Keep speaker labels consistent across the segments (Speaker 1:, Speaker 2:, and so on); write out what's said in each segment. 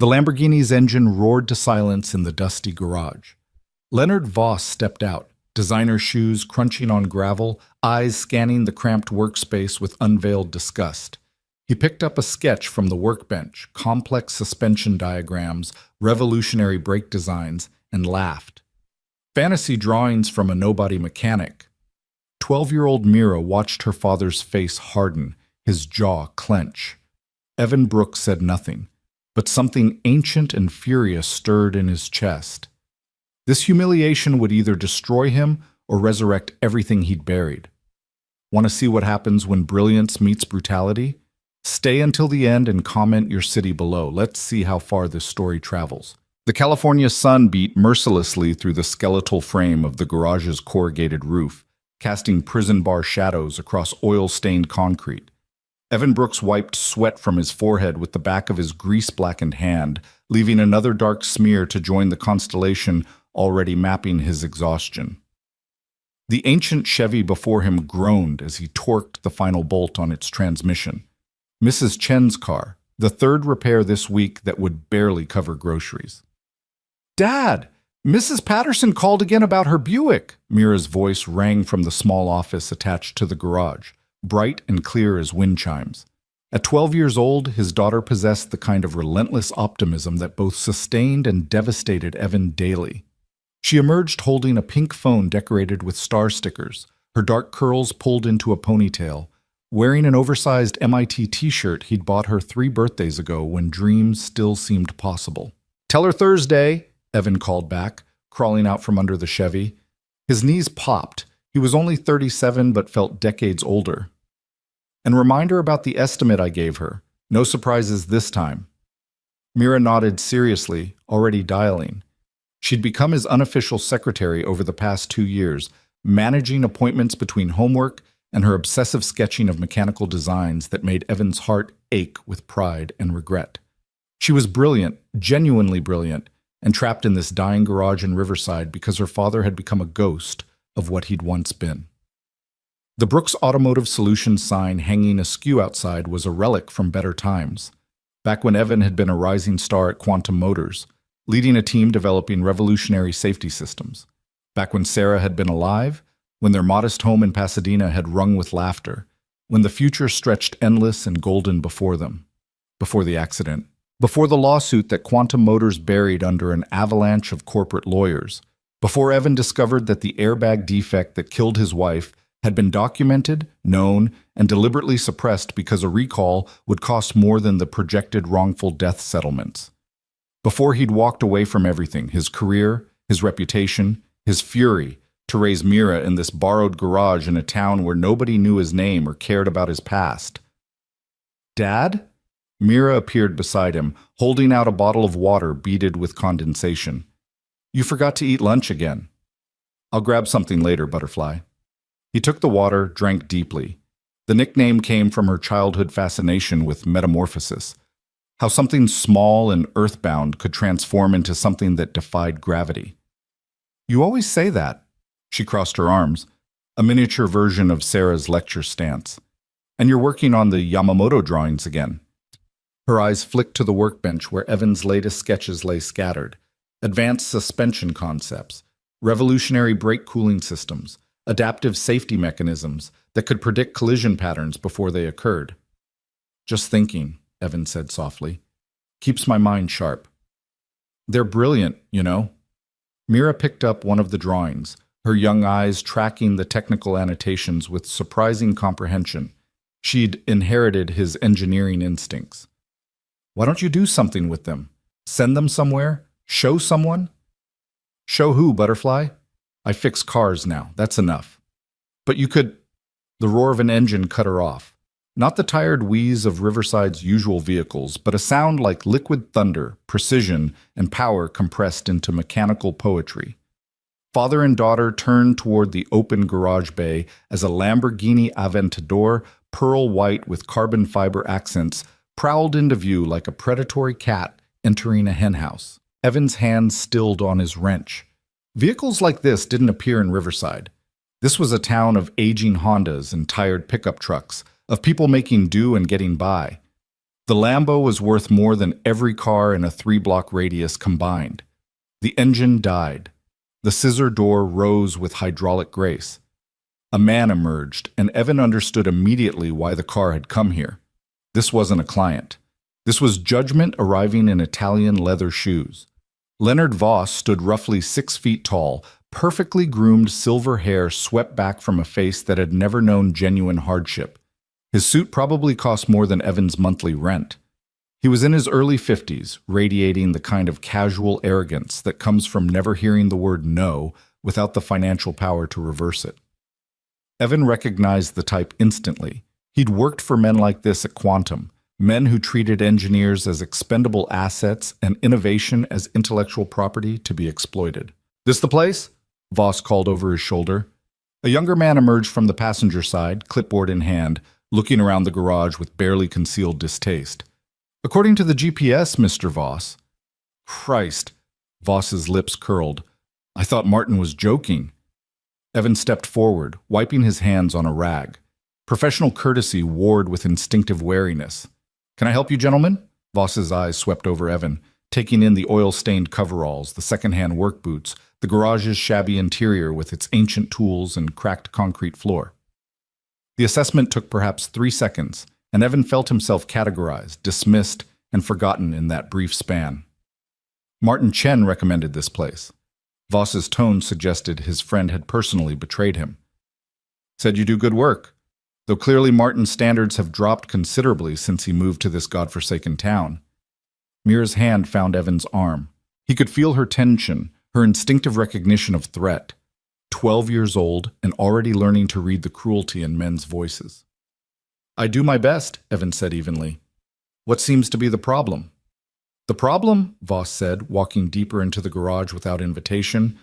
Speaker 1: The Lamborghini's engine roared to silence in the dusty garage. Leonard Voss stepped out, designer shoes crunching on gravel, eyes scanning the cramped workspace with unveiled disgust. He picked up a sketch from the workbench, complex suspension diagrams, revolutionary brake designs, and laughed. Fantasy drawings from a nobody mechanic. 12-year-old Mira watched her father's face harden, his jaw clench. Evan Brooks said nothing, but something ancient and furious stirred in his chest. This humiliation would either destroy him or resurrect everything he'd buried. Want to see what happens when brilliance meets brutality? Stay until the end and comment your city below. Let's see how far this story travels. The California sun beat mercilessly through the skeletal frame of the garage's corrugated roof, casting prison bar shadows across oil-stained concrete. Evan Brooks wiped sweat from his forehead with the back of his grease-blackened hand, leaving another dark smear to join the constellation already mapping his exhaustion. The ancient Chevy before him groaned as he torqued the final bolt on its transmission. Mrs. Chen's car, the third repair this week that would barely cover groceries. "Dad, Mrs. Patterson called again about her Buick." Mira's voice rang from the small office attached to the garage, bright and clear as wind chimes. At 12 years old, his daughter possessed the kind of relentless optimism that both sustained and devastated Evan daily. She emerged holding a pink phone decorated with star stickers, her dark curls pulled into a ponytail, wearing an oversized MIT t-shirt he'd bought her 3 birthdays ago when dreams still seemed possible. "Tell her Thursday," Evan called back, crawling out from under the Chevy. His knees popped. He was only 37 but felt decades older. "And remind her about the estimate I gave her. No surprises this time." Mira nodded seriously, already dialing. She'd become his unofficial secretary over the past 2 years, managing appointments between homework and her obsessive sketching of mechanical designs that made Evan's heart ache with pride and regret. She was brilliant, genuinely brilliant, and trapped in this dying garage in Riverside because her father had become a ghost of what he'd once been. The Brooks Automotive Solutions sign hanging askew outside was a relic from better times, back when Evan had been a rising star at Quantum Motors, leading a team developing revolutionary safety systems, back when Sarah had been alive, when their modest home in Pasadena had rung with laughter, when the future stretched endless and golden before them, before the accident, before the lawsuit that Quantum Motors buried under an avalanche of corporate lawyers, before Evan discovered that the airbag defect that killed his wife had been documented, known, and deliberately suppressed because a recall would cost more than the projected wrongful death settlements. Before he'd walked away from everything, his career, his reputation, his fury, to raise Mira in this borrowed garage in a town where nobody knew his name or cared about his past. "Dad?" Mira appeared beside him, holding out a bottle of water beaded with condensation. "You forgot to eat lunch again." "I'll grab something later, Butterfly." He took the water, drank deeply. The nickname came from her childhood fascination with metamorphosis, how something small and earthbound could transform into something that defied gravity. "You always say that." She crossed her arms, a miniature version of Sarah's lecture stance. "And you're working on the Yamamoto drawings again." Her eyes flicked to the workbench where Evan's latest sketches lay scattered. Advanced suspension concepts, revolutionary brake cooling systems, adaptive safety mechanisms that could predict collision patterns before they occurred. "Just thinking," Evan said softly. "Keeps my mind sharp." "They're brilliant, you know." Mira picked up one of the drawings, her young eyes tracking the technical annotations with surprising comprehension. She'd inherited his engineering instincts. "Why don't you do something with them? Send them somewhere? Show someone?" "Show who, Butterfly?" "I fix cars now, that's enough." "But you could—" The roar of an engine cut her off. Not the tired wheeze of Riverside's usual vehicles, but a sound like liquid thunder, precision, and power compressed into mechanical poetry. Father and daughter turned toward the open garage bay as a Lamborghini Aventador, pearl white with carbon fiber accents, prowled into view like a predatory cat entering a henhouse. Evan's hand stilled on his wrench. Vehicles like this didn't appear in Riverside. This was a town of aging Hondas and tired pickup trucks, of people making do and getting by. The Lambo was worth more than every car in a 3-block radius combined. The engine died. The scissor door rose with hydraulic grace. A man emerged, and Evan understood immediately why the car had come here. This wasn't a client. This was judgment arriving in Italian leather shoes. Leonard Voss stood roughly 6 feet tall, perfectly groomed silver hair swept back from a face that had never known genuine hardship. His suit probably cost more than Evan's monthly rent. He was in his early 50s, radiating the kind of casual arrogance that comes from never hearing the word no without the financial power to reverse it. Evan recognized the type instantly. He'd worked for men like this at Quantum, men who treated engineers as expendable assets and innovation as intellectual property to be exploited. "This the place?" Voss called over his shoulder. A younger man emerged from the passenger side, clipboard in hand, looking around the garage with barely concealed distaste. "According to the GPS, Mr. Voss." "Christ," Voss's lips curled. "I thought Martin was joking." Evan stepped forward, wiping his hands on a rag. Professional courtesy warred with instinctive wariness. "Can I help you, gentlemen?" Voss's eyes swept over Evan, taking in the oil-stained coveralls, the second-hand work boots, the garage's shabby interior with its ancient tools and cracked concrete floor. The assessment took perhaps 3 seconds, and Evan felt himself categorized, dismissed, and forgotten in that brief span. Martin Chen recommended this place. Voss's tone suggested his friend had personally betrayed him. "Said you do good work, though clearly Martin's standards have dropped considerably since he moved to this godforsaken town." Mira's hand found Evan's arm. He could feel her tension, her instinctive recognition of threat. 12 years old and already learning to read the cruelty in men's voices. "I do my best," Evan said evenly. "What seems to be the problem?" "The problem," Voss said, walking deeper into the garage without invitation,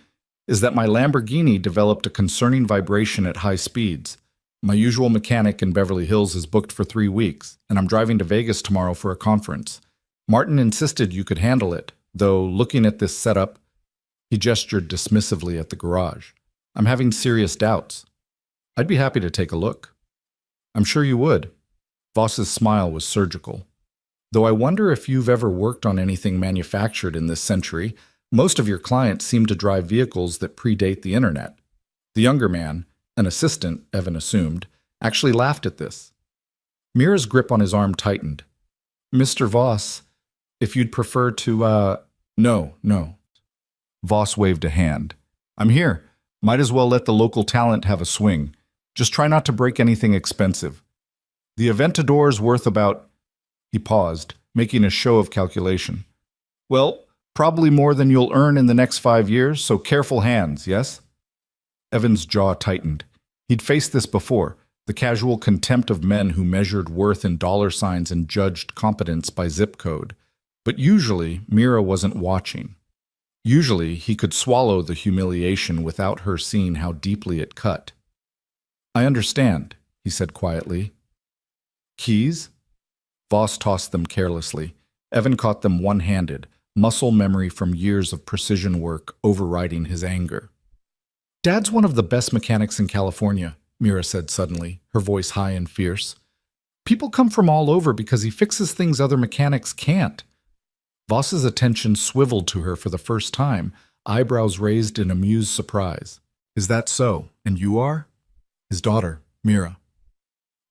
Speaker 1: "is that my Lamborghini developed a concerning vibration at high speeds. My usual mechanic in Beverly Hills is booked for 3 weeks, and I'm driving to Vegas tomorrow for a conference. Martin insisted you could handle it, though looking at this setup," he gestured dismissively at the garage, "I'm having serious doubts. I'd be happy to take a look." "I'm sure you would." Voss's smile was surgical. "Though I wonder if you've ever worked on anything manufactured in this century. Most of your clients seem to drive vehicles that predate the internet." The younger man, an assistant, Evan assumed, actually laughed at this. Mira's grip on his arm tightened. "Mr. Voss, if you'd prefer to, No. Voss waved a hand. "I'm here. Might as well let the local talent have a swing. Just try not to break anything expensive. The Aventador's worth about—" He paused, making a show of calculation. "Well, probably more than you'll earn in the next 5 years, so careful hands, yes?" Evan's jaw tightened. He'd faced this before, the casual contempt of men who measured worth in dollar signs and judged competence by zip code. But usually, Mira wasn't watching. Usually, he could swallow the humiliation without her seeing how deeply it cut. "I understand," he said quietly. "Keys?" Voss tossed them carelessly. Evan caught them one-handed, muscle memory from years of precision work overriding his anger. "Dad's one of the best mechanics in California," Mira said suddenly, her voice high and fierce. "People come from all over because he fixes things other mechanics can't." Voss's attention swiveled to her for the first time, eyebrows raised in amused surprise. "Is that so? And you are?" "His daughter, Mira."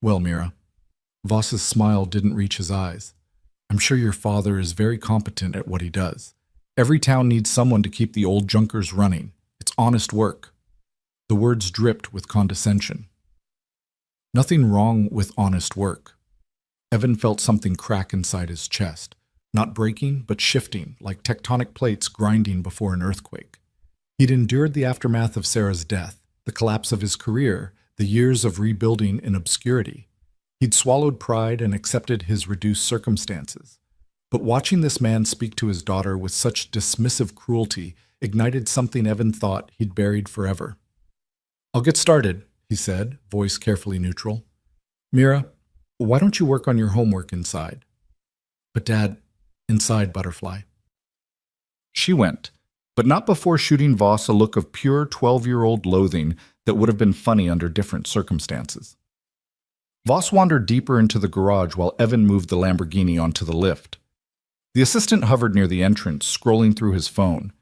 Speaker 1: "Well, Mira." Voss's smile didn't reach his eyes. "I'm sure your father is very competent at what he does. Every town needs someone to keep the old junkers running. It's honest work." The words dripped with condescension. Nothing wrong with honest work. Evan felt something crack inside his chest. Not breaking, but shifting, like tectonic plates grinding before an earthquake. He'd endured the aftermath of Sarah's death, the collapse of his career, the years of rebuilding in obscurity. He'd swallowed pride and accepted his reduced circumstances. But watching this man speak to his daughter with such dismissive cruelty ignited something Evan thought he'd buried forever. "I'll get started," he said, voice carefully neutral. "Mira, why don't you work on your homework inside?" "But Dad..." "Inside, Butterfly." She went, but not before shooting Voss a look of pure 12-year-old loathing that would have been funny under different circumstances. Voss wandered deeper into the garage while Evan moved the Lamborghini onto the lift. The assistant hovered near the entrance, scrolling through his phone.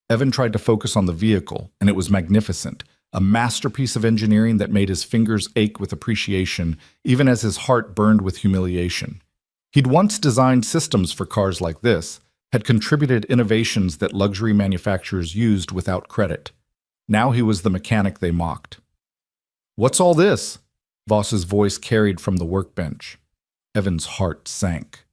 Speaker 1: Evan tried to focus on the vehicle, and it was magnificent, a masterpiece of engineering that made his fingers ache with appreciation, even as his heart burned with humiliation. He'd once designed systems for cars like this, had contributed innovations that luxury manufacturers used without credit. Now he was the mechanic they mocked. "What's all this?" Voss's voice carried from the workbench. Evan's heart sank.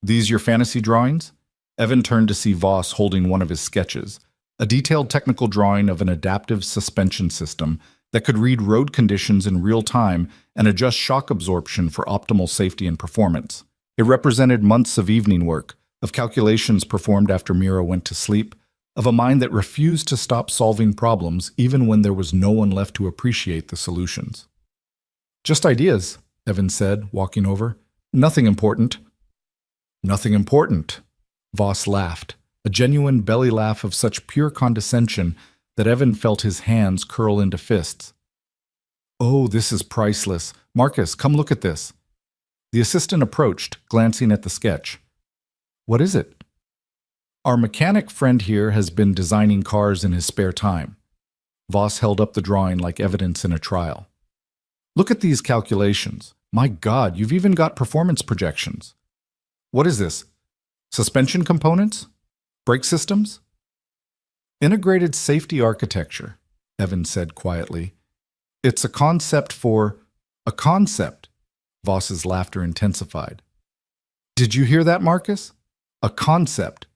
Speaker 1: "These your fantasy drawings?" Evan turned to see Voss holding one of his sketches, a detailed technical drawing of an adaptive suspension system that could read road conditions in real time and adjust shock absorption for optimal safety and performance. It represented months of evening work, of calculations performed after Mira went to sleep, of a mind that refused to stop solving problems even when there was no one left to appreciate the solutions. "Just ideas," Evan said, walking over. "Nothing important." "Nothing important," Voss laughed, a genuine belly laugh of such pure condescension that Evan felt his hands curl into fists. "Oh, this is priceless. Marcus, come look at this." The assistant approached, glancing at the sketch. "What is it?" "Our mechanic friend here has been designing cars in his spare time." Voss held up the drawing like evidence in a trial. "Look at these calculations. My God, you've even got performance projections. What is this? Suspension components? Brake systems?" "Integrated safety architecture," Evan said quietly. "It's a concept for a concept." Voss's laughter intensified. "Did you hear that, Marcus? A concept.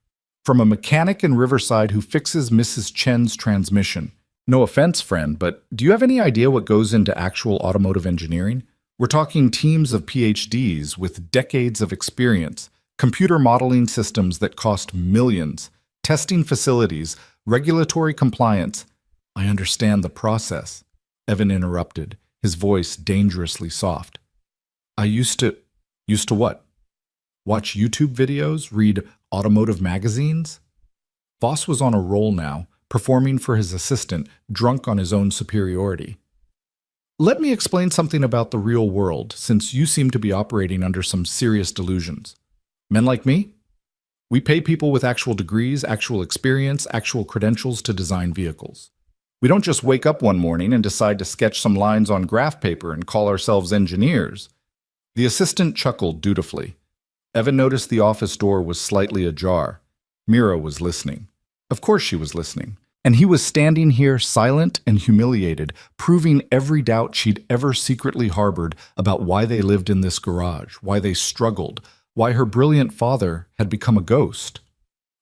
Speaker 1: From a mechanic in Riverside who fixes Mrs. Chen's transmission. No offense, friend, but do you have any idea what goes into actual automotive engineering? We're talking teams of PhDs with decades of experience, computer modeling systems that cost millions, testing facilities, regulatory compliance." "I understand the process," Evan interrupted, his voice dangerously soft. "I used to what? Watch YouTube videos? Read automotive magazines?" Voss was on a roll now, performing for his assistant, drunk on his own superiority. "Let me explain something about the real world, since you seem to be operating under some serious delusions. Men like me? We pay people with actual degrees, actual experience, actual credentials to design vehicles. We don't just wake up one morning and decide to sketch some lines on graph paper and call ourselves engineers." The assistant chuckled dutifully. Evan noticed the office door was slightly ajar. Mira was listening. Of course she was listening. And he was standing here silent and humiliated, proving every doubt she'd ever secretly harbored about why they lived in this garage, why they struggled, why her brilliant father had become a ghost.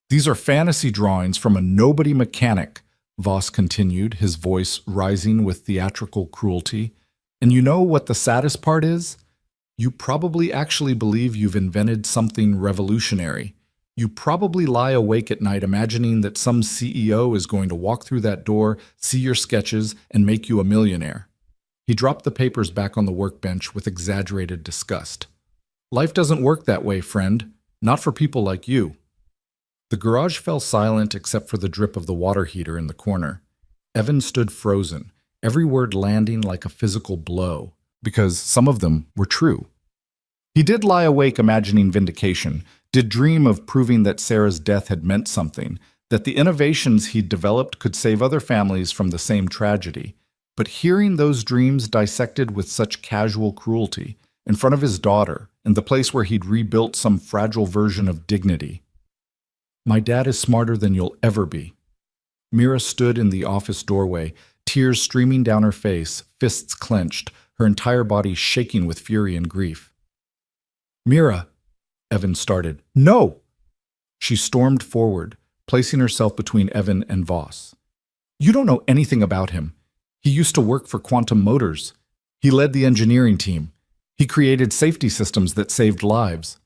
Speaker 1: "These are fantasy drawings from a nobody mechanic," Voss continued, his voice rising with theatrical cruelty. "And you know what the saddest part is? You probably actually believe you've invented something revolutionary. You probably lie awake at night imagining that some CEO is going to walk through that door, see your sketches, and make you a millionaire." He dropped the papers back on the workbench with exaggerated disgust. "Life doesn't work that way, friend. Not for people like you." The garage fell silent except for the drip of the water heater in the corner. Evan stood frozen, every word landing like a physical blow, because some of them were true. He did lie awake imagining vindication, did dream of proving that Sarah's death had meant something, that the innovations he'd developed could save other families from the same tragedy. But hearing those dreams dissected with such casual cruelty, in front of his daughter, in the place where he'd rebuilt some fragile version of dignity. "My dad is smarter than you'll ever be." Mira stood in the office doorway, tears streaming down her face, fists clenched, her entire body shaking with fury and grief. "Mira," Evan started. "No!" She stormed forward, placing herself between Evan and Voss. "You don't know anything about him. He used to work for Quantum Motors. He led the engineering team. He created safety systems that saved lives."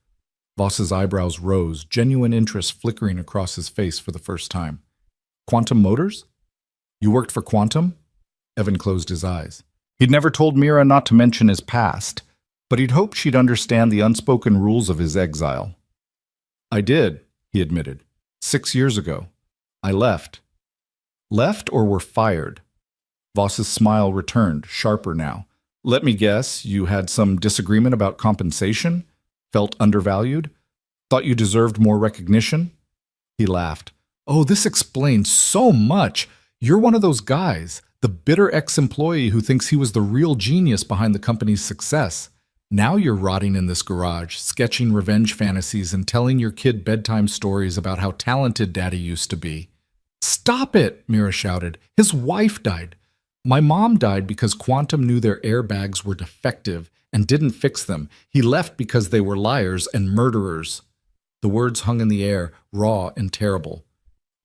Speaker 1: Voss's eyebrows rose, genuine interest flickering across his face for the first time. "Quantum Motors? You worked for Quantum?" Evan closed his eyes. He'd never told Mira not to mention his past, but he'd hoped she'd understand the unspoken rules of his exile. "I did," he admitted. 6 years ago. I left." "Left or were fired?" Voss's smile returned, sharper now, Let me guess, you had some disagreement about compensation? Felt undervalued? Thought you deserved more recognition? He laughed. Oh, this explains so much. You're one of those guys, the bitter ex-employee who thinks he was the real genius behind the company's success. Now you're rotting in this garage, sketching revenge fantasies and telling your kid bedtime stories about how talented Daddy used to be. Stop it, Mira shouted. His wife died. My mom died because Quantum knew their airbags were defective and didn't fix them. He left because they were liars and murderers. The words hung in the air, raw and terrible.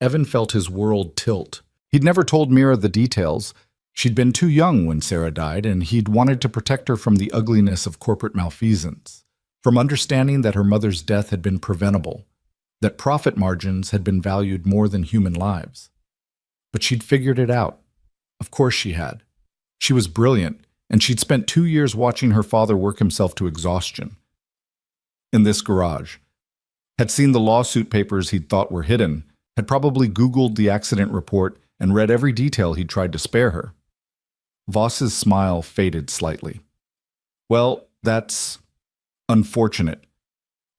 Speaker 1: Evan felt his world tilt. He'd never told Mira the details. She'd been too young when Sarah died, and he'd wanted to protect her from the ugliness of corporate malfeasance, from understanding that her mother's death had been preventable, that profit margins had been valued more than human lives. But she'd figured it out. Of course she had. She was brilliant, and she'd spent 2 years watching her father work himself to exhaustion. In this garage. Had seen the lawsuit papers he'd thought were hidden, had probably Googled the accident report and read every detail he'd tried to spare her. Voss's smile faded slightly. Well, that's unfortunate.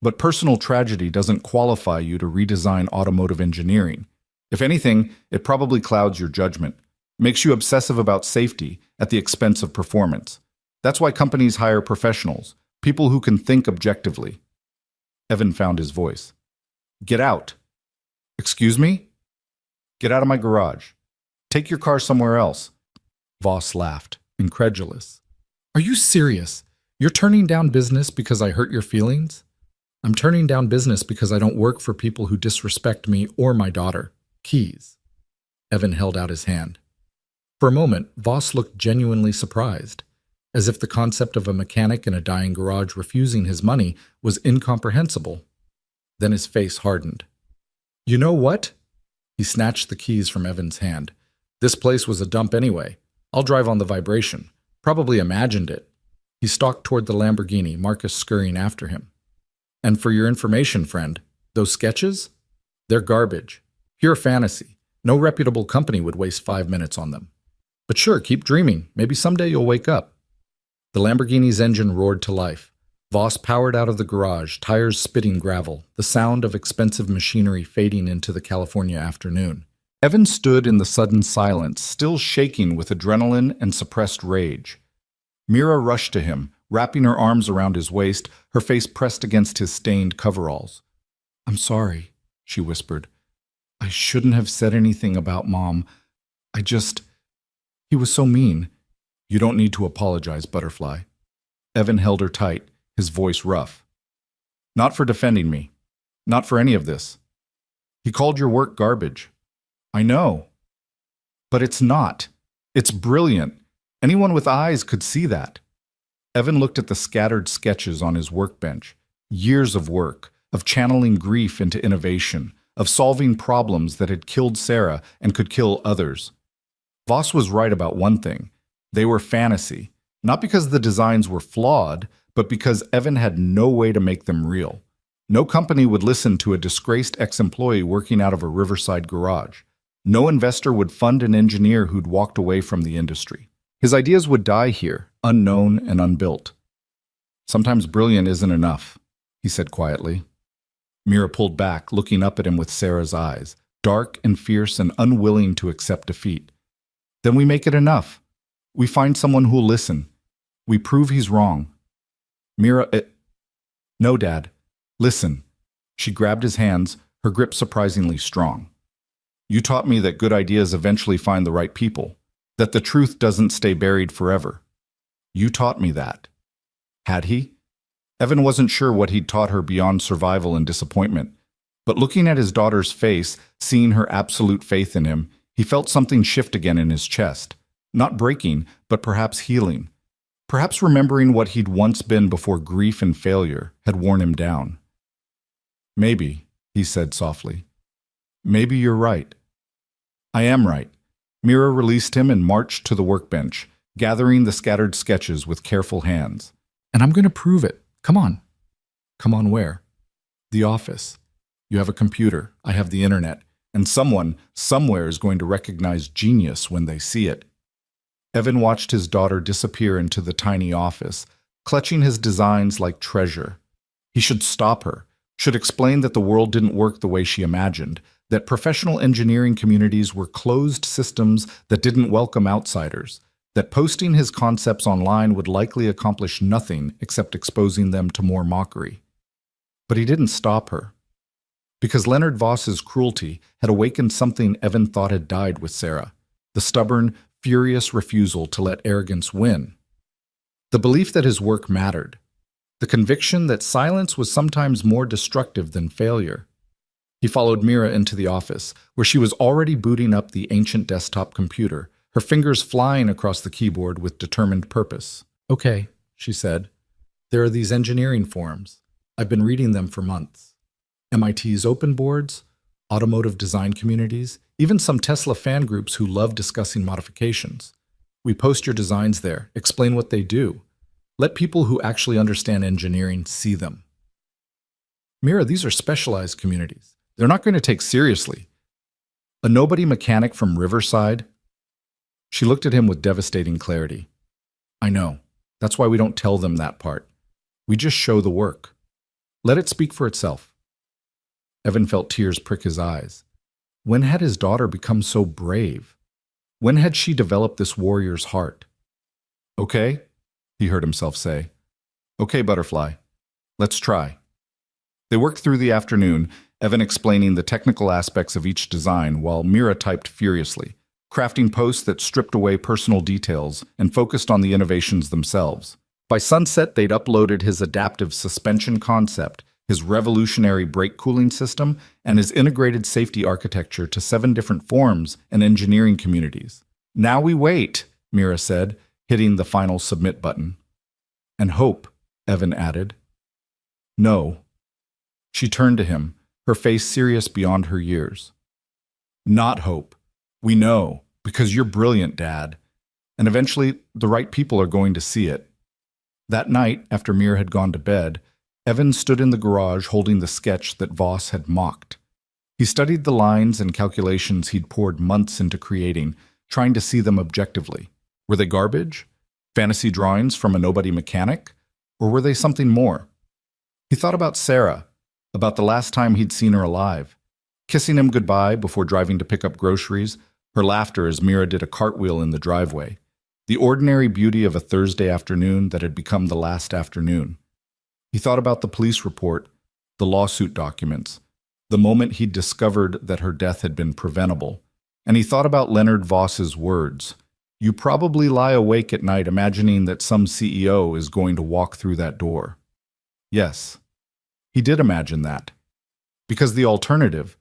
Speaker 1: But personal tragedy doesn't qualify you to redesign automotive engineering. If anything, it probably clouds your judgment, makes you obsessive about safety at the expense of performance. That's why companies hire professionals, people who can think objectively. Evan found his voice. Get out. Excuse me? Get out of my garage. Take your car somewhere else. Voss laughed, incredulous. Are you serious? You're turning down business because I hurt your feelings? I'm turning down business because I don't work for people who disrespect me or my daughter. Keys. Evan held out his hand. For a moment, Voss looked genuinely surprised, as if the concept of a mechanic in a dying garage refusing his money was incomprehensible. Then his face hardened. You know what? He snatched the keys from Evan's hand. This place was a dump anyway. I'll drive on the vibration. Probably imagined it. He stalked toward the Lamborghini, Marcus scurrying after him. And for your information, friend, those sketches? They're garbage. Pure fantasy. No reputable company would waste 5 minutes on them. But sure, keep dreaming. Maybe someday you'll wake up. The Lamborghini's engine roared to life. Voss powered out of the garage, tires spitting gravel, the sound of expensive machinery fading into the California afternoon. Evan stood in the sudden silence, still shaking with adrenaline and suppressed rage. Mira rushed to him, wrapping her arms around his waist, her face pressed against his stained coveralls. I'm sorry, she whispered. I shouldn't have said anything about Mom. He was so mean. You don't need to apologize, Butterfly. Evan held her tight, his voice rough. Not for defending me. Not for any of this. He called your work garbage. I know. But it's not. It's brilliant. Anyone with eyes could see that. Evan looked at the scattered sketches on his workbench. Years of work, of channeling grief into innovation, of solving problems that had killed Sarah and could kill others. Voss was right about one thing. They were fantasy, not because the designs were flawed, but because Evan had no way to make them real. No company would listen to a disgraced ex-employee working out of a riverside garage. No investor would fund an engineer who'd walked away from the industry. His ideas would die here, unknown and unbuilt. Sometimes brilliant isn't enough, he said quietly. Mira pulled back, looking up at him with Sarah's eyes, dark and fierce and unwilling to accept defeat. Then we make it enough. We find someone who'll listen. We prove he's wrong. Mira, No, Dad. Listen. She grabbed his hands, her grip surprisingly strong. You taught me that good ideas eventually find the right people, that the truth doesn't stay buried forever. You taught me that. Had he? Evan wasn't sure what he'd taught her beyond survival and disappointment, but looking at his daughter's face, seeing her absolute faith in him, he felt something shift again in his chest. Not breaking, but perhaps healing. Perhaps remembering what he'd once been before grief and failure had worn him down. Maybe, he said softly. Maybe you're right. I am right. Mira released him and marched to the workbench, gathering the scattered sketches with careful hands. And I'm going to prove it. Come on. Come on where? The office. You have a computer. I have the internet. And someone, somewhere is going to recognize genius when they see it. Evan watched his daughter disappear into the tiny office, clutching his designs like treasure. He should stop her, should explain that the world didn't work the way she imagined, that professional engineering communities were closed systems that didn't welcome outsiders, that posting his concepts online would likely accomplish nothing except exposing them to more mockery. But he didn't stop her. Because Leonard Voss's cruelty had awakened something Evan thought had died with Sarah, the stubborn, furious refusal to let arrogance win. The belief that his work mattered. The conviction that silence was sometimes more destructive than failure. He followed Mira into the office, where she was already booting up the ancient desktop computer, her fingers flying across the keyboard with determined purpose. "Okay," she said. "There are these engineering forums. I've been reading them for months. MIT's open boards, automotive design communities, even some Tesla fan groups who love discussing modifications. We post your designs there, explain what they do. Let people who actually understand engineering see them." "Mira, these are specialized communities. They're not going to take seriously. A nobody mechanic from Riverside?" She looked at him with devastating clarity. "I know. That's why we don't tell them that part. We just show the work. Let it speak for itself." Evan felt tears prick his eyes. When had his daughter become so brave? When had she developed this warrior's heart? "Okay," he heard himself say. "Okay, Butterfly. Let's try." They worked through the afternoon, Evan explaining the technical aspects of each design while Mira typed furiously, crafting posts that stripped away personal details and focused on the innovations themselves. By sunset, they'd uploaded his adaptive suspension concept, his revolutionary brake cooling system, and his integrated safety architecture to 7 different forums and engineering communities. "Now we wait," Mira said, hitting the final submit button. "And hope," Evan added. "No." She turned to him, her face serious beyond her years. "Not hope. We know, because you're brilliant, Dad. And eventually, the right people are going to see it." That night, after Mira had gone to bed, Evan stood in the garage holding the sketch that Voss had mocked. He studied the lines and calculations he'd poured months into creating, trying to see them objectively. Were they garbage? Fantasy drawings from a nobody mechanic? Or were they something more? He thought about Sarah, about the last time he'd seen her alive, kissing him goodbye before driving to pick up groceries, her laughter as Mira did a cartwheel in the driveway, the ordinary beauty of a Thursday afternoon that had become the last afternoon. He thought about the police report, the lawsuit documents, the moment he'd discovered that her death had been preventable, and he thought about Leonard Voss's words. "You probably lie awake at night imagining that some CEO is going to walk through that door." Yes, he did imagine that. Because the alternative,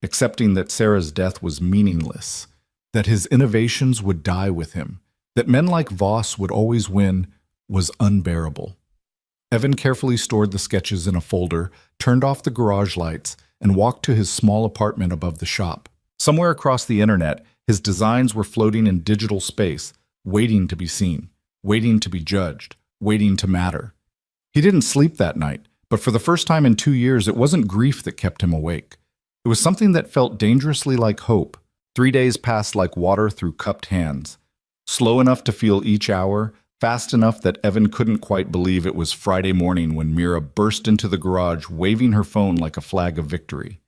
Speaker 1: accepting that Sarah's death was meaningless, that his innovations would die with him, that men like Voss would always win, was unbearable. Evan carefully stored the sketches in a folder, turned off the garage lights, and walked to his small apartment above the shop. Somewhere across the internet, his designs were floating in digital space, waiting to be seen, waiting to be judged, waiting to matter. He didn't sleep that night, but for the first time in 2 years, it wasn't grief that kept him awake. It was something that felt dangerously like hope. 3 days passed like water through cupped hands. Slow enough to feel each hour, fast enough that Evan couldn't quite believe it was Friday morning when Mira burst into the garage waving her phone like a flag of victory.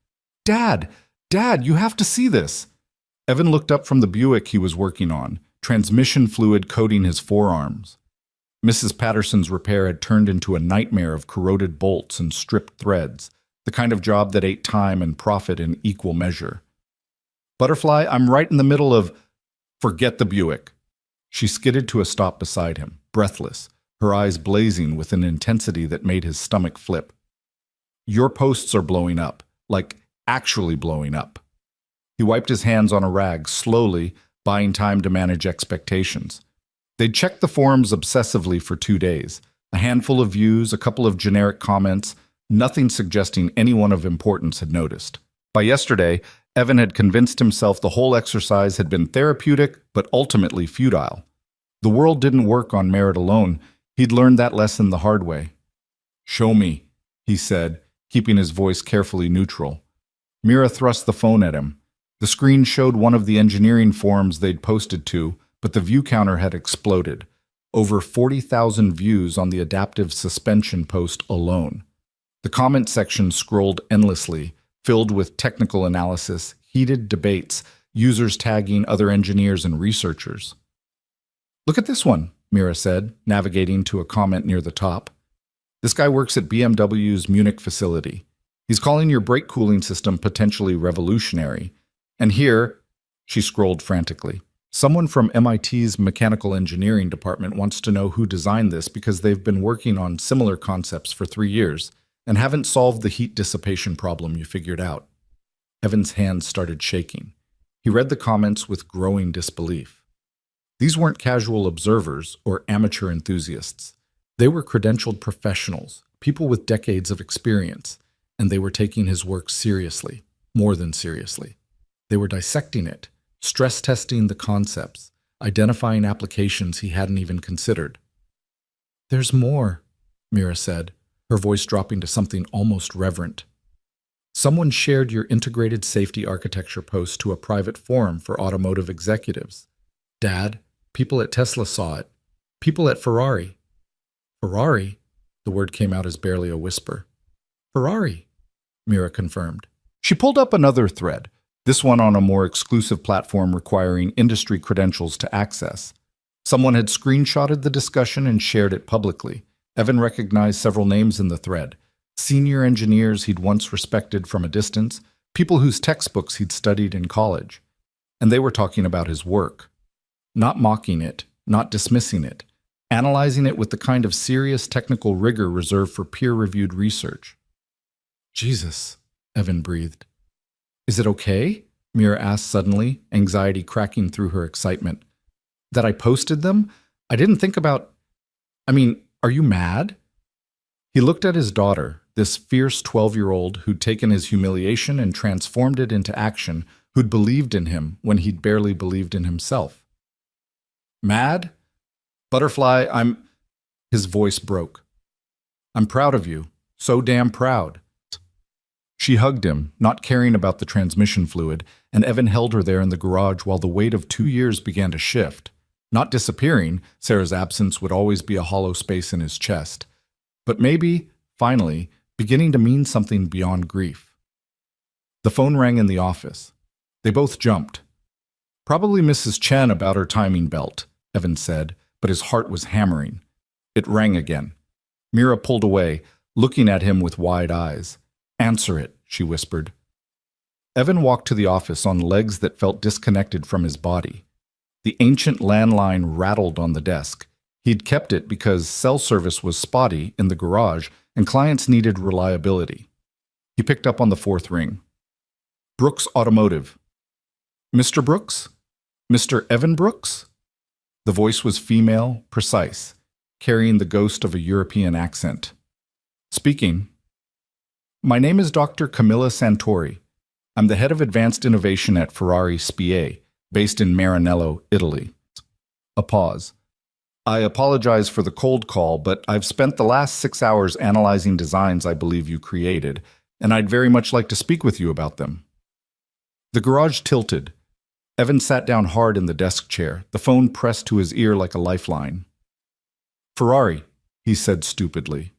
Speaker 1: "Dad! Dad, you have to see this!" Evan looked up from the Buick he was working on, transmission fluid coating his forearms. Mrs. Patterson's repair had turned into a nightmare of corroded bolts and stripped threads, the kind of job that ate time and profit in equal measure. "Butterfly, I'm right in the middle of—" "Forget the Buick." She skidded to a stop beside him, breathless, her eyes blazing with an intensity that made his stomach flip. "Your posts are blowing up, like actually blowing up." He wiped his hands on a rag, slowly, buying time to manage expectations. They'd checked the forums obsessively for 2 days, a handful of views, a couple of generic comments, nothing suggesting anyone of importance had noticed. By yesterday, Evan had convinced himself the whole exercise had been therapeutic, but ultimately futile. The world didn't work on merit alone. He'd learned that lesson the hard way. "Show me," he said, keeping his voice carefully neutral. Mira thrust the phone at him. The screen showed one of the engineering forums they'd posted to, but the view counter had exploded. Over 40,000 views on the adaptive suspension post alone. The comment section scrolled endlessly, filled with technical analysis, heated debates, users tagging other engineers and researchers. "Look at this one," Mira said, navigating to a comment near the top. "This guy works at BMW's Munich facility. He's calling your brake cooling system potentially revolutionary. And here," she scrolled frantically, "someone from MIT's mechanical engineering department wants to know who designed this because they've been working on similar concepts for 3 years and haven't solved the heat dissipation problem you figured out." Evan's hands started shaking. He read the comments with growing disbelief. These weren't casual observers or amateur enthusiasts. They were credentialed professionals, people with decades of experience, and they were taking his work seriously, more than seriously. They were dissecting it, stress testing the concepts, identifying applications he hadn't even considered. "There's more," Mira said, her voice dropping to something almost reverent. "Someone shared your integrated safety architecture post to a private forum for automotive executives. Dad, people at Tesla saw it. People at Ferrari." "Ferrari?" The word came out as barely a whisper. "Ferrari," Mira confirmed. She pulled up another thread, this one on a more exclusive platform requiring industry credentials to access. Someone had screenshotted the discussion and shared it publicly. Evan recognized several names in the thread. Senior engineers he'd once respected from a distance, people whose textbooks he'd studied in college. And they were talking about his work. Not mocking it, not dismissing it, analyzing it with the kind of serious technical rigor reserved for peer-reviewed research. "Jesus," Evan breathed. "Is it okay?" Mira asked suddenly, anxiety cracking through her excitement. "That I posted them? I didn't think about... are you mad?" He looked at his daughter, this fierce 12-year-old who'd taken his humiliation and transformed it into action, who'd believed in him when he'd barely believed in himself. "Mad? Butterfly, His voice broke. "I'm proud of you. So damn proud." She hugged him, not caring about the transmission fluid, and Evan held her there in the garage while the weight of 2 years began to shift. Not disappearing, Sarah's absence would always be a hollow space in his chest. But maybe, finally, beginning to mean something beyond grief. The phone rang in the office. They both jumped. "Probably Mrs. Chen about her timing belt," Evan said, but his heart was hammering. It rang again. Mira pulled away, looking at him with wide eyes. "Answer it," she whispered. Evan walked to the office on legs that felt disconnected from his body. The ancient landline rattled on the desk. He'd kept it because cell service was spotty in the garage and clients needed reliability. He picked up on the fourth ring. "Brooks Automotive." "Mr. Brooks? Mr. Evan Brooks?" The voice was female, precise, carrying the ghost of a European accent. "Speaking." "My name is Dr. Camilla Santori. I'm the head of advanced innovation at Ferrari SPA, based in Maranello, Italy." A pause. "I apologize for the cold call, but I've spent the last 6 hours analyzing designs I believe you created, and I'd very much like to speak with you about them." The garage tilted. Evan sat down hard in the desk chair, the phone pressed to his ear like a lifeline. "Ferrari," he said stupidly.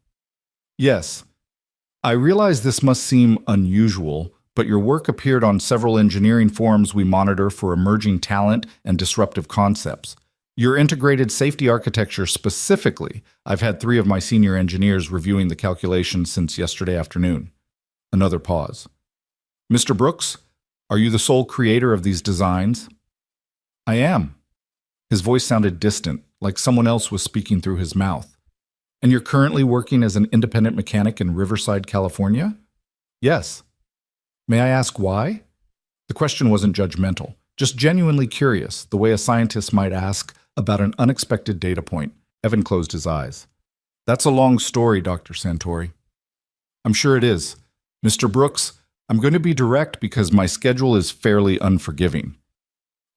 Speaker 1: "Yes. I realize this must seem unusual, but your work appeared on several engineering forums we monitor for emerging talent and disruptive concepts. Your integrated safety architecture specifically, I've had 3 of my senior engineers reviewing the calculations since yesterday afternoon." Another pause. "Mr. Brooks, are you the sole creator of these designs?" "I am." His voice sounded distant, like someone else was speaking through his mouth. "And you're currently working as an independent mechanic in Riverside, California?" "Yes." "May I ask why?" The question wasn't judgmental, just genuinely curious, the way a scientist might ask about an unexpected data point. Evan closed his eyes. "That's a long story, Dr. Santori." "I'm sure it is. Mr. Brooks, I'm going to be direct because my schedule is fairly unforgiving.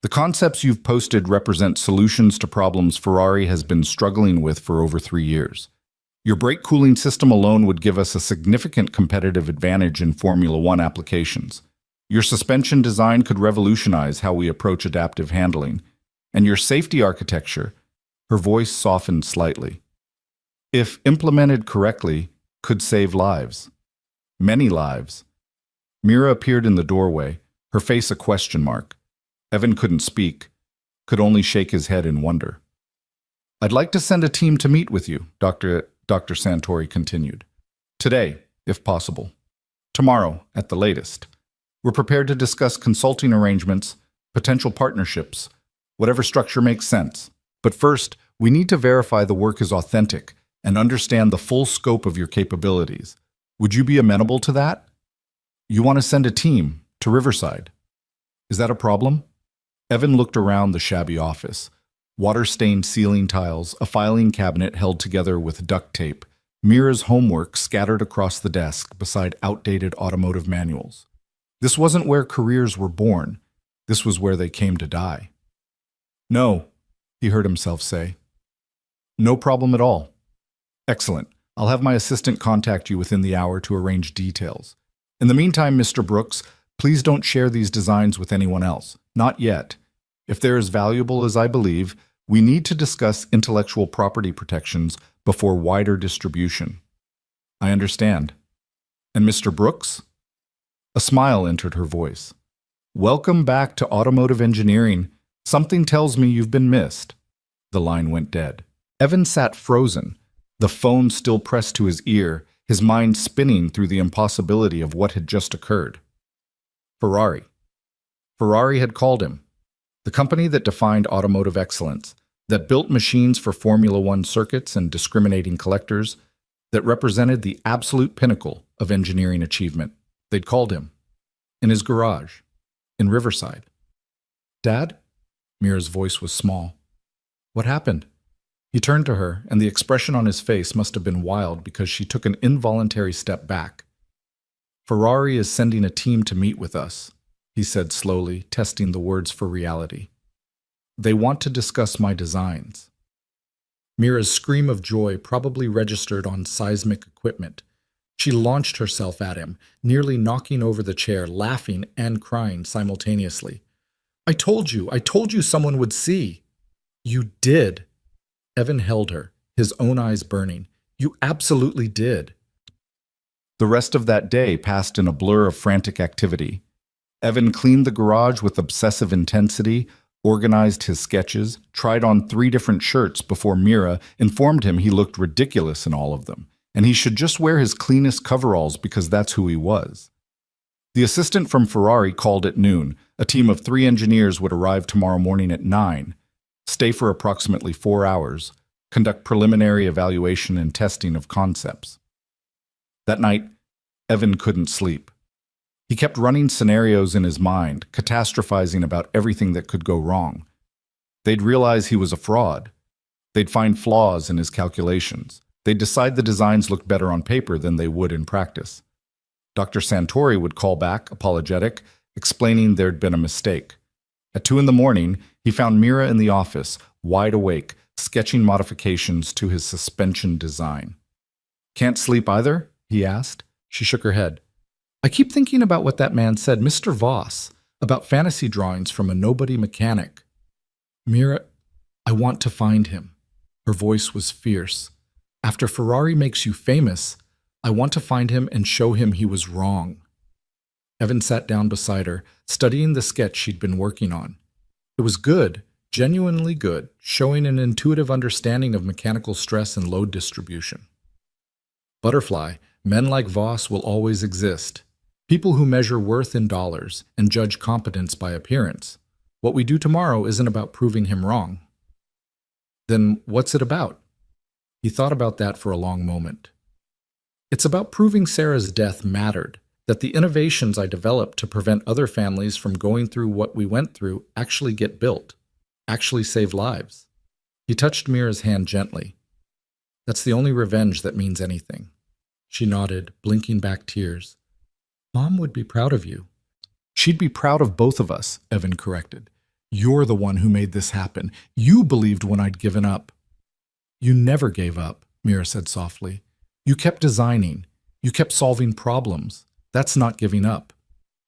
Speaker 1: The concepts you've posted represent solutions to problems Ferrari has been struggling with for over 3 years. Your brake cooling system alone would give us a significant competitive advantage in Formula One applications. Your suspension design could revolutionize how we approach adaptive handling. And your safety architecture, her voice softened slightly, if implemented correctly, could save lives. Many lives. Mira appeared in the doorway, her face a question mark. Evan couldn't speak, could only shake his head in wonder. I'd like to send a team to meet with you, Dr. Santori continued. Today, if possible. Tomorrow, at the latest. We're prepared to discuss consulting arrangements, potential partnerships, whatever structure makes sense. But first, we need to verify the work is authentic and understand the full scope of your capabilities. Would you be amenable to that? You want to send a team to Riverside. Is that a problem? Evan looked around the shabby office. Water-stained ceiling tiles, a filing cabinet held together with duct tape, Mira's homework scattered across the desk beside outdated automotive manuals. This wasn't where careers were born. This was where they came to die. No, he heard himself say. No problem at all. Excellent. I'll have my assistant contact you within the hour to arrange details. In the meantime, Mr. Brooks, please don't share these designs with anyone else. Not yet. If they're as valuable as I believe, we need to discuss intellectual property protections before wider distribution. I understand. And Mr. Brooks? A smile entered her voice. Welcome back to automotive engineering. Something tells me you've been missed. The line went dead. Evan sat frozen, the phone still pressed to his ear, his mind spinning through the impossibility of what had just occurred. Ferrari. Ferrari had called him. The company that defined automotive excellence, that built machines for Formula One circuits and discriminating collectors, that represented the absolute pinnacle of engineering achievement. They'd called him. In his garage. In Riverside. Dad? Mira's voice was small. What happened? He turned to her, and the expression on his face must have been wild because she took an involuntary step back. Ferrari is sending a team to meet with us, he said slowly, testing the words for reality. They want to discuss my designs. Mira's scream of joy probably registered on seismic equipment. She launched herself at him, nearly knocking over the chair, laughing and crying simultaneously. I told you someone would see. You did. Evan held her, his own eyes burning. You absolutely did. The rest of that day passed in a blur of frantic activity. Evan cleaned the garage with obsessive intensity, organized his sketches, tried on 3 different shirts before Mira informed him he looked ridiculous in all of them, and he should just wear his cleanest coveralls because that's who he was. The assistant from Ferrari called at noon. A team of 3 engineers would arrive tomorrow morning at 9, stay for approximately 4 hours, conduct preliminary evaluation and testing of concepts. That night, Evan couldn't sleep. He kept running scenarios in his mind, catastrophizing about everything that could go wrong. They'd realize he was a fraud. They'd find flaws in his calculations. They'd decide the designs looked better on paper than they would in practice. Dr. Santori would call back, apologetic, explaining there'd been a mistake. At 2 a.m, he found Mira in the office, wide awake, sketching modifications to his suspension design. Can't sleep either? He asked. She shook her head. I keep thinking about what that man said, Mr. Voss, about fantasy drawings from a nobody mechanic. Mira, I want to find him. Her voice was fierce. After Ferrari makes you famous, I want to find him and show him he was wrong. Evan sat down beside her, studying the sketch she'd been working on. It was good, genuinely good, showing an intuitive understanding of mechanical stress and load distribution. Butterfly, men like Voss will always exist. People who measure worth in dollars and judge competence by appearance. What we do tomorrow isn't about proving him wrong. Then what's it about? He thought about that for a long moment. It's about proving Sarah's death mattered, that the innovations I developed to prevent other families from going through what we went through actually get built, actually save lives. He touched Mira's hand gently. That's the only revenge that means anything. She nodded, blinking back tears. Mom would be proud of you. She'd be proud of both of us, Evan corrected. You're the one who made this happen. You believed when I'd given up. You never gave up, Mira said softly. You kept designing. You kept solving problems. That's not giving up.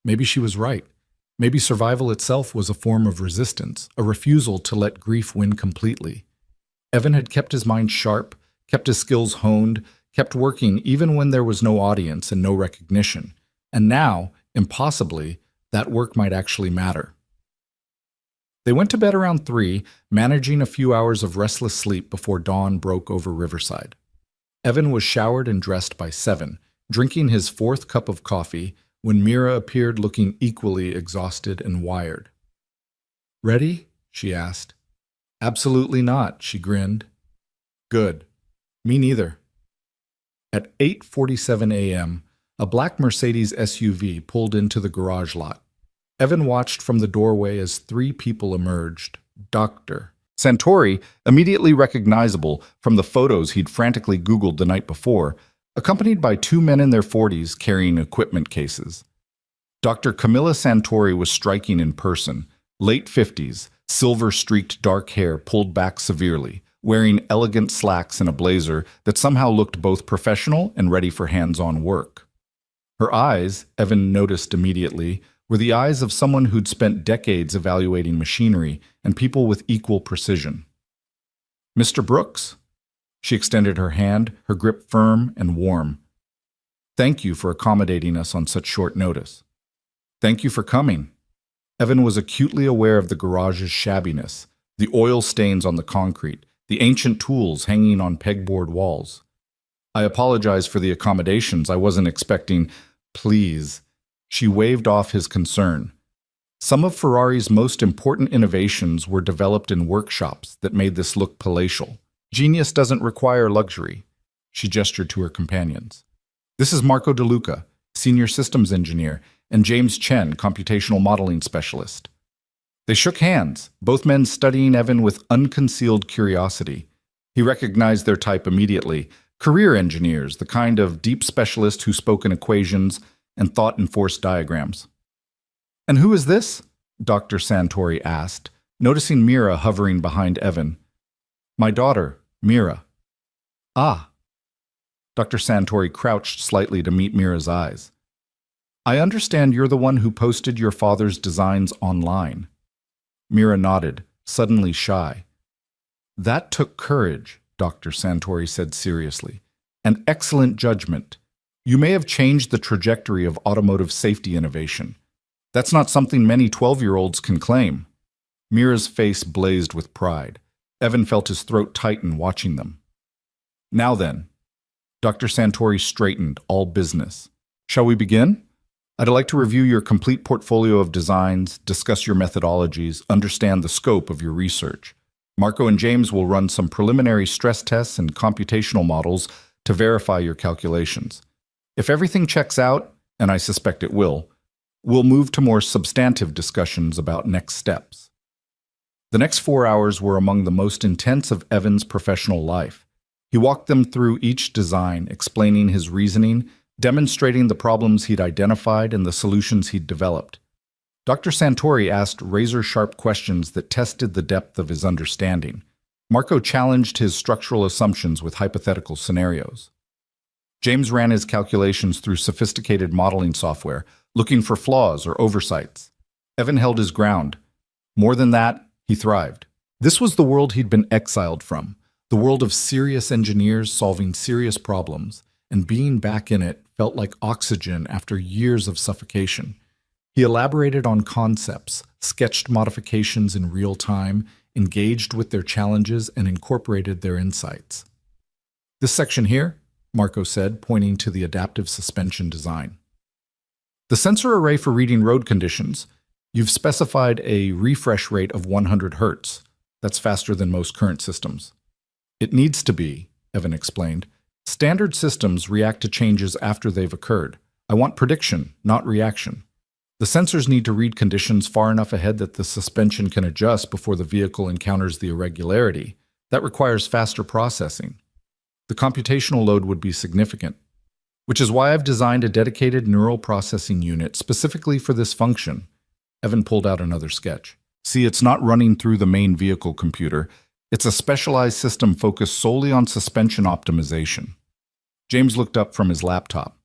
Speaker 1: Maybe she was right. Maybe survival itself was a form of resistance, a refusal to let grief win completely. Evan had kept his mind sharp, kept his skills honed, kept working even when there was no audience and no recognition. And now, impossibly, that work might actually matter. They went to bed around 3, managing a few hours of restless sleep before dawn broke over Riverside. Evan was showered and dressed by 7, drinking his 4th cup of coffee, when Mira appeared looking equally exhausted and wired. "Ready?" she asked. "Absolutely not," she grinned. "Good. Me neither." At 8:47 a.m., a black Mercedes SUV pulled into the garage lot. Evan watched from the doorway as 3 people emerged. Dr. Santori, immediately recognizable from the photos he'd frantically Googled the night before, accompanied by 2 men in their 40s carrying equipment cases. Dr. Camilla Santori was striking in person, late 50s, silver-streaked dark hair pulled back severely, wearing elegant slacks and a blazer that somehow looked both professional and ready for hands-on work. Her eyes, Evan noticed immediately, were the eyes of someone who'd spent decades evaluating machinery and people with equal precision. "Mr. Brooks?" She extended her hand, her grip firm and warm. "Thank you for accommodating us on such short notice." "Thank you for coming." Evan was acutely aware of the garage's shabbiness, the oil stains on the concrete, the ancient tools hanging on pegboard walls. "I apologize for the accommodations. I wasn't expecting—" "Please." She waved off his concern. Some of Ferrari's most important innovations were developed in workshops that made this look palatial. Genius doesn't require luxury. She gestured to her companions. "This is Marco De Luca, Senior Systems Engineer, and James Chen, Computational Modeling Specialist." They shook hands, both men studying Evan with unconcealed curiosity. He recognized their type immediately. Career engineers, the kind of deep specialist who spoke in equations and thought in force diagrams. "And who is this?" Dr. Santori asked, noticing Mira hovering behind Evan. "My daughter, Mira." "Ah." Dr. Santori crouched slightly to meet Mira's eyes. "I understand you're the one who posted your father's designs online." Mira nodded, suddenly shy. "That took courage," Dr. Santori said seriously, "and excellent judgment. You may have changed the trajectory of automotive safety innovation. That's not something many 12-year-olds can claim." Mira's face blazed with pride. Evan felt his throat tighten watching them. "Now then." Dr. Santori straightened, all business. "Shall we begin? I'd like to review your complete portfolio of designs, discuss your methodologies, understand the scope of your research. Marco and James will run some preliminary stress tests and computational models to verify your calculations. If everything checks out, and I suspect it will, we'll move to more substantive discussions about next steps." The next 4 hours were among the most intense of Evan's professional life. He walked them through each design, explaining his reasoning, demonstrating the problems he'd identified and the solutions he'd developed. Dr. Santori asked razor-sharp questions that tested the depth of his understanding. Marco challenged his structural assumptions with hypothetical scenarios. James ran his calculations through sophisticated modeling software, looking for flaws or oversights. Evan held his ground. More than that, he thrived. This was the world he'd been exiled from, the world of serious engineers solving serious problems, and being back in it felt like oxygen after years of suffocation. He elaborated on concepts, sketched modifications in real time, engaged with their challenges, and incorporated their insights. "This section here," Marco said, pointing to the adaptive suspension design. "The sensor array for reading road conditions. You've specified a refresh rate of 100 Hz. That's faster than most current systems." "It needs to be," Evan explained. "Standard systems react to changes after they've occurred. I want prediction, not reaction. The sensors need to read conditions far enough ahead that the suspension can adjust before the vehicle encounters the irregularity. That requires faster processing. The computational load would be significant, which is why I've designed a dedicated neural processing unit specifically for this function." Evan pulled out another sketch. "See, it's not running through the main vehicle computer. It's a specialized system focused solely on suspension optimization." James looked up from his laptop.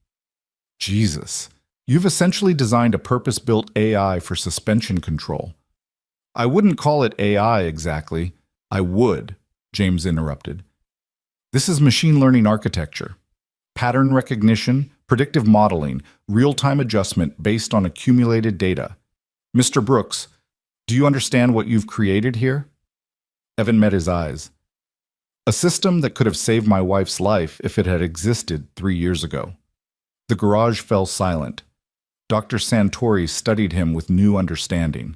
Speaker 1: "Jesus, You've essentially designed a purpose-built AI for suspension control. I wouldn't call it AI exactly. I would, James interrupted. This is machine learning architecture. Pattern recognition, predictive modeling, real-time adjustment based on accumulated data. Mr. Brooks, do you understand what you've created here? Evan met his eyes. A system that could have saved my wife's life if it had existed 3 years ago. The garage fell silent. Dr. Santori studied him with new understanding.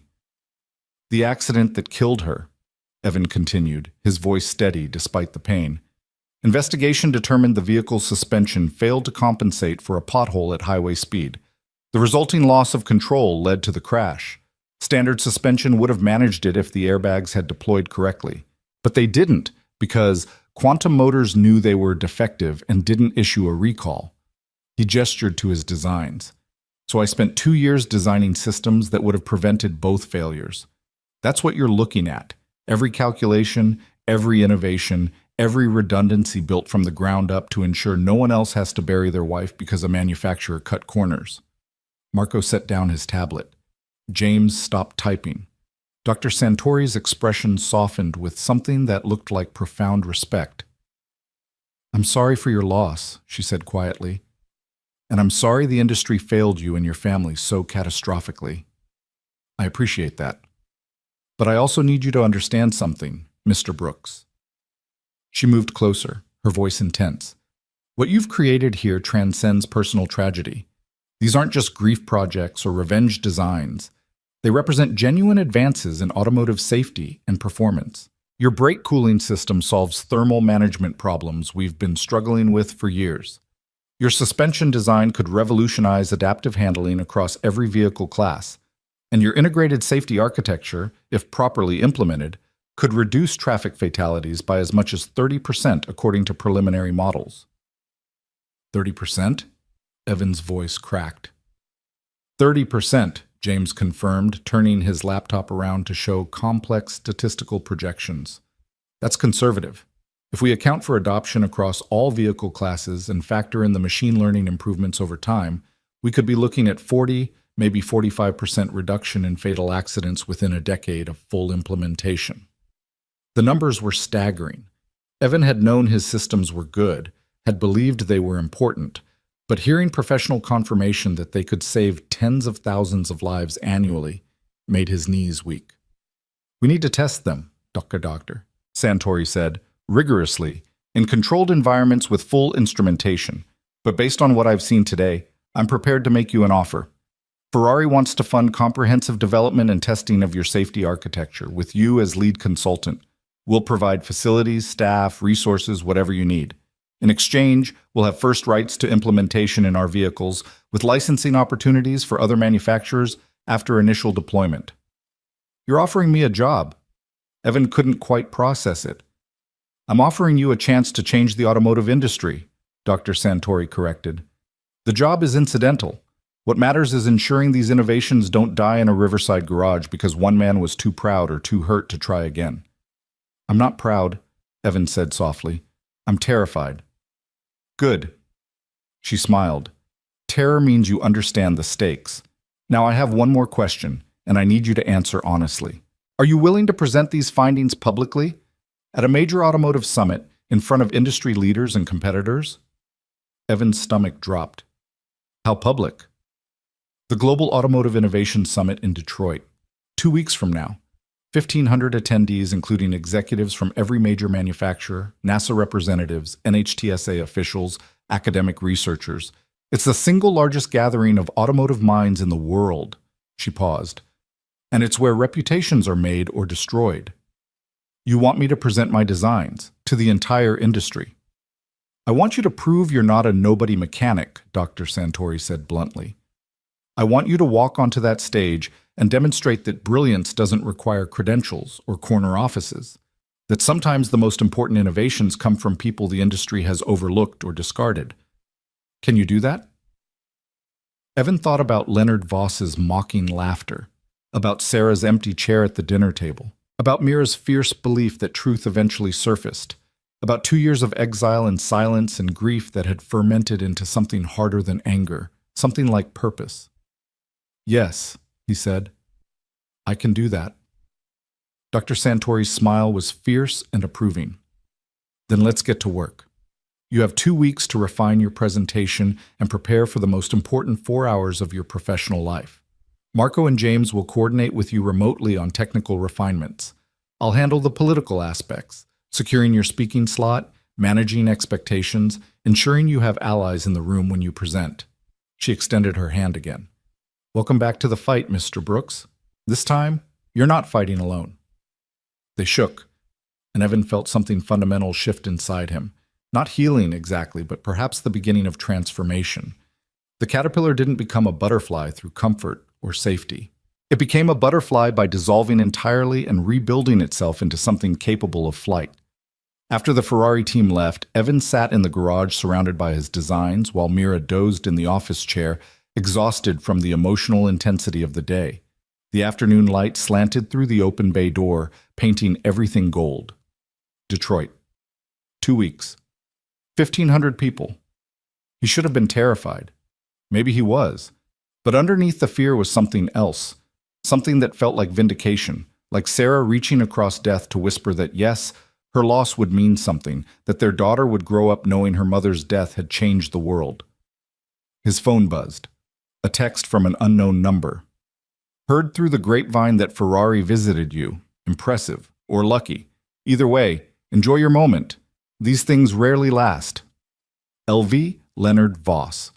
Speaker 1: The accident that killed her, Evan continued, his voice steady despite the pain. Investigation determined the vehicle's suspension failed to compensate for a pothole at highway speed. The resulting loss of control led to the crash. Standard suspension would have managed it if the airbags had deployed correctly. But they didn't, because Quantum Motors knew they were defective and didn't issue a recall. He gestured to his designs. So I spent 2 years designing systems that would have prevented both failures. That's what you're looking at. Every calculation, every innovation, every redundancy built from the ground up to ensure no one else has to bury their wife because a manufacturer cut corners. Marco set down his tablet. James stopped typing. Dr. Santori's expression softened with something that looked like profound respect. "I'm sorry for your loss," she said quietly. "And I'm sorry the industry failed you and your family so catastrophically. I appreciate that. But I also need you to understand something, Mr. Brooks." She moved closer, her voice intense. "What you've created here transcends personal tragedy. These aren't just grief projects or revenge designs. They represent genuine advances in automotive safety and performance. Your brake cooling system solves thermal management problems we've been struggling with for years. Your suspension design could revolutionize adaptive handling across every vehicle class. And your integrated safety architecture, if properly implemented, could reduce traffic fatalities by as much as 30% according to preliminary models." 30%? Evan's voice cracked. 30%, James confirmed, turning his laptop around to show complex statistical projections. That's conservative. If we account for adoption across all vehicle classes and factor in the machine learning improvements over time, we could be looking at 40, maybe 45% reduction in fatal accidents within a decade of full implementation. The numbers were staggering. Evan had known his systems were good, had believed they were important, but hearing professional confirmation that they could save tens of thousands of lives annually made his knees weak. "We need to test them, Doctor," Santori said, rigorously, in controlled environments with full instrumentation. But based on what I've seen today, I'm prepared to make you an offer. Ferrari wants to fund comprehensive development and testing of your safety architecture, with you as lead consultant. We'll provide facilities, staff, resources, whatever you need. In exchange, we'll have first rights to implementation in our vehicles, with licensing opportunities for other manufacturers after initial deployment. "You're offering me a job." Evan couldn't quite process it. "I'm offering you a chance to change the automotive industry," Dr. Santori corrected. "The job is incidental. What matters is ensuring these innovations don't die in a riverside garage because one man was too proud or too hurt to try again." "I'm not proud," Evan said softly. "I'm terrified." "Good." She smiled. "Terror means you understand the stakes. Now I have one more question, and I need you to answer honestly. Are you willing to present these findings publicly? At a major automotive summit, in front of industry leaders and competitors?" Evan's stomach dropped. "How public?" "The Global Automotive Innovation Summit in Detroit. 2 weeks from now. 1,500 attendees, including executives from every major manufacturer, NASA representatives, NHTSA officials, academic researchers. It's the single largest gathering of automotive minds in the world." She paused. "And it's where reputations are made or destroyed. You want me to present my designs to the entire industry. I want you to prove you're not a nobody mechanic," Dr. Santori said bluntly. "I want you to walk onto that stage and demonstrate that brilliance doesn't require credentials or corner offices, that sometimes the most important innovations come from people the industry has overlooked or discarded. Can you do that?" Evan thought about Leonard Voss's mocking laughter, about Sarah's empty chair at the dinner table, about Mira's fierce belief that truth eventually surfaced, about 2 years of exile and silence and grief that had fermented into something harder than anger, something like purpose. Yes, he said, I can do that. Dr. Santori's smile was fierce and approving. Then let's get to work. You have 2 weeks to refine your presentation and prepare for the most important 4 hours of your professional life. Marco and James will coordinate with you remotely on technical refinements. I'll handle the political aspects, securing your speaking slot, managing expectations, ensuring you have allies in the room when you present. She extended her hand again. Welcome back to the fight, Mr. Brooks. This time, you're not fighting alone. They shook, and Evan felt something fundamental shift inside him. Not healing exactly, but perhaps the beginning of transformation. The caterpillar didn't become a butterfly through comfort or safety. It became a butterfly by dissolving entirely and rebuilding itself into something capable of flight. After the Ferrari team left, Evan sat in the garage surrounded by his designs while Mira dozed in the office chair, exhausted from the emotional intensity of the day. The afternoon light slanted through the open bay door, painting everything gold. Detroit. 2 weeks. 1,500 people. He should have been terrified. Maybe he was. But underneath the fear was something else. Something that felt like vindication, like Sarah reaching across death to whisper that yes, her loss would mean something, that their daughter would grow up knowing her mother's death had changed the world. His phone buzzed. A text from an unknown number. Heard through the grapevine that Ferrari visited you. Impressive. Or lucky. Either way, enjoy your moment. These things rarely last. LV Leonard Voss.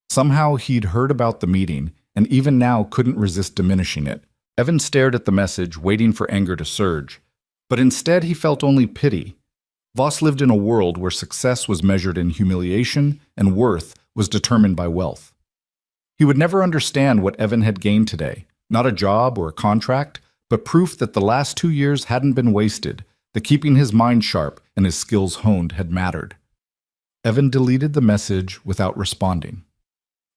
Speaker 1: Somehow he'd heard about the meeting, and even now couldn't resist diminishing it. Evan stared at the message, waiting for anger to surge. But instead he felt only pity. Voss lived in a world where success was measured in humiliation and worth was determined by wealth. He would never understand what Evan had gained today. Not a job or a contract, but proof that the last 2 years hadn't been wasted, that keeping his mind sharp and his skills honed had mattered. Evan deleted the message without responding.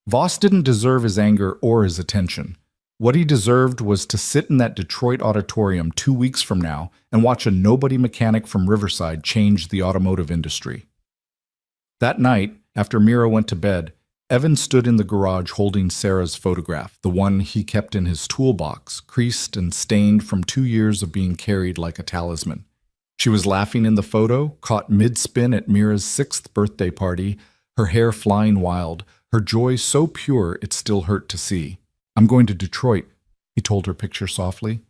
Speaker 1: Voss didn't deserve his anger or his attention. What he deserved was to sit in that Detroit auditorium 2 weeks from now and watch a nobody mechanic from Riverside change the automotive industry. That night, after Mira went to bed, Evan stood in the garage holding Sarah's photograph, the one he kept in his toolbox, creased and stained from 2 years of being carried like a talisman. She was laughing in the photo, caught mid-spin at Mira's 6th birthday party, her hair flying wild, her joy so pure it still hurt to see. I'm going to Detroit, he told her picture softly.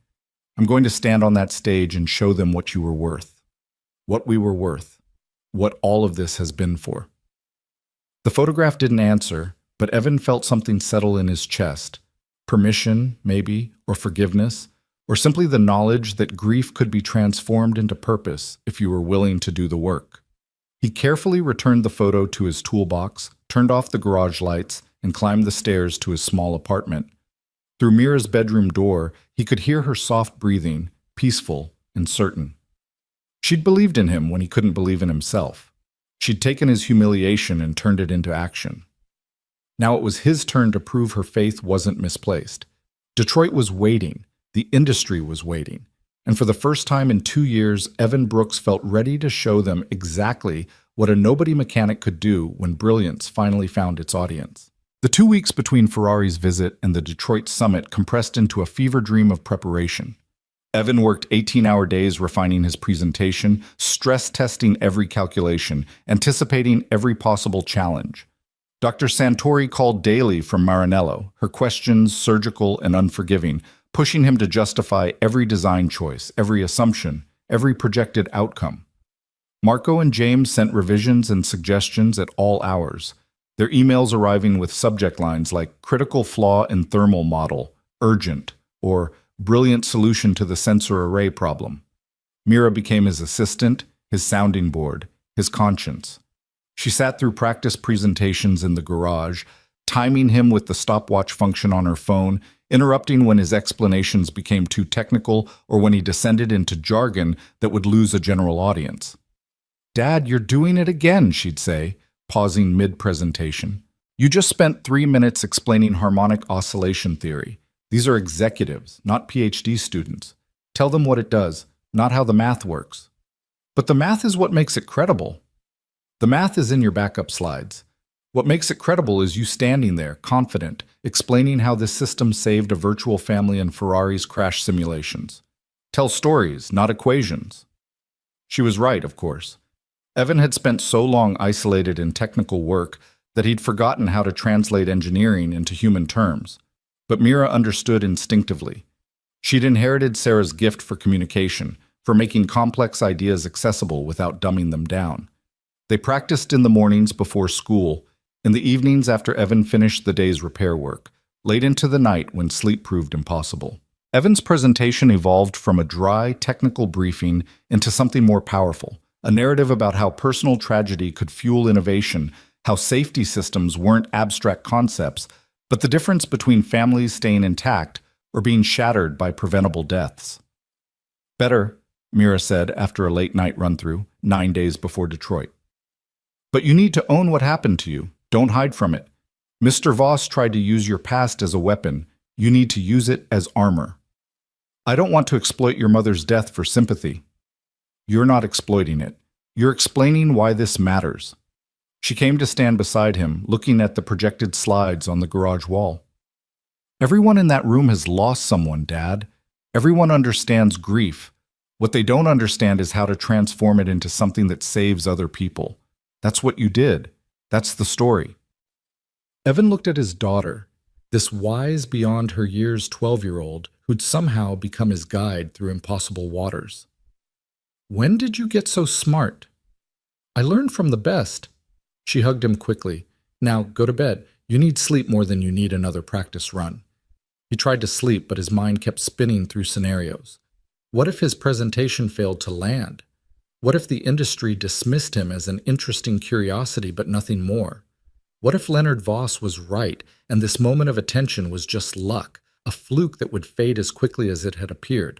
Speaker 1: I'm going to stand on that stage and show them what you were worth. What we were worth. What all of this has been for. The photograph didn't answer, but Evan felt something settle in his chest. Permission, maybe, or forgiveness, or simply the knowledge that grief could be transformed into purpose if you were willing to do the work. He carefully returned the photo to his toolbox, turned off the garage lights, and climbed the stairs to his small apartment. Through Mira's bedroom door, he could hear her soft breathing, peaceful and certain. She'd believed in him when he couldn't believe in himself. She'd taken his humiliation and turned it into action. Now it was his turn to prove her faith wasn't misplaced. Detroit was waiting. The industry was waiting. And for the first time in 2 years, Evan Brooks felt ready to show them exactly what a nobody mechanic could do when brilliance finally found its audience. The 2 weeks between Ferrari's visit and the Detroit summit compressed into a fever dream of preparation. Evan worked 18-hour days refining his presentation, stress-testing every calculation, anticipating every possible challenge. Dr. Santori called daily from Maranello, her questions surgical and unforgiving, pushing him to justify every design choice, every assumption, every projected outcome. Marco and James sent revisions and suggestions at all hours, their emails arriving with subject lines like critical flaw in thermal model, urgent, or brilliant solution to the sensor array problem. Mira became his assistant, his sounding board, his conscience. She sat through practice presentations in the garage, timing him with the stopwatch function on her phone, interrupting when his explanations became too technical or when he descended into jargon that would lose a general audience. "Dad, you're doing it again," she'd say, pausing mid-presentation. "You just spent 3 minutes explaining harmonic oscillation theory. These are executives, not PhD students. Tell them what it does, not how the math works." "But the math is what makes it credible." "The math is in your backup slides. What makes it credible is you standing there, confident, explaining how this system saved a virtual family in Ferrari's crash simulations. Tell stories, not equations. She was right, of course. Evan had spent so long isolated in technical work that he'd forgotten how to translate engineering into human terms. But Mira understood instinctively. She'd inherited Sarah's gift for communication, for making complex ideas accessible without dumbing them down. They practiced in the mornings before school, in the evenings after Evan finished the day's repair work, late into the night when sleep proved impossible. Evan's presentation evolved from a dry, technical briefing into something more powerful, a narrative about how personal tragedy could fuel innovation, how safety systems weren't abstract concepts, but the difference between families staying intact or being shattered by preventable deaths. Better, Mira said after a late-night run-through, 9 days before Detroit. But you need to own what happened to you. Don't hide from it. Mr. Voss tried to use your past as a weapon. You need to use it as armor. I don't want to exploit your mother's death for sympathy. You're not exploiting it. You're explaining why this matters. She came to stand beside him, looking at the projected slides on the garage wall. Everyone in that room has lost someone, Dad. Everyone understands grief. What they don't understand is how to transform it into something that saves other people. That's what you did. That's the story. Evan looked at his daughter, this wise beyond her years 12-year-old who'd somehow become his guide through impossible waters. When did you get so smart? I learned from the best. She hugged him quickly. Now, go to bed. You need sleep more than you need another practice run. He tried to sleep, but his mind kept spinning through scenarios. What if his presentation failed to land? What if the industry dismissed him as an interesting curiosity but nothing more? What if Leonard Voss was right and this moment of attention was just luck, a fluke that would fade as quickly as it had appeared?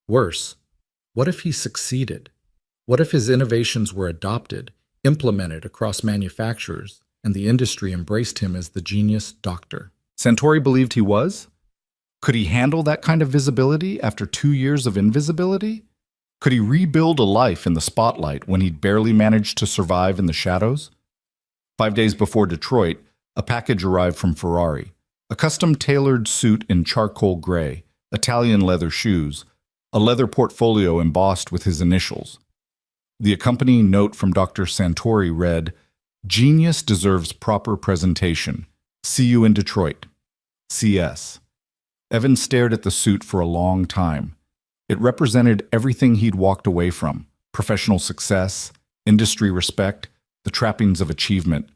Speaker 1: Worse, what if he succeeded? What if his innovations were adopted, implemented across manufacturers, and the industry embraced him as the genius doctor? Santori believed he was? Could he handle that kind of visibility after 2 years of invisibility? Could he rebuild a life in the spotlight when he'd barely managed to survive in the shadows? 5 days before Detroit, a package arrived from Ferrari. A custom-tailored suit in charcoal gray, Italian leather shoes, a leather portfolio embossed with his initials. The accompanying note from Dr. Santori read, "Genius deserves proper presentation. See you in Detroit. CS." Evan stared at the suit for a long time. It represented everything he'd walked away from: professional success, industry respect, the trappings of achievement.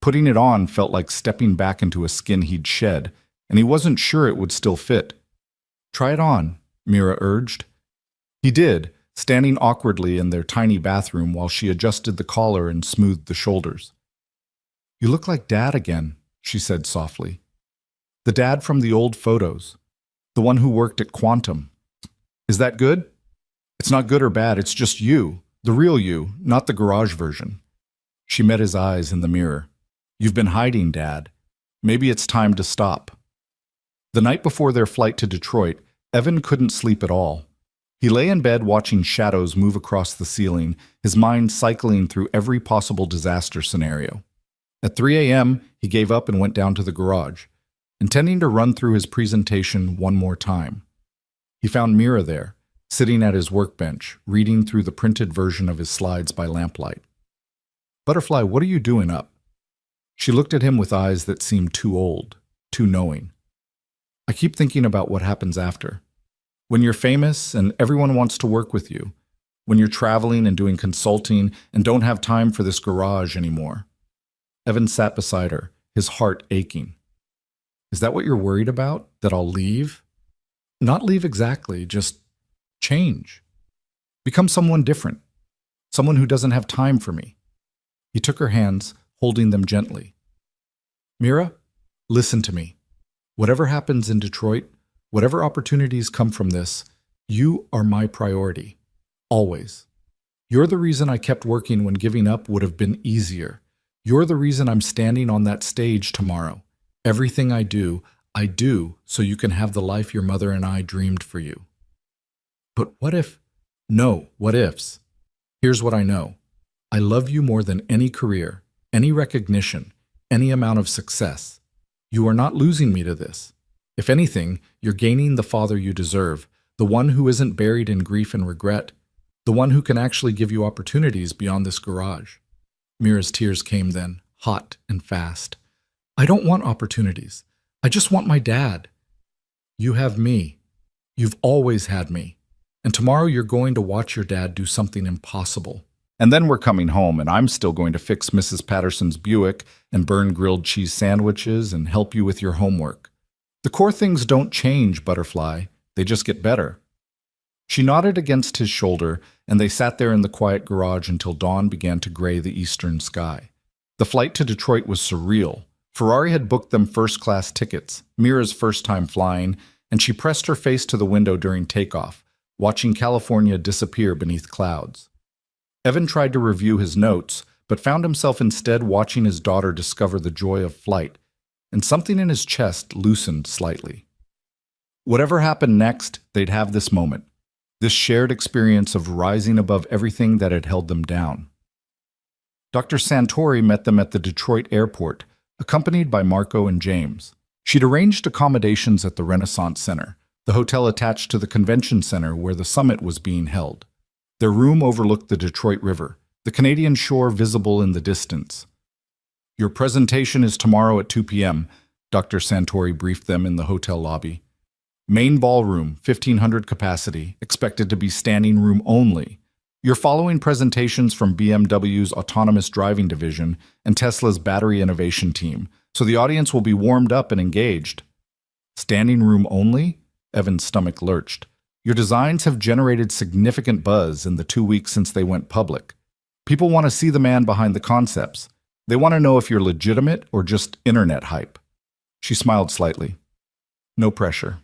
Speaker 1: Putting it on felt like stepping back into a skin he'd shed, and he wasn't sure it would still fit. "Try it on," Mira urged. He did, standing awkwardly in their tiny bathroom while she adjusted the collar and smoothed the shoulders. "You look like Dad again," she said softly. "The Dad from the old photos. The one who worked at Quantum. Is that good?" "It's not good or bad, it's just you. The real you, not the garage version." She met his eyes in the mirror. "You've been hiding, Dad. Maybe it's time to stop." The night before their flight to Detroit, Evan couldn't sleep at all. He lay in bed watching shadows move across the ceiling, his mind cycling through every possible disaster scenario. At 3 a.m., he gave up and went down to the garage, intending to run through his presentation one more time. He found Mira there, sitting at his workbench, reading through the printed version of his slides by lamplight. "Butterfly, what are you doing up?" She looked at him with eyes that seemed too old, too knowing. "I keep thinking about what happens after. When you're famous and everyone wants to work with you. When you're traveling and doing consulting and don't have time for this garage anymore." Evan sat beside her, his heart aching. "Is that what you're worried about? That I'll leave?" "Not leave exactly, just change. Become someone different. Someone who doesn't have time for me." He took her hands, holding them gently. "Mira, listen to me. Whatever happens in Detroit, whatever opportunities come from this, you are my priority. Always. You're the reason I kept working when giving up would have been easier. You're the reason I'm standing on that stage tomorrow. Everything I do so you can have the life your mother and I dreamed for you." "But what if—" "No, what ifs. Here's what I know. I love you more than any career, any recognition, any amount of success. You are not losing me to this. If anything, you're gaining the father you deserve, the one who isn't buried in grief and regret, the one who can actually give you opportunities beyond this garage. Mira's tears came then, hot and fast. I don't want opportunities. I just want my dad. You have me. You've always had me. And tomorrow you're going to watch your dad do something impossible. And then we're coming home, and I'm still going to fix Mrs. Patterson's Buick and burn grilled cheese sandwiches and help you with your homework. The core things don't change, Butterfly. They just get better. She nodded against his shoulder, and they sat there in the quiet garage until dawn began to gray the eastern sky. The flight to Detroit was surreal. Ferrari had booked them first-class tickets, Mira's first time flying, and she pressed her face to the window during takeoff, watching California disappear beneath clouds. Evan tried to review his notes, but found himself instead watching his daughter discover the joy of flight, and something in his chest loosened slightly. Whatever happened next, they'd have this moment, this shared experience of rising above everything that had held them down. Dr. Santori met them at the Detroit airport, accompanied by Marco and James. She'd arranged accommodations at the Renaissance Center, the hotel attached to the convention center where the summit was being held. Their room overlooked the Detroit River, the Canadian shore visible in the distance. Your presentation is tomorrow at 2 p.m., Dr. Santori briefed them in the hotel lobby. Main ballroom, 1,500 capacity, expected to be standing room only. You're following presentations from BMW's autonomous driving division and Tesla's battery innovation team, so the audience will be warmed up and engaged. Standing room only? Evan's stomach lurched. Your designs have generated significant buzz in the 2 weeks since they went public. People want to see the man behind the concepts. They want to know if you're legitimate or just internet hype. She smiled slightly. No pressure.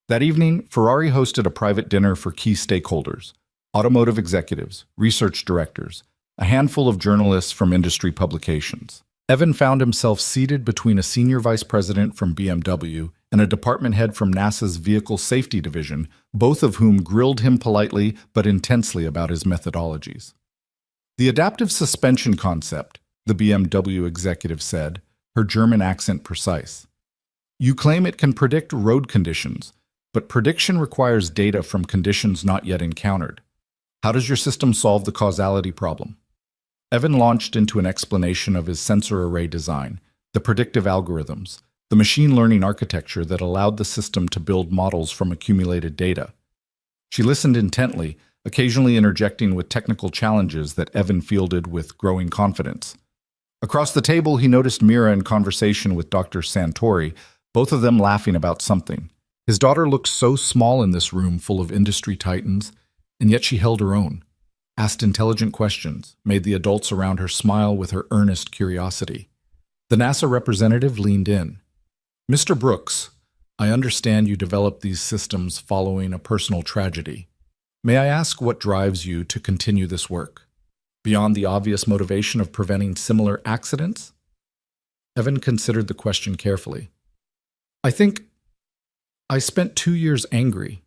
Speaker 1: That evening, Ferrari hosted a private dinner for key stakeholders, automotive executives, research directors, a handful of journalists from industry publications. Evan found himself seated between a senior vice president from BMW and a department head from NASA's Vehicle Safety Division, both of whom grilled him politely but intensely about his methodologies. The adaptive suspension concept, the BMW executive said, her German accent precise. You claim it can predict road conditions, but prediction requires data from conditions not yet encountered. How does your system solve the causality problem? Evan launched into an explanation of his sensor array design, the predictive algorithms, the machine learning architecture that allowed the system to build models from accumulated data. She listened intently, occasionally interjecting with technical challenges that Evan fielded with growing confidence. Across the table, he noticed Mira in conversation with Dr. Santori, both of them laughing about something. His daughter looked so small in this room full of industry titans, and yet she held her own, asked intelligent questions, made the adults around her smile with her earnest curiosity. The NASA representative leaned in. Mr. Brooks, I understand you developed these systems following a personal tragedy. May I ask what drives you to continue this work? Beyond the obvious motivation of preventing similar accidents? Evan considered the question carefully. I think I spent 2 years angry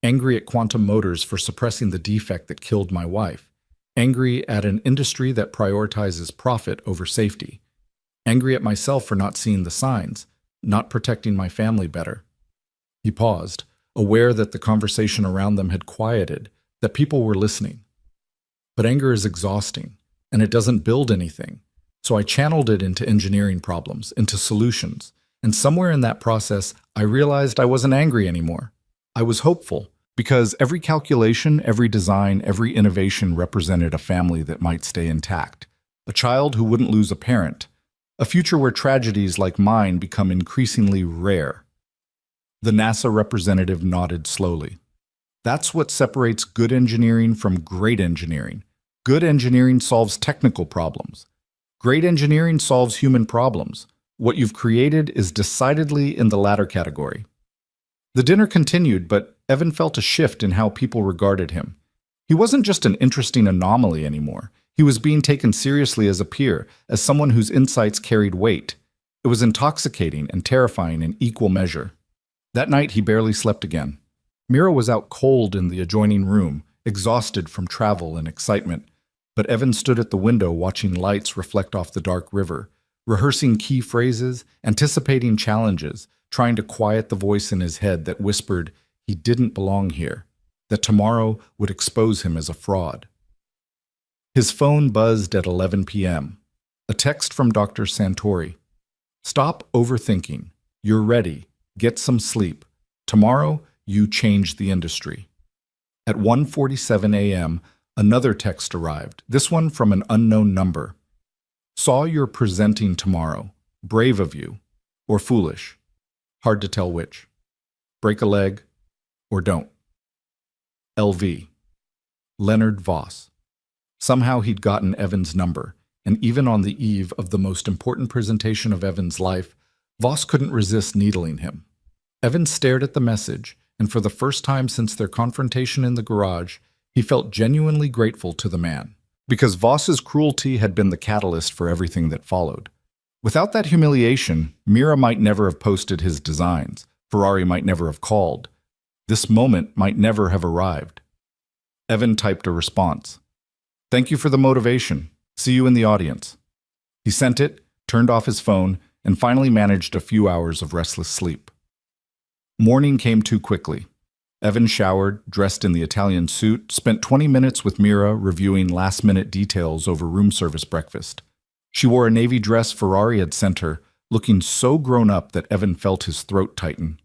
Speaker 1: at Quantum Motors for suppressing the defect that killed my wife, angry at an industry that prioritizes profit over safety, angry at myself for not seeing the signs, not protecting my family better. He paused, aware that the conversation around them had quieted, that people were listening. But anger is exhausting, and it doesn't build anything. So I channeled it into engineering problems, into solutions, and somewhere in that process, I realized I wasn't angry anymore. I was hopeful, because every calculation, every design, every innovation represented a family that might stay intact, a child who wouldn't lose a parent, a future where tragedies like mine become increasingly rare. The NASA representative nodded slowly. That's what separates good engineering from great engineering. Good engineering solves technical problems. Great engineering solves human problems. What you've created is decidedly in the latter category. The dinner continued, but Evan felt a shift in how people regarded him. He wasn't just an interesting anomaly anymore. He was being taken seriously as a peer, as someone whose insights carried weight. It was intoxicating and terrifying in equal measure. That night, he barely slept again. Mira was out cold in the adjoining room, exhausted from travel and excitement, but Evan stood at the window watching lights reflect off the dark river, rehearsing key phrases, anticipating challenges, trying to quiet the voice in his head that whispered he didn't belong here, that tomorrow would expose him as a fraud. His phone buzzed at 11 p.m. A text from Dr. Santori. Stop overthinking. You're ready. Get some sleep. Tomorrow, you change the industry. At 1:47 a.m., another text arrived, this one from an unknown number. Saw you're presenting tomorrow. Brave of you. Or foolish. Hard to tell which. Break a leg or don't. LV. Leonard Voss. Somehow he'd gotten Evan's number, and even on the eve of the most important presentation of Evan's life, Voss couldn't resist needling him. Evan stared at the message, and for the first time since their confrontation in the garage, he felt genuinely grateful to the man, because Voss's cruelty had been the catalyst for everything that followed. Without that humiliation, Mira might never have posted his designs, Ferrari might never have called. This moment might never have arrived. Evan typed a response. Thank you for the motivation. See you in the audience. He sent it, turned off his phone, and finally managed a few hours of restless sleep. Morning came too quickly. Evan showered, dressed in the Italian suit, spent 20 minutes with Mira reviewing last-minute details over room service breakfast. She wore a navy dress Ferrari had sent her, looking so grown up that Evan felt his throat tighten.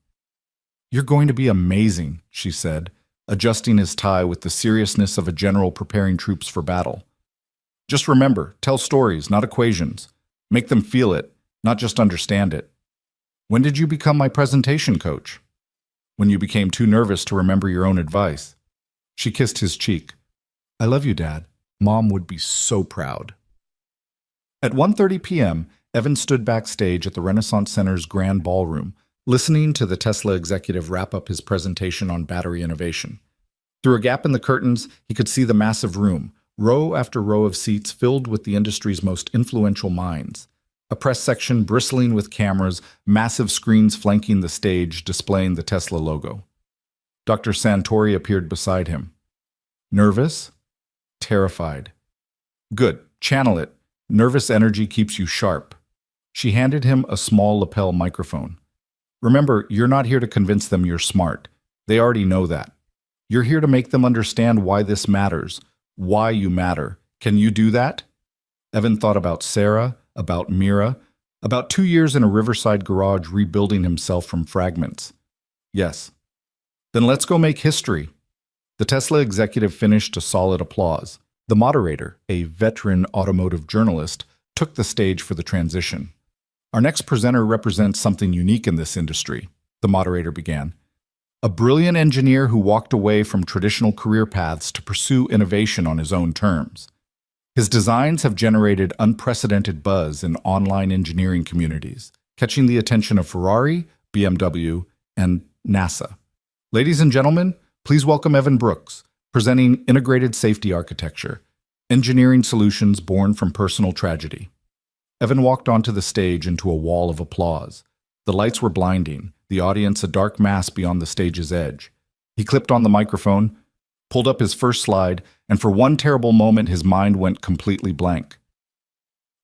Speaker 1: You're going to be amazing, she said, adjusting his tie with the seriousness of a general preparing troops for battle. Just remember, tell stories, not equations. Make them feel it, not just understand it. When did you become my presentation coach? When you became too nervous to remember your own advice. She kissed his cheek. I love you, Dad. Mom would be so proud. At 1:30 p.m., Evan stood backstage at the Renaissance Center's grand ballroom, listening to the Tesla executive wrap up his presentation on battery innovation. Through a gap in the curtains, he could see the massive room, row after row of seats filled with the industry's most influential minds. A press section bristling with cameras, massive screens flanking the stage displaying the Tesla logo. Dr. Santori appeared beside him. Nervous? Terrified. Good, channel it. Nervous energy keeps you sharp. She handed him a small lapel microphone. Remember, you're not here to convince them you're smart. They already know that. You're here to make them understand why this matters, why you matter. Can you do that? Evan thought about Sarah, about Mira, about 2 years in a riverside garage rebuilding himself from fragments. Yes. Then let's go make history. The Tesla executive finished a solid applause. The moderator, a veteran automotive journalist, took the stage for the transition. Our next presenter represents something unique in this industry, the moderator began. A brilliant engineer who walked away from traditional career paths to pursue innovation on his own terms. His designs have generated unprecedented buzz in online engineering communities, catching the attention of Ferrari, BMW, and NASA. Ladies and gentlemen, please welcome Evan Brooks, presenting Integrated Safety Architecture, engineering solutions born from personal tragedy. Evan walked onto the stage into a wall of applause. The lights were blinding, the audience a dark mass beyond the stage's edge. He clipped on the microphone, pulled up his first slide, and for one terrible moment his mind went completely blank.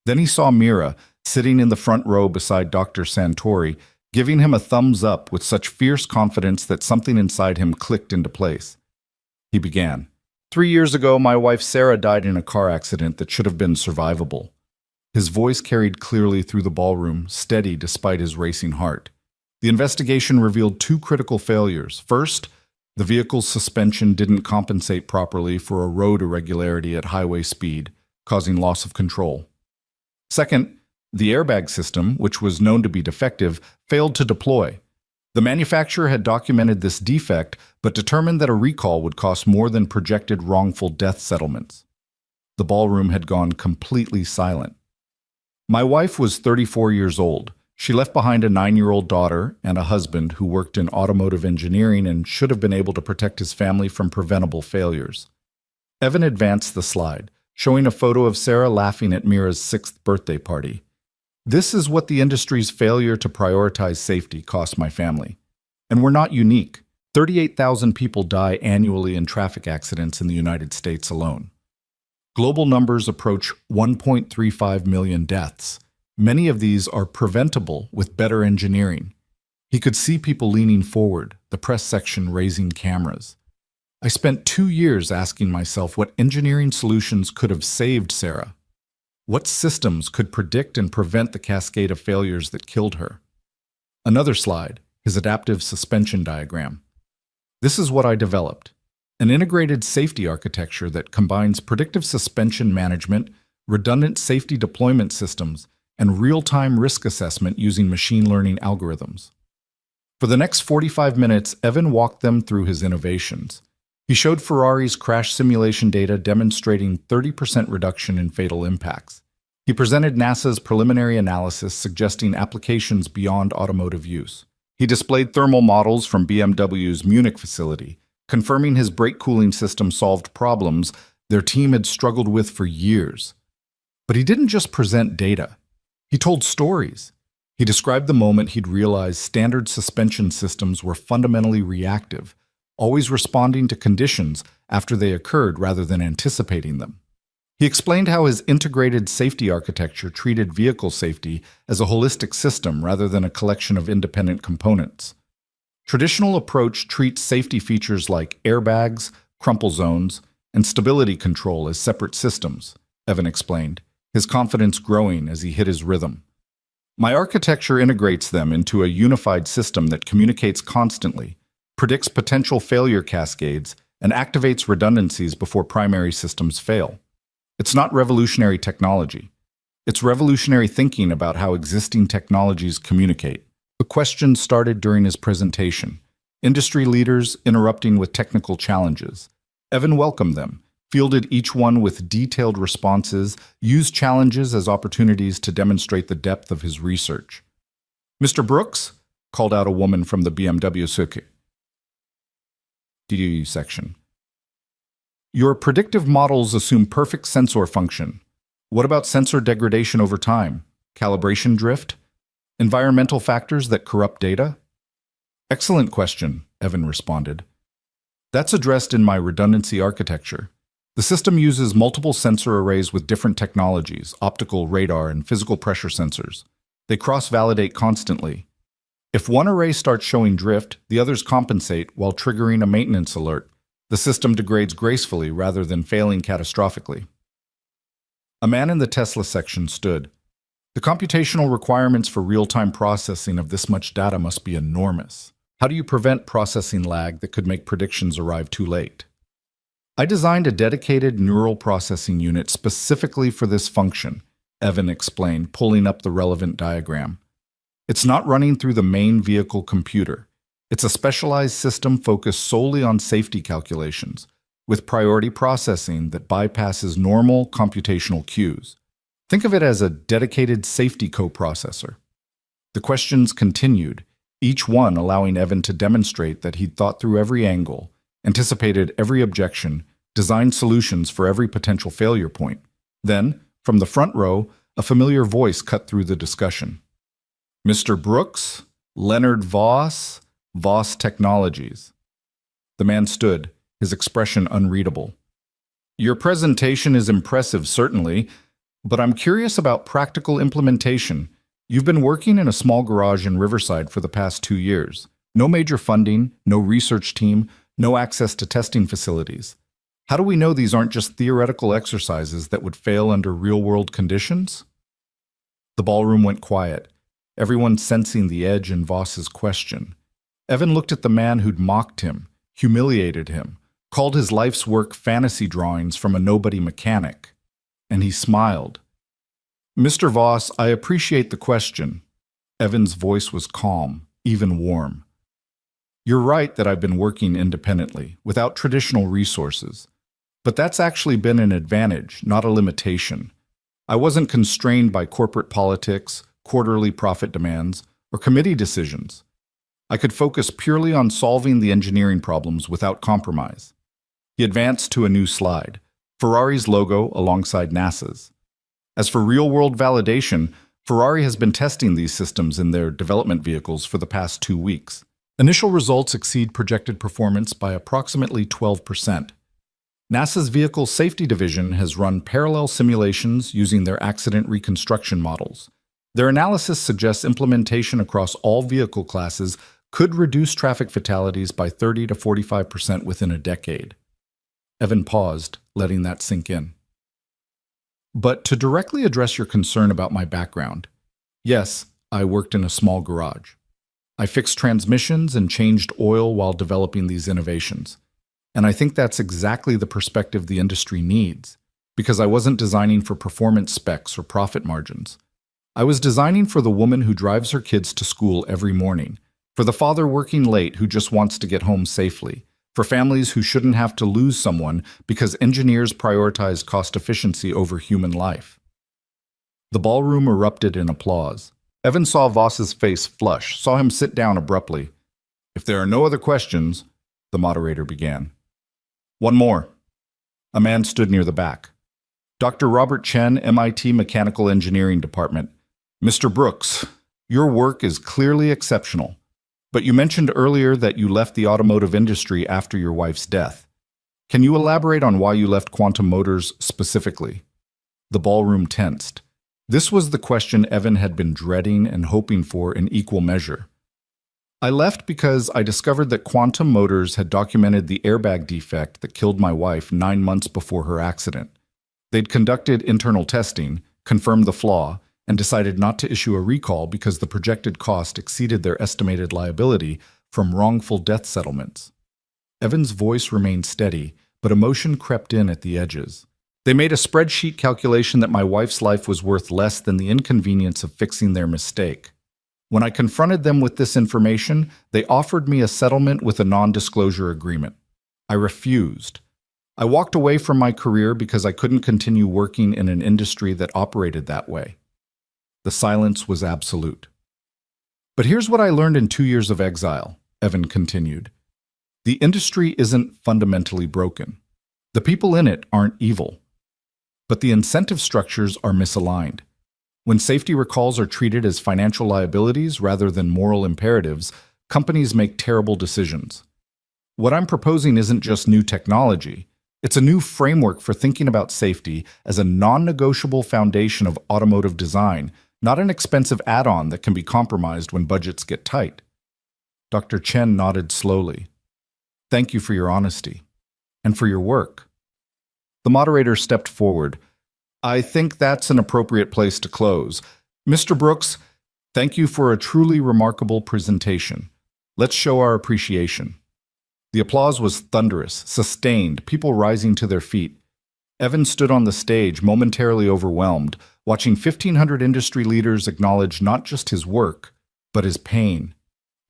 Speaker 1: Then he saw Mira, sitting in the front row beside Dr. Santori, giving him a thumbs up with such fierce confidence that something inside him clicked into place. He began. 3 years ago, my wife Sarah died in a car accident that should have been survivable. His voice carried clearly through the ballroom, steady despite his racing heart. The investigation revealed 2 critical failures. First, the vehicle's suspension didn't compensate properly for a road irregularity at highway speed, causing loss of control. Second, the airbag system, which was known to be defective, failed to deploy. The manufacturer had documented this defect, but determined that a recall would cost more than projected wrongful death settlements. The ballroom had gone completely silent. My wife was 34 years old. She left behind a 9-year-old daughter and a husband who worked in automotive engineering and should have been able to protect his family from preventable failures. Evan advanced the slide, showing a photo of Sarah laughing at Mira's 6th birthday party. This is what the industry's failure to prioritize safety cost my family. And we're not unique. 38,000 people die annually in traffic accidents in the United States alone. Global numbers approach 1.35 million deaths. Many of these are preventable with better engineering. He could see people leaning forward, the press section raising cameras. I spent 2 years asking myself what engineering solutions could have saved Sarah. What systems could predict and prevent the cascade of failures that killed her? Another slide, his adaptive suspension diagram. This is what I developed: an integrated safety architecture that combines predictive suspension management, redundant safety deployment systems, and real-time risk assessment using machine learning algorithms. For the next 45 minutes, Evan walked them through his innovations. He showed Ferrari's crash simulation data demonstrating 30% reduction in fatal impacts. He presented NASA's preliminary analysis suggesting applications beyond automotive use. He displayed thermal models from BMW's Munich facility, confirming his brake cooling system solved problems their team had struggled with for years. But he didn't just present data. He told stories. He described the moment he'd realized standard suspension systems were fundamentally reactive, always responding to conditions after they occurred rather than anticipating them. He explained how his integrated safety architecture treated vehicle safety as a holistic system rather than a collection of independent components. Traditional approach treats safety features like airbags, crumple zones, and stability control as separate systems, Evan explained, his confidence growing as he hit his rhythm. My architecture integrates them into a unified system that communicates constantly, predicts potential failure cascades, and activates redundancies before primary systems fail. It's not revolutionary technology. It's revolutionary thinking about how existing technologies communicate. The questions started during his presentation, industry leaders interrupting with technical challenges. Evan welcomed them, fielded each one with detailed responses, used challenges as opportunities to demonstrate the depth of his research. "Mr. Brooks," called out a woman from the BMW section. "Your predictive models assume perfect sensor function. What about sensor degradation over time? Calibration drift? Environmental factors that corrupt data?" "Excellent question," Evan responded. "That's addressed in my redundancy architecture. The system uses multiple sensor arrays with different technologies, optical, radar, and physical pressure sensors. They cross-validate constantly. If one array starts showing drift, the others compensate while triggering a maintenance alert. The system degrades gracefully rather than failing catastrophically." A man in the Tesla section stood. "The computational requirements for real-time processing of this much data must be enormous. How do you prevent processing lag that could make predictions arrive too late?" "I designed a dedicated neural processing unit specifically for this function," Evan explained, pulling up the relevant diagram. "It's not running through the main vehicle computer. It's a specialized system focused solely on safety calculations, with priority processing that bypasses normal computational queues. Think of it as a dedicated safety coprocessor." The questions continued, each one allowing Evan to demonstrate that he'd thought through every angle, anticipated every objection, designed solutions for every potential failure point. Then, from the front row, a familiar voice cut through the discussion. "Mr. Brooks, Leonard Voss, Voss Technologies." The man stood, his expression unreadable. "Your presentation is impressive, certainly, but I'm curious about practical implementation. You've been working in a small garage in Riverside for the past 2 years. No major funding, no research team, no access to testing facilities. How do we know these aren't just theoretical exercises that would fail under real-world conditions?" The ballroom went quiet, everyone sensing the edge in Voss's question. Evan looked at the man who'd mocked him, humiliated him, called his life's work fantasy drawings from a nobody mechanic, and he smiled. "Mr. Voss, I appreciate the question." Evan's voice was calm, even warm. "You're right that I've been working independently, without traditional resources. But that's actually been an advantage, not a limitation. I wasn't constrained by corporate politics, quarterly profit demands, or committee decisions. I could focus purely on solving the engineering problems without compromise." He advanced to a new slide, Ferrari's logo alongside NASA's. As for real-world validation, Ferrari has been testing these systems in their development vehicles for the past 2 weeks. Initial results exceed projected performance by approximately 12%. NASA's Vehicle Safety Division has run parallel simulations using their accident reconstruction models. Their analysis suggests implementation across all vehicle classes could reduce traffic fatalities by 30 to 45% within a decade. Evan paused, letting that sink in. But to directly address your concern about my background, yes, I worked in a small garage. I fixed transmissions and changed oil while developing these innovations. And I think that's exactly the perspective the industry needs, because I wasn't designing for performance specs or profit margins. I was designing for the woman who drives her kids to school every morning, for the father working late who just wants to get home safely, for families who shouldn't have to lose someone because engineers prioritize cost efficiency over human life. The ballroom erupted in applause. Evan saw Voss's face flush, saw him sit down abruptly. "If there are no other questions," the moderator began. "One more." A man stood near the back. "Dr. Robert Chen, MIT Mechanical Engineering Department. Mr. Brooks, your work is clearly exceptional. But you mentioned earlier that you left the automotive industry after your wife's death. Can you elaborate on why you left Quantum Motors specifically?" The ballroom tensed. This was the question Evan had been dreading and hoping for in equal measure. "I left because I discovered that Quantum Motors had documented the airbag defect that killed my wife 9 months before her accident. They'd conducted internal testing, confirmed the flaw, and decided not to issue a recall because the projected cost exceeded their estimated liability from wrongful death settlements." Evan's voice remained steady, but emotion crept in at the edges. "They made a spreadsheet calculation that my wife's life was worth less than the inconvenience of fixing their mistake. When I confronted them with this information, they offered me a settlement with a non-disclosure agreement. I refused. I walked away from my career because I couldn't continue working in an industry that operated that way." The silence was absolute. "But here's what I learned in 2 years of exile," Evan continued. "The industry isn't fundamentally broken. The people in it aren't evil. But the incentive structures are misaligned. When safety recalls are treated as financial liabilities rather than moral imperatives, companies make terrible decisions. What I'm proposing isn't just new technology. It's a new framework for thinking about safety as a non-negotiable foundation of automotive design, not an expensive add-on that can be compromised when budgets get tight." Dr. Chen nodded slowly. "Thank you for your honesty. And for your work." The moderator stepped forward. "I think that's an appropriate place to close. Mr. Brooks, thank you for a truly remarkable presentation. Let's show our appreciation." The applause was thunderous, sustained, people rising to their feet. Evan stood on the stage, momentarily overwhelmed, watching 1,500 industry leaders acknowledge not just his work, but his pain,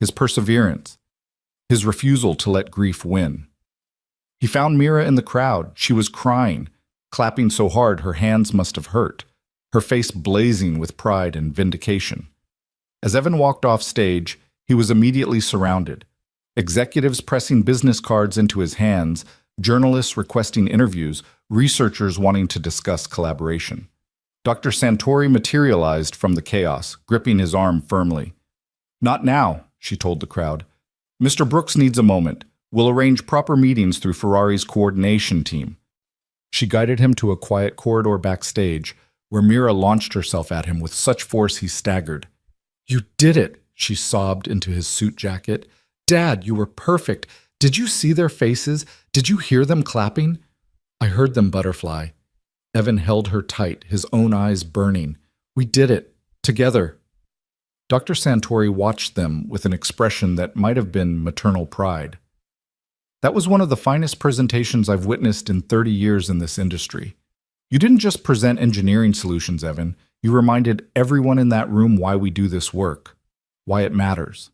Speaker 1: his perseverance, his refusal to let grief win. He found Mira in the crowd. She was crying, clapping so hard her hands must have hurt, her face blazing with pride and vindication. As Evan walked off stage, he was immediately surrounded. Executives pressing business cards into his hands, journalists requesting interviews, researchers wanting to discuss collaboration. Dr. Santori materialized from the chaos, gripping his arm firmly. "Not now," she told the crowd. "Mr. Brooks needs a moment. We'll arrange proper meetings through Ferrari's coordination team." She guided him to a quiet corridor backstage, where Mira launched herself at him with such force he staggered. "You did it," she sobbed into his suit jacket. "Dad, you were perfect. Did you see their faces? Did you hear them clapping?" "I heard them, Butterfly." Evan held her tight, his own eyes burning. "We did it. Together." Dr. Santori watched them with an expression that might have been maternal pride. "That was one of the finest presentations I've witnessed in 30 years in this industry. You didn't just present engineering solutions, Evan. You reminded everyone in that room why we do this work, why it matters."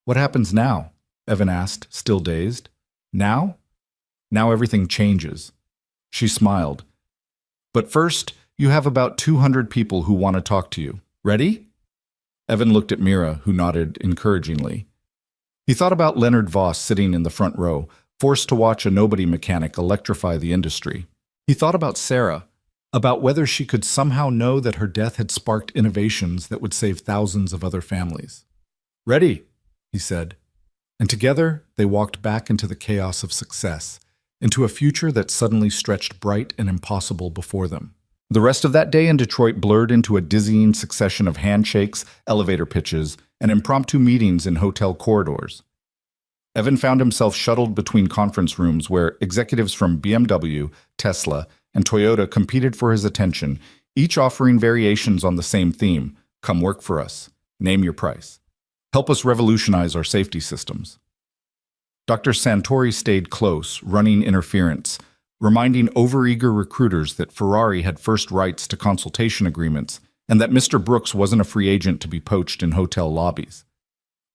Speaker 1: "What happens now?" Evan asked, still dazed. "Now? Now everything changes." She smiled. "But first, you have about 200 people who want to talk to you. Ready?" Evan looked at Mira, who nodded encouragingly. He thought about Leonard Voss sitting in the front row, forced to watch a nobody mechanic electrify the industry. He thought about Sarah, about whether she could somehow know that her death had sparked innovations that would save thousands of other families. "Ready," he said. And together, they walked back into the chaos of success, into a future that suddenly stretched bright and impossible before them. The rest of that day in Detroit blurred into a dizzying succession of handshakes, elevator pitches, and impromptu meetings in hotel corridors. Evan found himself shuttled between conference rooms where executives from BMW, Tesla, and Toyota competed for his attention, each offering variations on the same theme: come work for us, name your price, help us revolutionize our safety systems. Dr. Santori stayed close, running interference, reminding overeager recruiters that Ferrari had first rights to consultation agreements and that Mr. Brooks wasn't a free agent to be poached in hotel lobbies.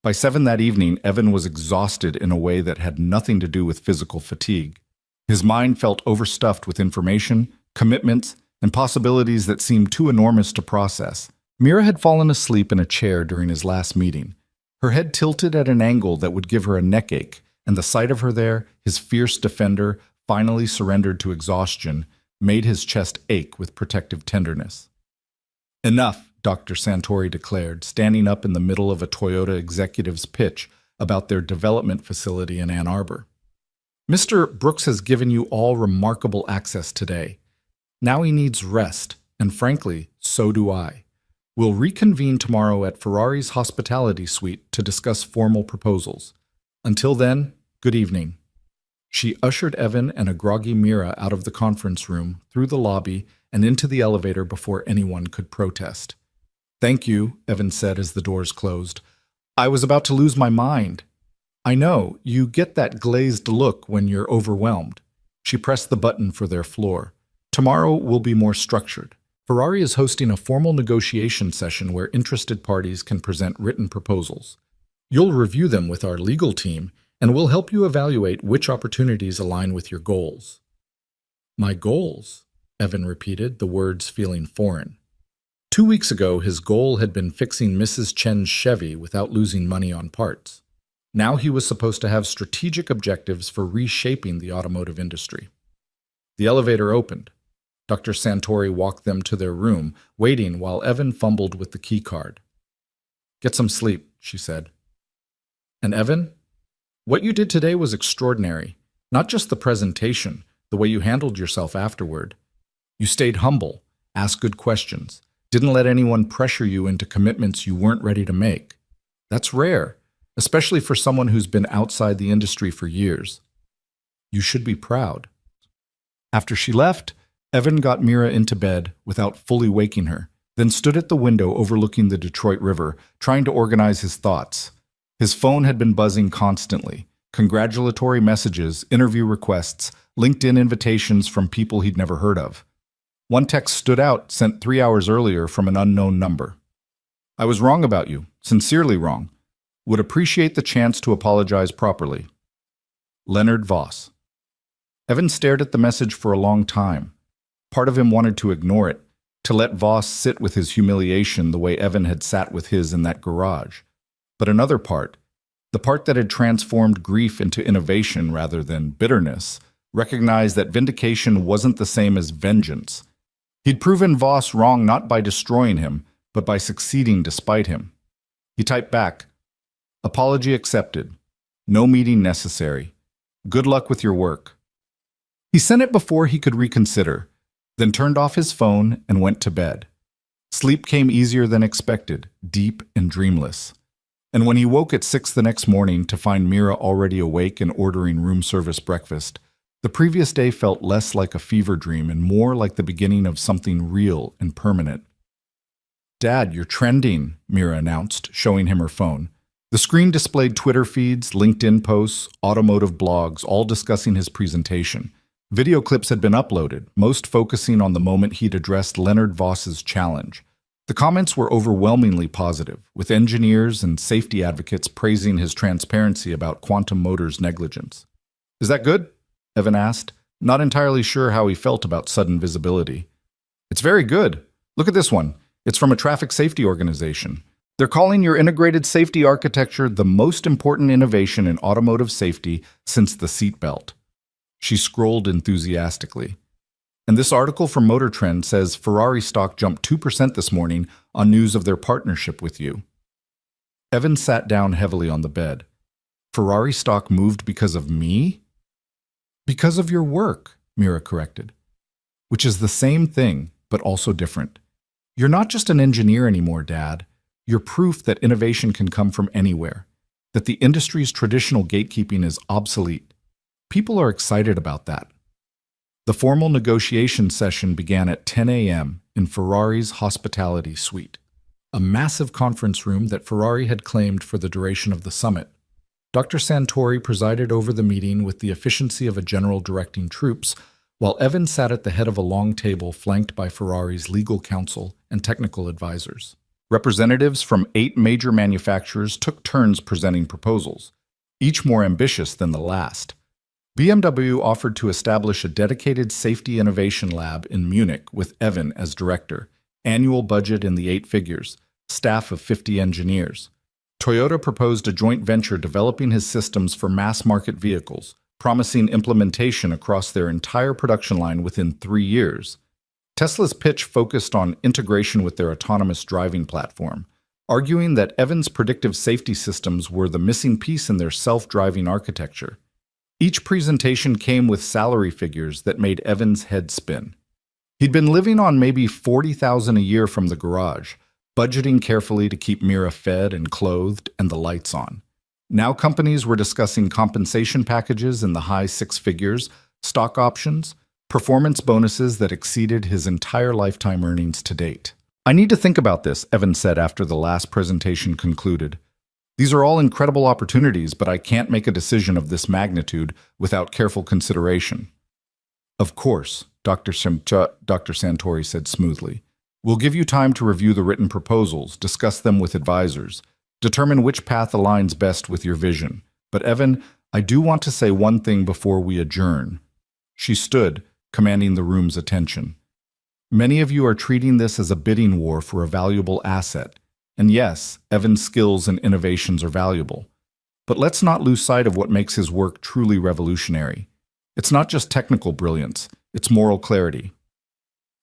Speaker 1: By 7 that evening, Evan was exhausted in a way that had nothing to do with physical fatigue. His mind felt overstuffed with information, commitments, and possibilities that seemed too enormous to process. Mira had fallen asleep in a chair during his last meeting, her head tilted at an angle that would give her a neck ache, and the sight of her there, his fierce defender, finally surrendered to exhaustion, made his chest ache with protective tenderness. Enough, Dr. Santori declared, standing up in the middle of a Toyota executive's pitch about their development facility in Ann Arbor. Mr. Brooks has given you all remarkable access today. Now he needs rest, and frankly, so do I. We'll reconvene tomorrow at Ferrari's hospitality suite to discuss formal proposals. Until then, good evening. She ushered Evan and a groggy Mira out of the conference room, through the lobby, and into the elevator before anyone could protest. Thank you, Evan said as the doors closed. I was about to lose my mind. I know, you get that glazed look when you're overwhelmed. She pressed the button for their floor. Tomorrow will be more structured. Ferrari is hosting a formal negotiation session where interested parties can present written proposals. You'll review them with our legal team, and we'll help you evaluate which opportunities align with your goals. My goals, Evan repeated, the words feeling foreign. 2 weeks ago, his goal had been fixing Mrs. Chen's Chevy without losing money on parts. Now he was supposed to have strategic objectives for reshaping the automotive industry. The elevator opened. Dr. Santori walked them to their room, waiting while Evan fumbled with the key card. Get some sleep, she said. And Evan? What you did today was extraordinary. Not just the presentation, the way you handled yourself afterward. You stayed humble, asked good questions, didn't let anyone pressure you into commitments you weren't ready to make. That's rare, especially for someone who's been outside the industry for years. You should be proud. After she left, Evan got Mira into bed without fully waking her, then stood at the window overlooking the Detroit River, trying to organize his thoughts. His phone had been buzzing constantly. Congratulatory messages, interview requests, LinkedIn invitations from people he'd never heard of. One text stood out, sent 3 hours earlier from an unknown number. I was wrong about you, sincerely wrong. Would appreciate the chance to apologize properly. Leonard Voss. Evan stared at the message for a long time. Part of him wanted to ignore it, to let Voss sit with his humiliation the way Evan had sat with his in that garage. But another part, the part that had transformed grief into innovation rather than bitterness, recognized that vindication wasn't the same as vengeance. He'd proven Voss wrong not by destroying him, but by succeeding despite him. He typed back, "Apology accepted. No meeting necessary. Good luck with your work." He sent it before he could reconsider, then turned off his phone and went to bed. Sleep came easier than expected, deep and dreamless. And when he woke at 6 the next morning to find Mira already awake and ordering room service breakfast, the previous day felt less like a fever dream and more like the beginning of something real and permanent. "Dad, you're trending," Mira announced, showing him her phone. The screen displayed Twitter feeds, LinkedIn posts, automotive blogs, all discussing his presentation. Video clips had been uploaded, most focusing on the moment he'd addressed Leonard Voss's challenge. The comments were overwhelmingly positive, with engineers and safety advocates praising his transparency about Quantum Motors' negligence. "Is that good?" Evan asked, not entirely sure how he felt about sudden visibility. "It's very good. Look at this one. It's from a traffic safety organization. They're calling your integrated safety architecture the most important innovation in automotive safety since the seatbelt." She scrolled enthusiastically. And this article from Motor Trend says Ferrari stock jumped 2% this morning on news of their partnership with you. Evan sat down heavily on the bed. Ferrari stock moved because of me? Because of your work, Mira corrected. Which is the same thing. but also different. You're not just an engineer anymore, Dad. You're proof that innovation can come from anywhere, that the industry's traditional gatekeeping is obsolete. People are excited about that. The formal negotiation session began at 10 a.m. in Ferrari's hospitality suite, a massive conference room that Ferrari had claimed for the duration of the summit. Dr. Santori presided over the meeting with the efficiency of a general directing troops, while Evan sat at the head of a long table flanked by Ferrari's legal counsel and technical advisors. Representatives from 8 major manufacturers took turns presenting proposals, each more ambitious than the last. BMW offered to establish a dedicated safety innovation lab in Munich with Evan as director, annual budget in the 8 figures, staff of 50 engineers. Toyota proposed a joint venture developing his systems for mass-market vehicles, promising implementation across their entire production line within 3 years. Tesla's pitch focused on integration with their autonomous driving platform, arguing that Evan's predictive safety systems were the missing piece in their self-driving architecture. Each presentation came with salary figures that made Evan's head spin. He'd been living on maybe $40,000 a year from the garage, budgeting carefully to keep Mira fed and clothed and the lights on. Now companies were discussing compensation packages in the high 6 figures, stock options, performance bonuses that exceeded his entire lifetime earnings to date. "I need to think about this," Evan said after the last presentation concluded. "These are all incredible opportunities, but I can't make a decision of this magnitude without careful consideration." "Of course," Dr. Santori said smoothly. "We'll give you time to review the written proposals, discuss them with advisors, determine which path aligns best with your vision. But Evan, I do want to say one thing before we adjourn." She stood, commanding the room's attention. "Many of you are treating this as a bidding war for a valuable asset. And yes, Evan's skills and innovations are valuable. But let's not lose sight of what makes his work truly revolutionary. It's not just technical brilliance, it's moral clarity.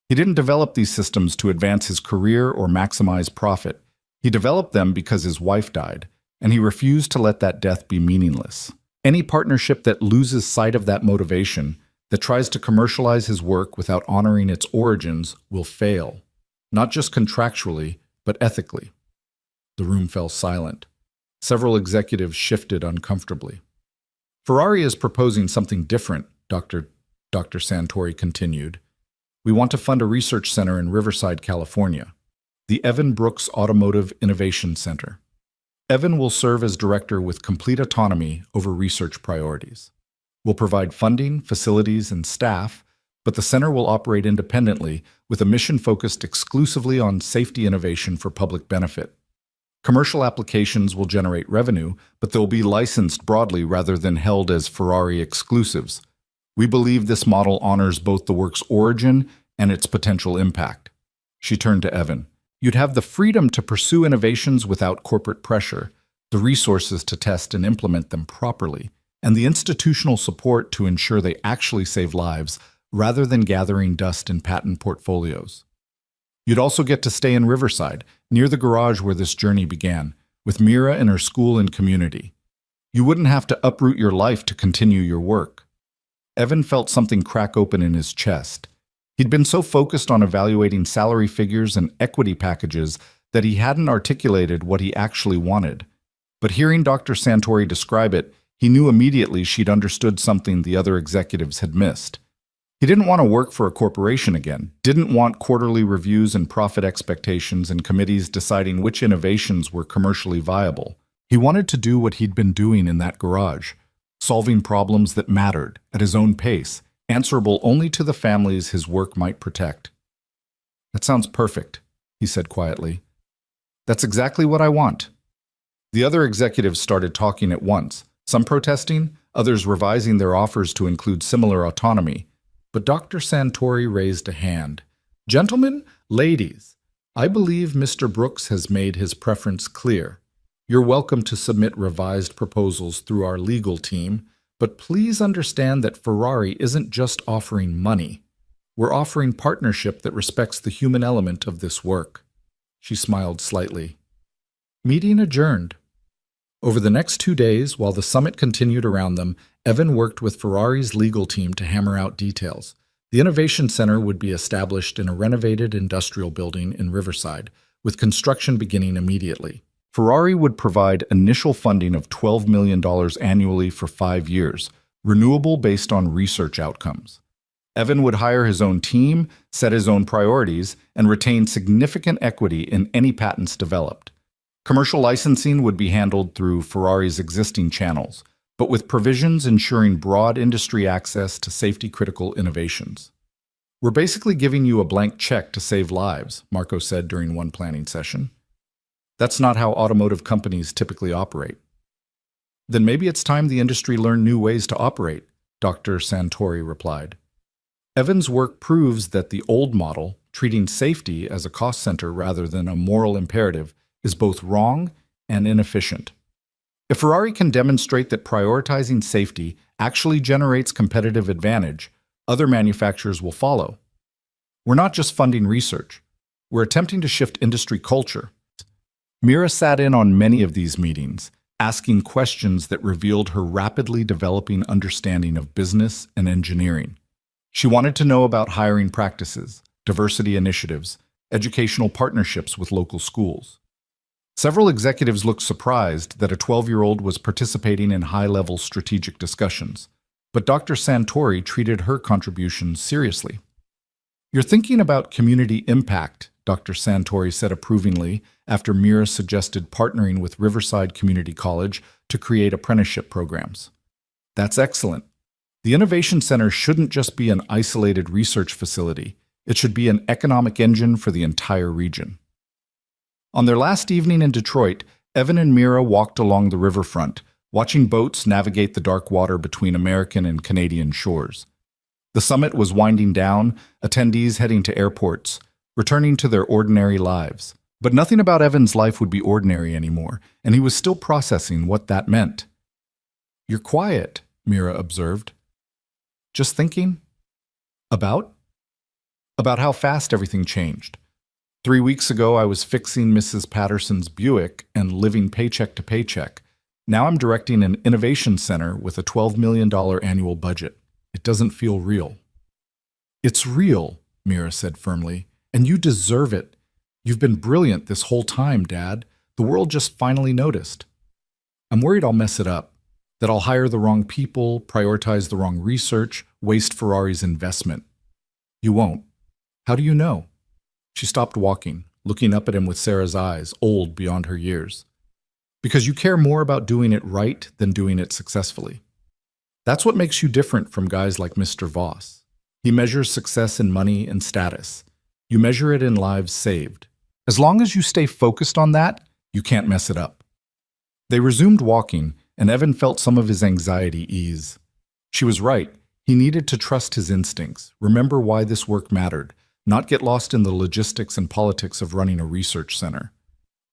Speaker 1: He didn't develop these systems to advance his career or maximize profit. He developed them because his wife died, and he refused to let that death be meaningless. Any partnership that loses sight of that motivation, that tries to commercialize his work without honoring its origins, will fail, not just contractually, but ethically." The room fell silent. Several executives shifted uncomfortably. "Ferrari is proposing something different," Dr. Santori continued. "We want to fund a research center in Riverside, California, the Evan Brooks Automotive Innovation Center. Evan will serve as director with complete autonomy over research priorities. We'll provide funding, facilities, and staff, but the center will operate independently with a mission focused exclusively on safety innovation for public benefit. Commercial applications will generate revenue, but they'll be licensed broadly rather than held as Ferrari exclusives. We believe this model honors both the work's origin and its potential impact." She turned to Evan. "You'd have the freedom to pursue innovations without corporate pressure, the resources to test and implement them properly, and the institutional support to ensure they actually save lives rather than gathering dust in patent portfolios. You'd also get to stay in Riverside, near the garage where this journey began, with Mira and her school and community. You wouldn't have to uproot your life to continue your work." Evan felt something crack open in his chest. He'd been so focused on evaluating salary figures and equity packages that he hadn't articulated what he actually wanted. But hearing Dr. Santori describe it, he knew immediately she'd understood something the other executives had missed. He didn't want to work for a corporation again, didn't want quarterly reviews and profit expectations and committees deciding which innovations were commercially viable. He wanted to do what he'd been doing in that garage, solving problems that mattered, at his own pace, answerable only to the families his work might protect. "That sounds perfect," he said quietly. "That's exactly what I want." The other executives started talking at once, some protesting, others revising their offers to include similar autonomy. But Dr. Santori raised a hand. "Gentlemen, ladies, I believe Mr. Brooks has made his preference clear. You're welcome to submit revised proposals through our legal team, but please understand that Ferrari isn't just offering money. We're offering partnership that respects the human element of this work." She smiled slightly. Meeting adjourned. Over the next 2 days, while the summit continued around them, Evan worked with Ferrari's legal team to hammer out details, The Innovation Center would be established in a renovated industrial building in Riverside, with construction beginning immediately. Ferrari would provide initial funding of $12 million annually for 5 years, renewable based on research outcomes. Evan would hire his own team, set his own priorities, and retain significant equity in any patents developed. Commercial licensing would be handled through Ferrari's existing channels, but with provisions ensuring broad industry access to safety-critical innovations. "We're basically giving you a blank check to save lives," Marco said during one planning session. "That's not how automotive companies typically operate." "Then maybe it's time the industry learned new ways to operate," Dr. Santori replied. Evan's work proves that the old model, treating safety as a cost center rather than a moral imperative, is both wrong and inefficient. If Ferrari can demonstrate that prioritizing safety actually generates competitive advantage, other manufacturers will follow. We're not just funding research. We're attempting to shift industry culture. Mira sat in on many of these meetings, asking questions that revealed her rapidly developing understanding of business and engineering. She wanted to know about hiring practices, diversity initiatives, educational partnerships with local schools. Several executives looked surprised that a 12-year-old was participating in high-level strategic discussions, but Dr. Santori treated her contributions seriously. "You're thinking about community impact," Dr. Santori said approvingly after Mira suggested partnering with Riverside Community College to create apprenticeship programs. "That's excellent. The Innovation Center shouldn't just be an isolated research facility. It should be an economic engine for the entire region." On their last evening in Detroit, Evan and Mira walked along the riverfront, watching boats navigate the dark water between American and Canadian shores. The summit was winding down, attendees heading to airports, returning to their ordinary lives. But nothing about Evan's life would be ordinary anymore, and he was still processing what that meant. "You're quiet," Mira observed. "Just thinking?" About? About how fast everything changed. 3 weeks ago, I was fixing Mrs. Patterson's Buick and living paycheck to paycheck. Now I'm directing an innovation center with a $12 million annual budget. It doesn't feel real. "It's real," Mira said firmly, "and you deserve it. You've been brilliant this whole time, Dad. The world just finally noticed." "I'm worried I'll mess it up, that I'll hire the wrong people, prioritize the wrong research, waste Ferrari's investment." "You won't. How do you know?" She stopped walking, looking up at him with Sarah's eyes, old beyond her years. "Because you care more about doing it right than doing it successfully. That's what makes you different from guys like Mr. Voss. He measures success in money and status. You measure it in lives saved. As long as you stay focused on that, you can't mess it up." They resumed walking, and Evan felt some of his anxiety ease. She was right. He needed to trust his instincts, remember why this work mattered, not get lost in the logistics and politics of running a research center.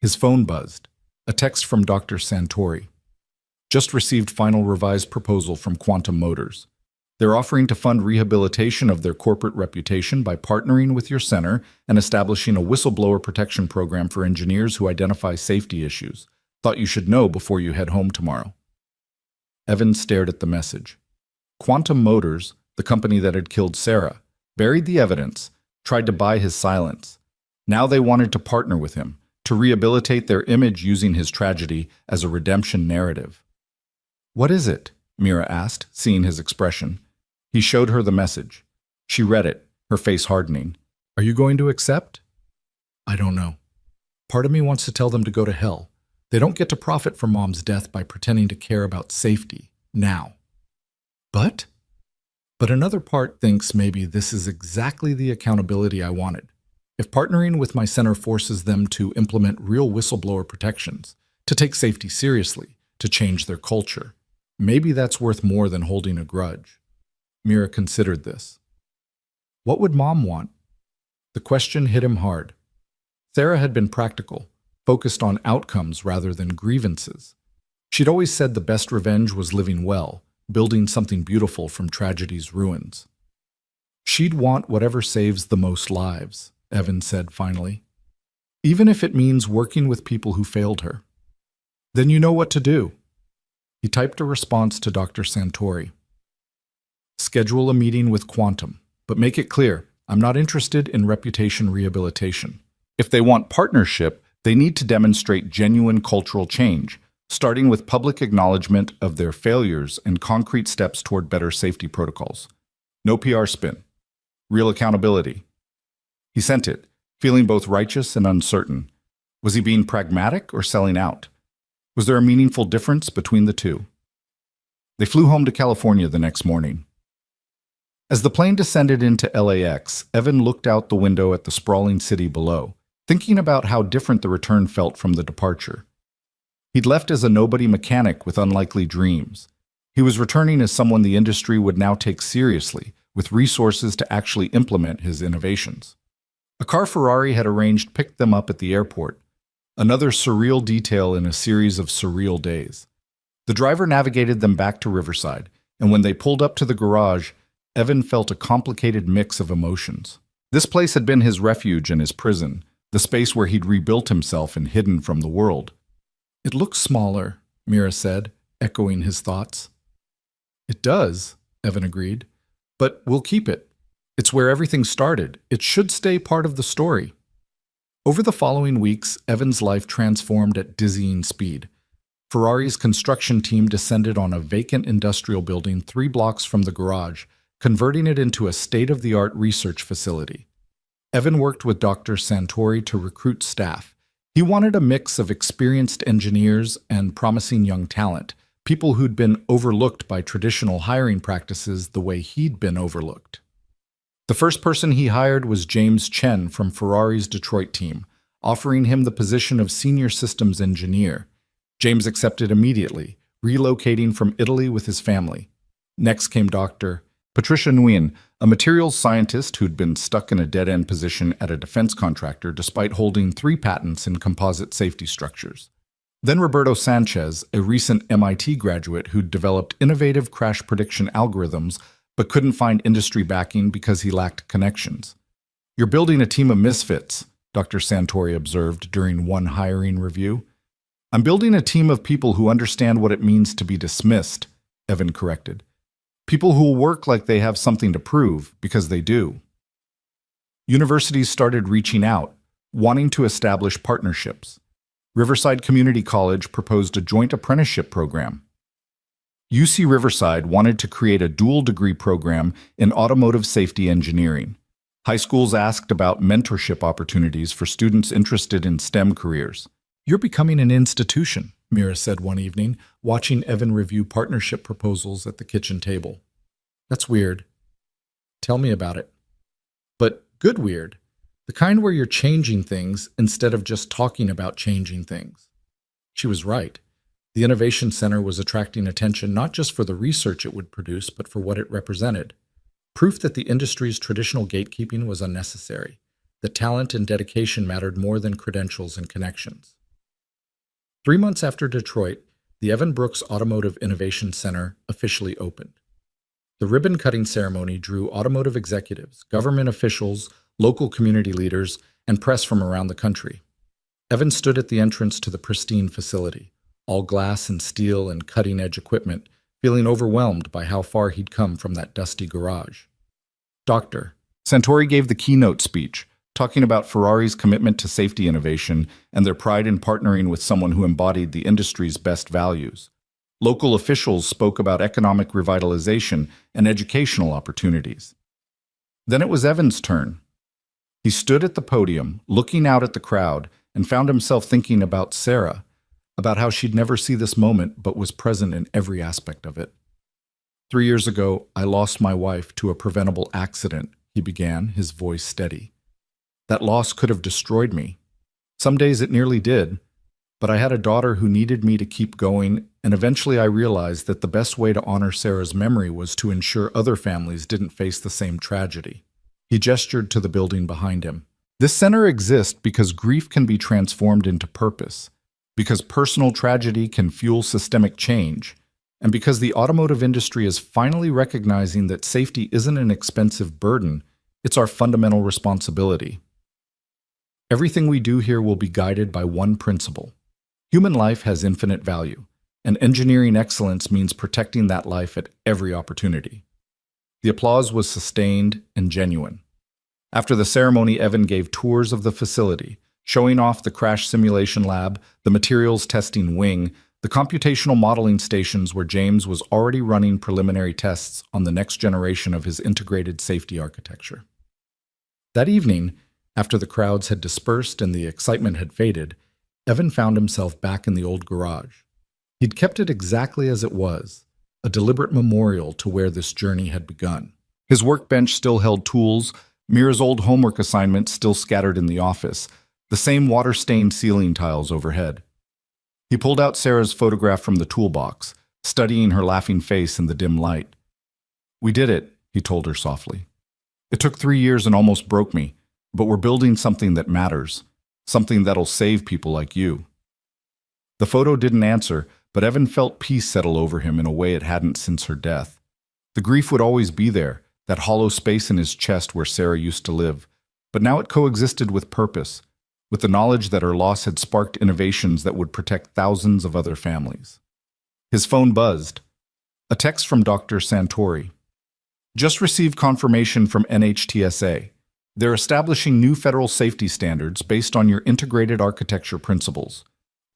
Speaker 1: His phone buzzed. A text from Dr. Santori. "Just received final revised proposal from Quantum Motors. They're offering to fund rehabilitation of their corporate reputation by partnering with your center and establishing a whistleblower protection program for engineers who identify safety issues. Thought you should know before you head home tomorrow." Evan stared at the message. Quantum Motors, the company that had killed Sarah, buried the evidence, tried to buy his silence. Now they wanted to partner with him, to rehabilitate their image using his tragedy as a redemption narrative. "What is it?" Mira asked, seeing his expression. He showed her the message. She read it, her face hardening. "Are you going to accept?" "I don't know. Part of me wants to tell them to go to hell. They don't get to profit from Mom's death by pretending to care about safety, now. But another part thinks maybe this is exactly the accountability I wanted. If partnering with my center forces them to implement real whistleblower protections, to take safety seriously, to change their culture, maybe that's worth more than holding a grudge." Mira considered this. What would Mom want? The question hit him hard. Sarah had been practical, focused on outcomes rather than grievances. She'd always said the best revenge was living well, building something beautiful from tragedy's ruins. "She'd want whatever saves the most lives," Evan said finally. "Even if it means working with people who failed her." "Then you know what to do." He typed a response to Dr. Santori. "Schedule a meeting with Quantum, But make it clear, I'm not interested in reputation rehabilitation. If they want partnership, they need to demonstrate genuine cultural change, starting with public acknowledgement of their failures and concrete steps toward better safety protocols. No PR spin. Real accountability. He sent it, feeling both righteous and uncertain. Was he being pragmatic or selling out? Was there a meaningful difference between the two? They flew home to California the next morning. As the plane descended into LAX, Evan looked out the window at the sprawling city below, thinking about how different the return felt from the departure. He'd left as a nobody mechanic with unlikely dreams. He was returning as someone the industry would now take seriously, with resources to actually implement his innovations. A car Ferrari had arranged picked them up at the airport, another surreal detail in a series of surreal days. The driver navigated them back to Riverside, and when they pulled up to the garage, Evan felt a complicated mix of emotions. This place had been his refuge and his prison, the space where he'd rebuilt himself and hidden from the world. "It looks smaller," Mira said, echoing his thoughts. "It does," Evan agreed. "But we'll keep it. It's where everything started. It should stay part of the story." Over the following weeks, Evan's life transformed at dizzying speed. Ferrari's construction team descended on a vacant industrial building 3 blocks from the garage, converting it into a state-of-the-art research facility. Evan worked with Dr. Santori to recruit staff. He wanted a mix of experienced engineers and promising young talent, people who'd been overlooked by traditional hiring practices the way he'd been overlooked. The first person he hired was James Chen from Ferrari's Detroit team, offering him the position of senior systems engineer. James accepted immediately, relocating from Italy with his family. Next came Dr. Patricia Nguyen, a materials scientist who'd been stuck in a dead-end position at a defense contractor despite holding 3 patents in composite safety structures. Then Roberto Sanchez, a recent MIT graduate who'd developed innovative crash prediction algorithms but couldn't find industry backing because he lacked connections. "You're building a team of misfits," Dr. Santori observed during one hiring review. "I'm building a team of people who understand what it means to be dismissed," Evan corrected. "People who will work like they have something to prove, because they do." Universities started reaching out, wanting to establish partnerships. Riverside Community College proposed a joint apprenticeship program. UC Riverside wanted to create a dual-degree program in automotive safety engineering. High schools asked about mentorship opportunities for students interested in STEM careers. "You're becoming an institution," Mira said one evening, watching Evan review partnership proposals at the kitchen table. "That's weird. Tell me about it." "But good weird. The kind where you're changing things instead of just talking about changing things." She was right. The Innovation Center was attracting attention not just for the research it would produce, but for what it represented. Proof that the industry's traditional gatekeeping was unnecessary, that talent and dedication mattered more than credentials and connections. 3 months after Detroit, the Evan Brooks Automotive Innovation Center officially opened. The ribbon-cutting ceremony drew automotive executives, government officials, local community leaders, and press from around the country. Evan stood at the entrance to the pristine facility, all glass and steel and cutting-edge equipment, feeling overwhelmed by how far he'd come from that dusty garage. Dr. Santori gave the keynote speech, talking about Ferrari's commitment to safety innovation and their pride in partnering with someone who embodied the industry's best values. Local officials spoke about economic revitalization and educational opportunities. Then it was Evan's turn. He stood at the podium, looking out at the crowd, and found himself thinking about Sarah, about how she'd never see this moment but was present in every aspect of it. 3 years ago, I lost my wife to a preventable accident, he began, his voice steady. That loss could have destroyed me. Some days it nearly did, but I had a daughter who needed me to keep going, and eventually I realized that the best way to honor Sarah's memory was to ensure other families didn't face the same tragedy. He gestured to the building behind him. This center exists because grief can be transformed into purpose, because personal tragedy can fuel systemic change, and because the automotive industry is finally recognizing that safety isn't an expensive burden, it's our fundamental responsibility. Everything we do here will be guided by one principle. Human life has infinite value, and engineering excellence means protecting that life at every opportunity. The applause was sustained and genuine. After the ceremony, Evan gave tours of the facility, showing off the crash simulation lab, the materials testing wing, the computational modeling stations where James was already running preliminary tests on the next generation of his integrated safety architecture. That evening, after the crowds had dispersed and the excitement had faded, Evan found himself back in the old garage. He'd kept it exactly as it was, a deliberate memorial to where this journey had begun. His workbench still held tools, Mira's old homework assignments still scattered in the office, the same water-stained ceiling tiles overhead. He pulled out Sarah's photograph from the toolbox, studying her laughing face in the dim light. "We did it," he told her softly. "It took 3 years and almost broke me, but we're building something that matters, something that'll save people like you." The photo didn't answer, but Evan felt peace settle over him in a way it hadn't since her death. The grief would always be there, that hollow space in his chest where Sarah used to live, but now it coexisted with purpose, with the knowledge that her loss had sparked innovations that would protect thousands of other families. His phone buzzed. A text from Dr. Santori. "Just received confirmation from NHTSA. They're establishing new federal safety standards based on your integrated architecture principles.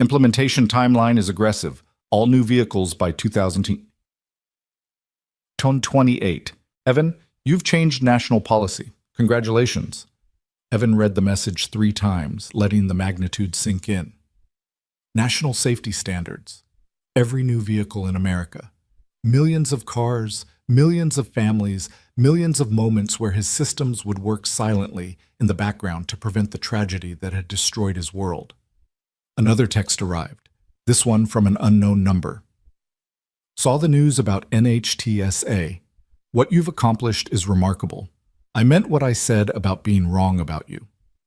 Speaker 1: Implementation timeline is aggressive. All new vehicles by 2028. Evan, you've changed national policy. Congratulations." Evan read the message 3 times, letting the magnitude sink in. National safety standards. Every new vehicle in America. Millions of cars, millions of families, millions of moments where his systems would work silently in the background to prevent the tragedy that had destroyed his world. Another text arrived, this one from an unknown number. "Saw the news about NHTSA. What you've accomplished is remarkable. I meant what I said about being wrong about you.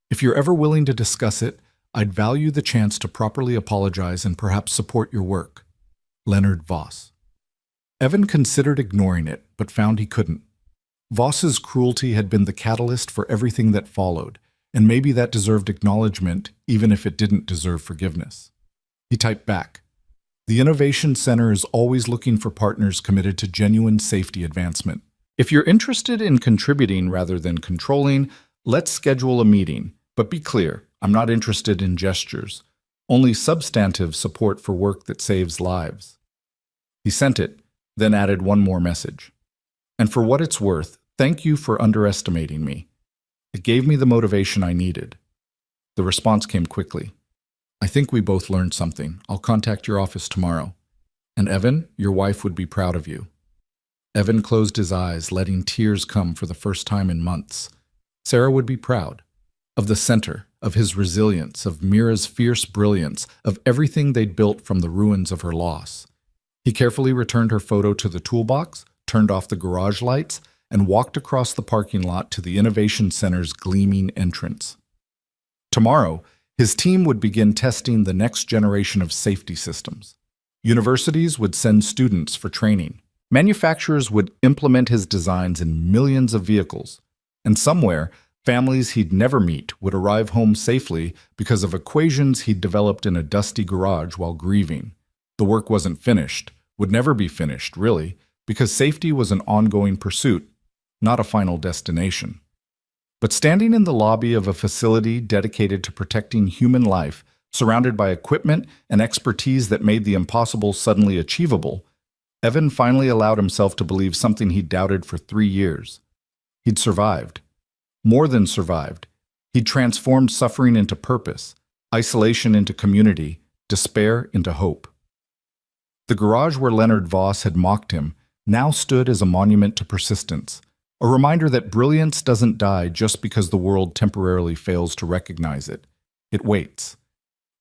Speaker 1: If you're ever willing to discuss it, I'd value the chance to properly apologize and perhaps support your work. Leonard Voss." Evan considered ignoring it, but found he couldn't. Voss's cruelty had been the catalyst for everything that followed, and maybe that deserved acknowledgement even if it didn't deserve forgiveness. He typed back, "The Innovation Center is always looking for partners committed to genuine safety advancement. If you're interested in contributing rather than controlling, let's schedule a meeting. But be clear, I'm not interested in gestures. Only substantive support for work that saves lives." He sent it, then added one more message. "And for what it's worth, thank you for underestimating me. It gave me the motivation I needed." The response came quickly. "I think we both learned something. I'll contact your office tomorrow. And Evan, your wife would be proud of you." Evan closed his eyes, letting tears come for the first time in months. Sarah would be proud. Of the center, of his resilience, of Mira's fierce brilliance, of everything they'd built from the ruins of her loss. He carefully returned her photo to the toolbox, turned off the garage lights, and walked across the parking lot to the Innovation Center's gleaming entrance. Tomorrow, his team would begin testing the next generation of safety systems. Universities would send students for training. Manufacturers would implement his designs in millions of vehicles. And somewhere, families he'd never meet would arrive home safely because of equations he'd developed in a dusty garage while grieving. The work wasn't finished, would never be finished, really, because safety was an ongoing pursuit, not a final destination. But standing in the lobby of a facility dedicated to protecting human life, surrounded by equipment and expertise that made the impossible suddenly achievable, Evan finally allowed himself to believe something he doubted for 3 years. He'd survived. More than survived. He'd transformed suffering into purpose, isolation into community, despair into hope. The garage where Leonard Voss had mocked him now stood as a monument to persistence, a reminder that brilliance doesn't die just because the world temporarily fails to recognize it. It waits.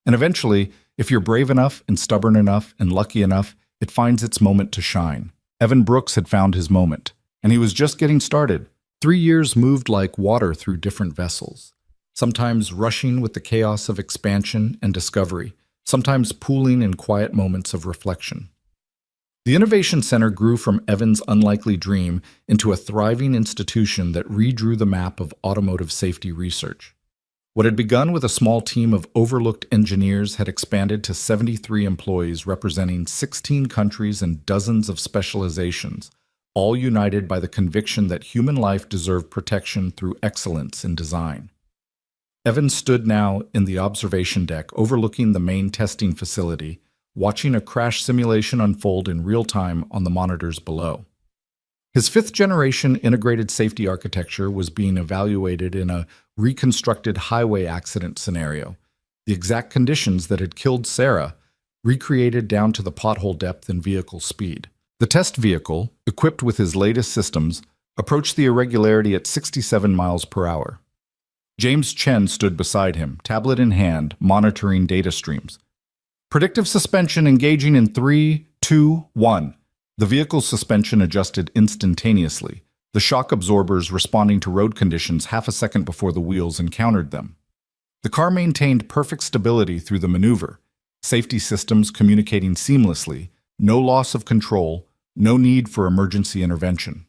Speaker 1: And eventually, if you're brave enough and stubborn enough and lucky enough, it finds its moment to shine. Evan Brooks had found his moment, and he was just getting started. 3 years moved like water through different vessels, sometimes rushing with the chaos of expansion and discovery, sometimes pooling in quiet moments of reflection. The Innovation Center grew from Evan's unlikely dream into a thriving institution that redrew the map of automotive safety research. What had begun with a small team of overlooked engineers had expanded to 73 employees representing 16 countries and dozens of specializations, all united by the conviction that human life deserved protection through excellence in design. Evan stood now in the observation deck overlooking the main testing facility, watching a crash simulation unfold in real time on the monitors below. His fifth-generation integrated safety architecture was being evaluated in a reconstructed highway accident scenario, the exact conditions that had killed Sarah, recreated down to the pothole depth and vehicle speed. The test vehicle, equipped with his latest systems, approached the irregularity at 67 miles per hour. James Chen stood beside him, tablet in hand, monitoring data streams. Predictive suspension engaging in 3, 2, 1. The vehicle's suspension adjusted instantaneously, the shock absorbers responding to road conditions half a second before the wheels encountered them. The car maintained perfect stability through the maneuver, safety systems communicating seamlessly, no loss of control, no need for emergency intervention.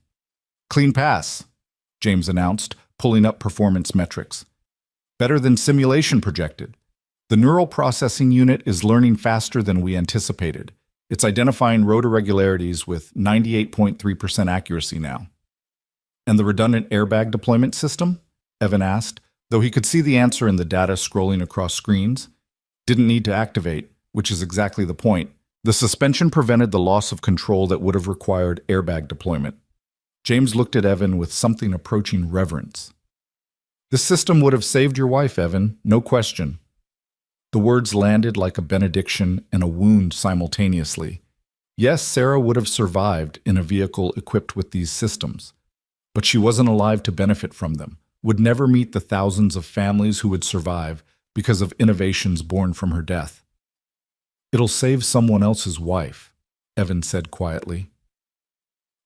Speaker 1: Clean pass, James announced, pulling up performance metrics. Better than simulation projected. The neural processing unit is learning faster than we anticipated. It's identifying road irregularities with 98.3% accuracy now. And the redundant airbag deployment system? Evan asked, though he could see the answer in the data scrolling across screens. Didn't need to activate, which is exactly the point. The suspension prevented the loss of control that would have required airbag deployment. James looked at Evan with something approaching reverence. This system would have saved your wife, Evan, no question. The words landed like a benediction and a wound simultaneously. Yes, Sarah would have survived in a vehicle equipped with these systems, but she wasn't alive to benefit from them, would never meet the thousands of families who would survive because of innovations born from her death. It'll save someone else's wife, Evan said quietly.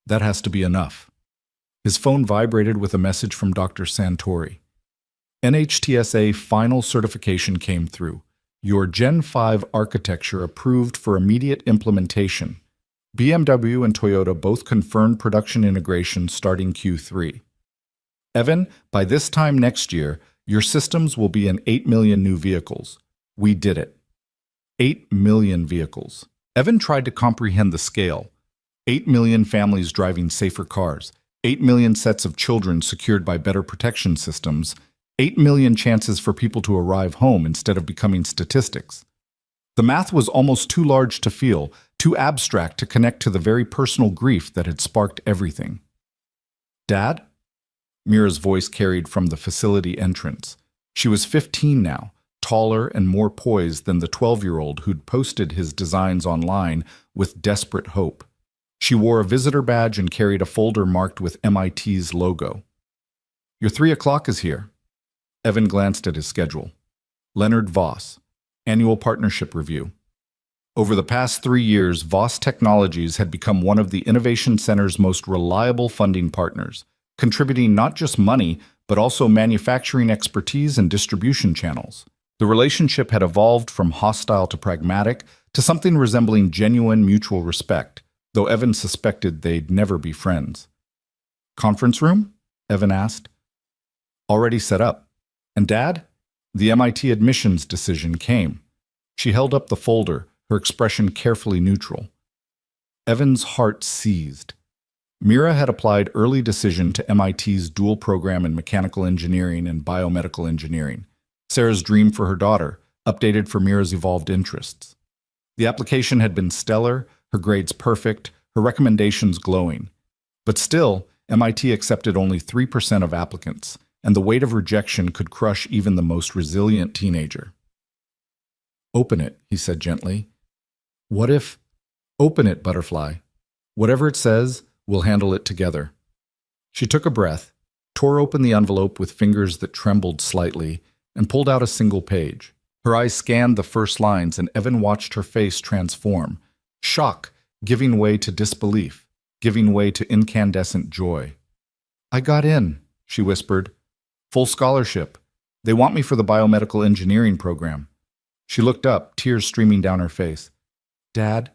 Speaker 1: That has to be enough. His phone vibrated with a message from Dr. Santori. NHTSA final certification came through. Your Gen 5 architecture approved for immediate implementation. BMW and Toyota both confirmed production integration starting Q3. Evan, by this time next year, your systems will be in 8 million new vehicles. We did it. 8 million vehicles. Evan tried to comprehend the scale. 8 million families driving safer cars. 8 million sets of children secured by better protection systems. 8 million chances for people to arrive home instead of becoming statistics. The math was almost too large to feel, too abstract to connect to the very personal grief that had sparked everything. Dad? Mira's voice carried from the facility entrance. She was 15 now, taller and more poised than the 12-year-old who'd posted his designs online with desperate hope. She wore a visitor badge and carried a folder marked with MIT's logo. Your 3 o'clock is here. Evan glanced at his schedule. Leonard Voss, Annual Partnership Review. Over the past 3 years, Voss Technologies had become one of the Innovation Center's most reliable funding partners, contributing not just money, but also manufacturing expertise and distribution channels. The relationship had evolved from hostile to pragmatic to something resembling genuine mutual respect, though Evan suspected they'd never be friends. Conference room? Evan asked. Already set up. And Dad? The MIT admissions decision came. She held up the folder, her expression carefully neutral. Evan's heart seized. Mira had applied early decision to MIT's dual program in mechanical engineering and biomedical engineering. Sarah's dream for her daughter, updated for Mira's evolved interests. The application had been stellar, her grades perfect, her recommendations glowing. But still, MIT accepted only 3% of applicants, and the weight of rejection could crush even the most resilient teenager. Open it, he said gently. What if? Open it, Butterfly. Whatever it says, we'll handle it together. She took a breath, tore open the envelope with fingers that trembled slightly, and pulled out a single page. Her eyes scanned the first lines, and Evan watched her face transform. Shock, giving way to disbelief, giving way to incandescent joy. I got in, she whispered. Full scholarship. They want me for the biomedical engineering program. She looked up, tears streaming down her face. Dad,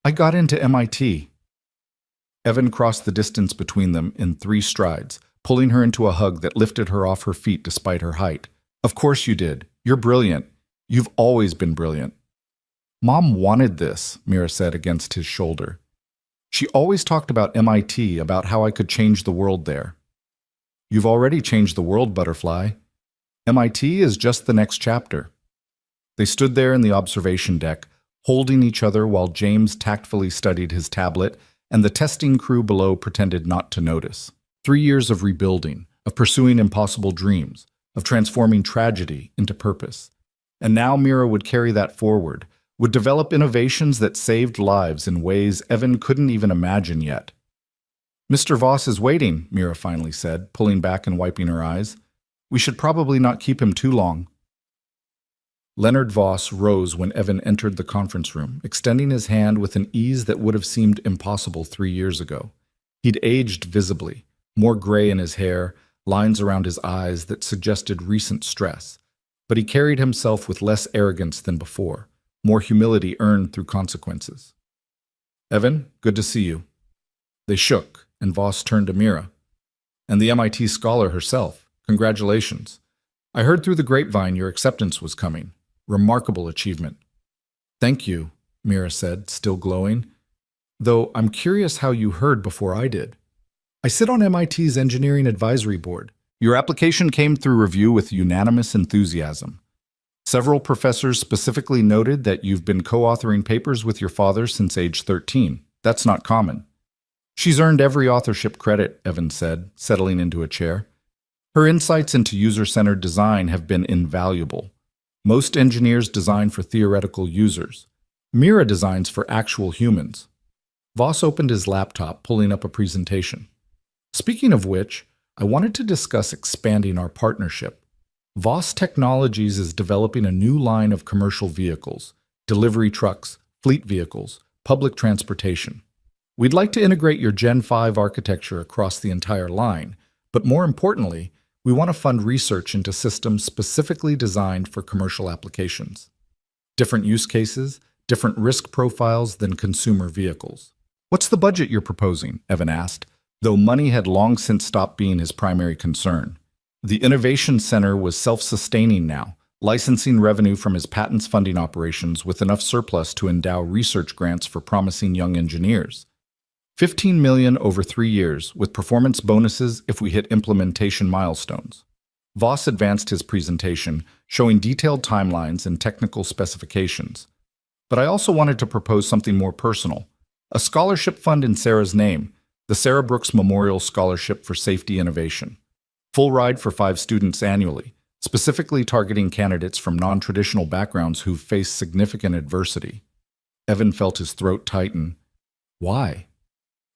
Speaker 1: I got into MIT. Evan crossed the distance between them in 3 strides, pulling her into a hug that lifted her off her feet despite her height. Of course you did. You're brilliant. You've always been brilliant. Mom wanted this, Mira said against his shoulder. She always talked about MIT, about how I could change the world there. You've already changed the world, Butterfly. MIT is just the next chapter. They stood there in the observation deck, holding each other while James tactfully studied his tablet, and the testing crew below pretended not to notice. 3 years of rebuilding, of pursuing impossible dreams, of transforming tragedy into purpose. And now Mira would carry that forward, would develop innovations that saved lives in ways Evan couldn't even imagine yet. "Mr. Voss is waiting," Mira finally said, pulling back and wiping her eyes. "We should probably not keep him too long." Leonard Voss rose when Evan entered the conference room, extending his hand with an ease that would have seemed impossible 3 years ago. He'd aged visibly, more gray in his hair, lines around his eyes that suggested recent stress. But he carried himself with less arrogance than before, more humility earned through consequences. "Evan, good to see you." They shook, and Voss turned to Mira. "And the MIT scholar herself. Congratulations. I heard through the grapevine your acceptance was coming. Remarkable achievement." "Thank you," Mira said, still glowing. "Though I'm curious how you heard before I did. I sit on MIT's Engineering Advisory Board. Your application came through review with unanimous enthusiasm. Several professors specifically noted that you've been co-authoring papers with your father since age 13. That's not common." "She's earned every authorship credit," Evan said, settling into a chair. "Her insights into user-centered design have been invaluable. Most engineers design for theoretical users. Mira designs for actual humans." Voss opened his laptop, pulling up a presentation. "Speaking of which, I wanted to discuss expanding our partnership. Voss Technologies is developing a new line of commercial vehicles, delivery trucks, fleet vehicles, public transportation. We'd like to integrate your Gen 5 architecture across the entire line, but more importantly, we want to fund research into systems specifically designed for commercial applications. Different use cases, different risk profiles than consumer vehicles." "What's the budget you're proposing?" Evan asked, though money had long since stopped being his primary concern. The Innovation Center was self-sustaining now, licensing revenue from his patents funding operations with enough surplus to endow research grants for promising young engineers. 15 million over 3 years, with performance bonuses if we hit implementation milestones. Voss advanced his presentation, showing detailed timelines and technical specifications. "But I also wanted to propose something more personal. A scholarship fund in Sarah's name, the Sarah Brooks Memorial Scholarship for Safety Innovation. Full ride for 5 students annually, specifically targeting candidates from non-traditional backgrounds who've faced significant adversity." Evan felt his throat tighten. "Why?"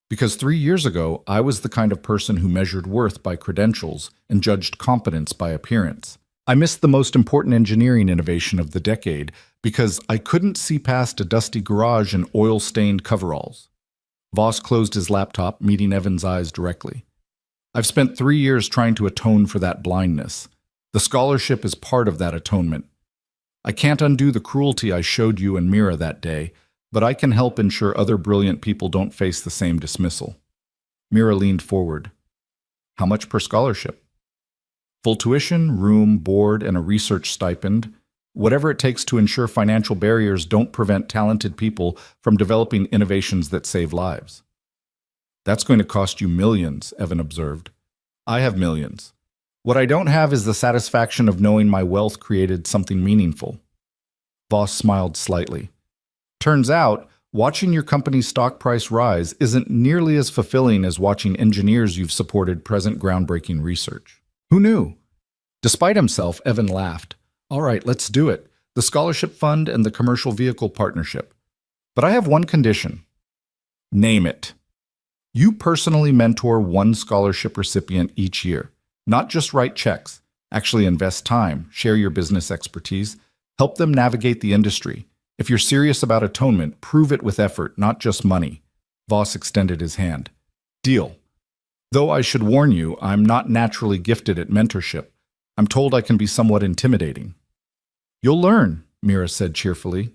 Speaker 1: "Because 3 years ago, I was the kind of person who measured worth by credentials and judged competence by appearance. I missed the most important engineering innovation of the decade because I couldn't see past a dusty garage and oil-stained coveralls." Voss closed his laptop, meeting Evan's eyes directly. "I've spent 3 years trying to atone for that blindness. The scholarship is part of that atonement. I can't undo the cruelty I showed you and Mira that day, but I can help ensure other brilliant people don't face the same dismissal." Mira leaned forward. "How much per scholarship?" "Full tuition, room, board, and a research stipend. Whatever it takes to ensure financial barriers don't prevent talented people from developing innovations that save lives." "That's going to cost you millions," Evan observed. "I have millions. What I don't have is the satisfaction of knowing my wealth created something meaningful." Voss smiled slightly. "Turns out, watching your company's stock price rise isn't nearly as fulfilling as watching engineers you've supported present groundbreaking research." "Who knew?" Despite himself, Evan laughed. "All right, let's do it. The scholarship fund and the commercial vehicle partnership. But I have one condition." "Name it." "You personally mentor one scholarship recipient each year. Not just write checks. Actually invest time, share your business expertise, help them navigate the industry. If you're serious about atonement, prove it with effort, not just money." Voss extended his hand. "Deal. Though I should warn you, I'm not naturally gifted at mentorship. I'm told I can be somewhat intimidating." "You'll learn," Mira said cheerfully.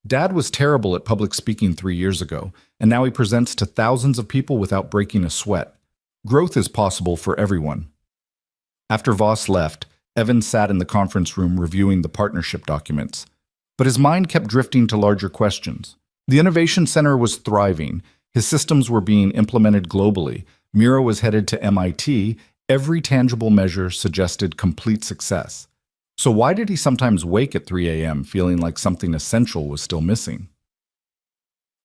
Speaker 1: "Dad was terrible at public speaking 3 years ago, and now he presents to thousands of people without breaking a sweat. Growth is possible for everyone." After Voss left, Evan sat in the conference room reviewing the partnership documents. But his mind kept drifting to larger questions. The Innovation Center was thriving, His systems were being implemented globally. Mira was headed to MIT. Every tangible measure suggested complete success. So why did he sometimes wake at 3 a.m. feeling like something essential was still missing?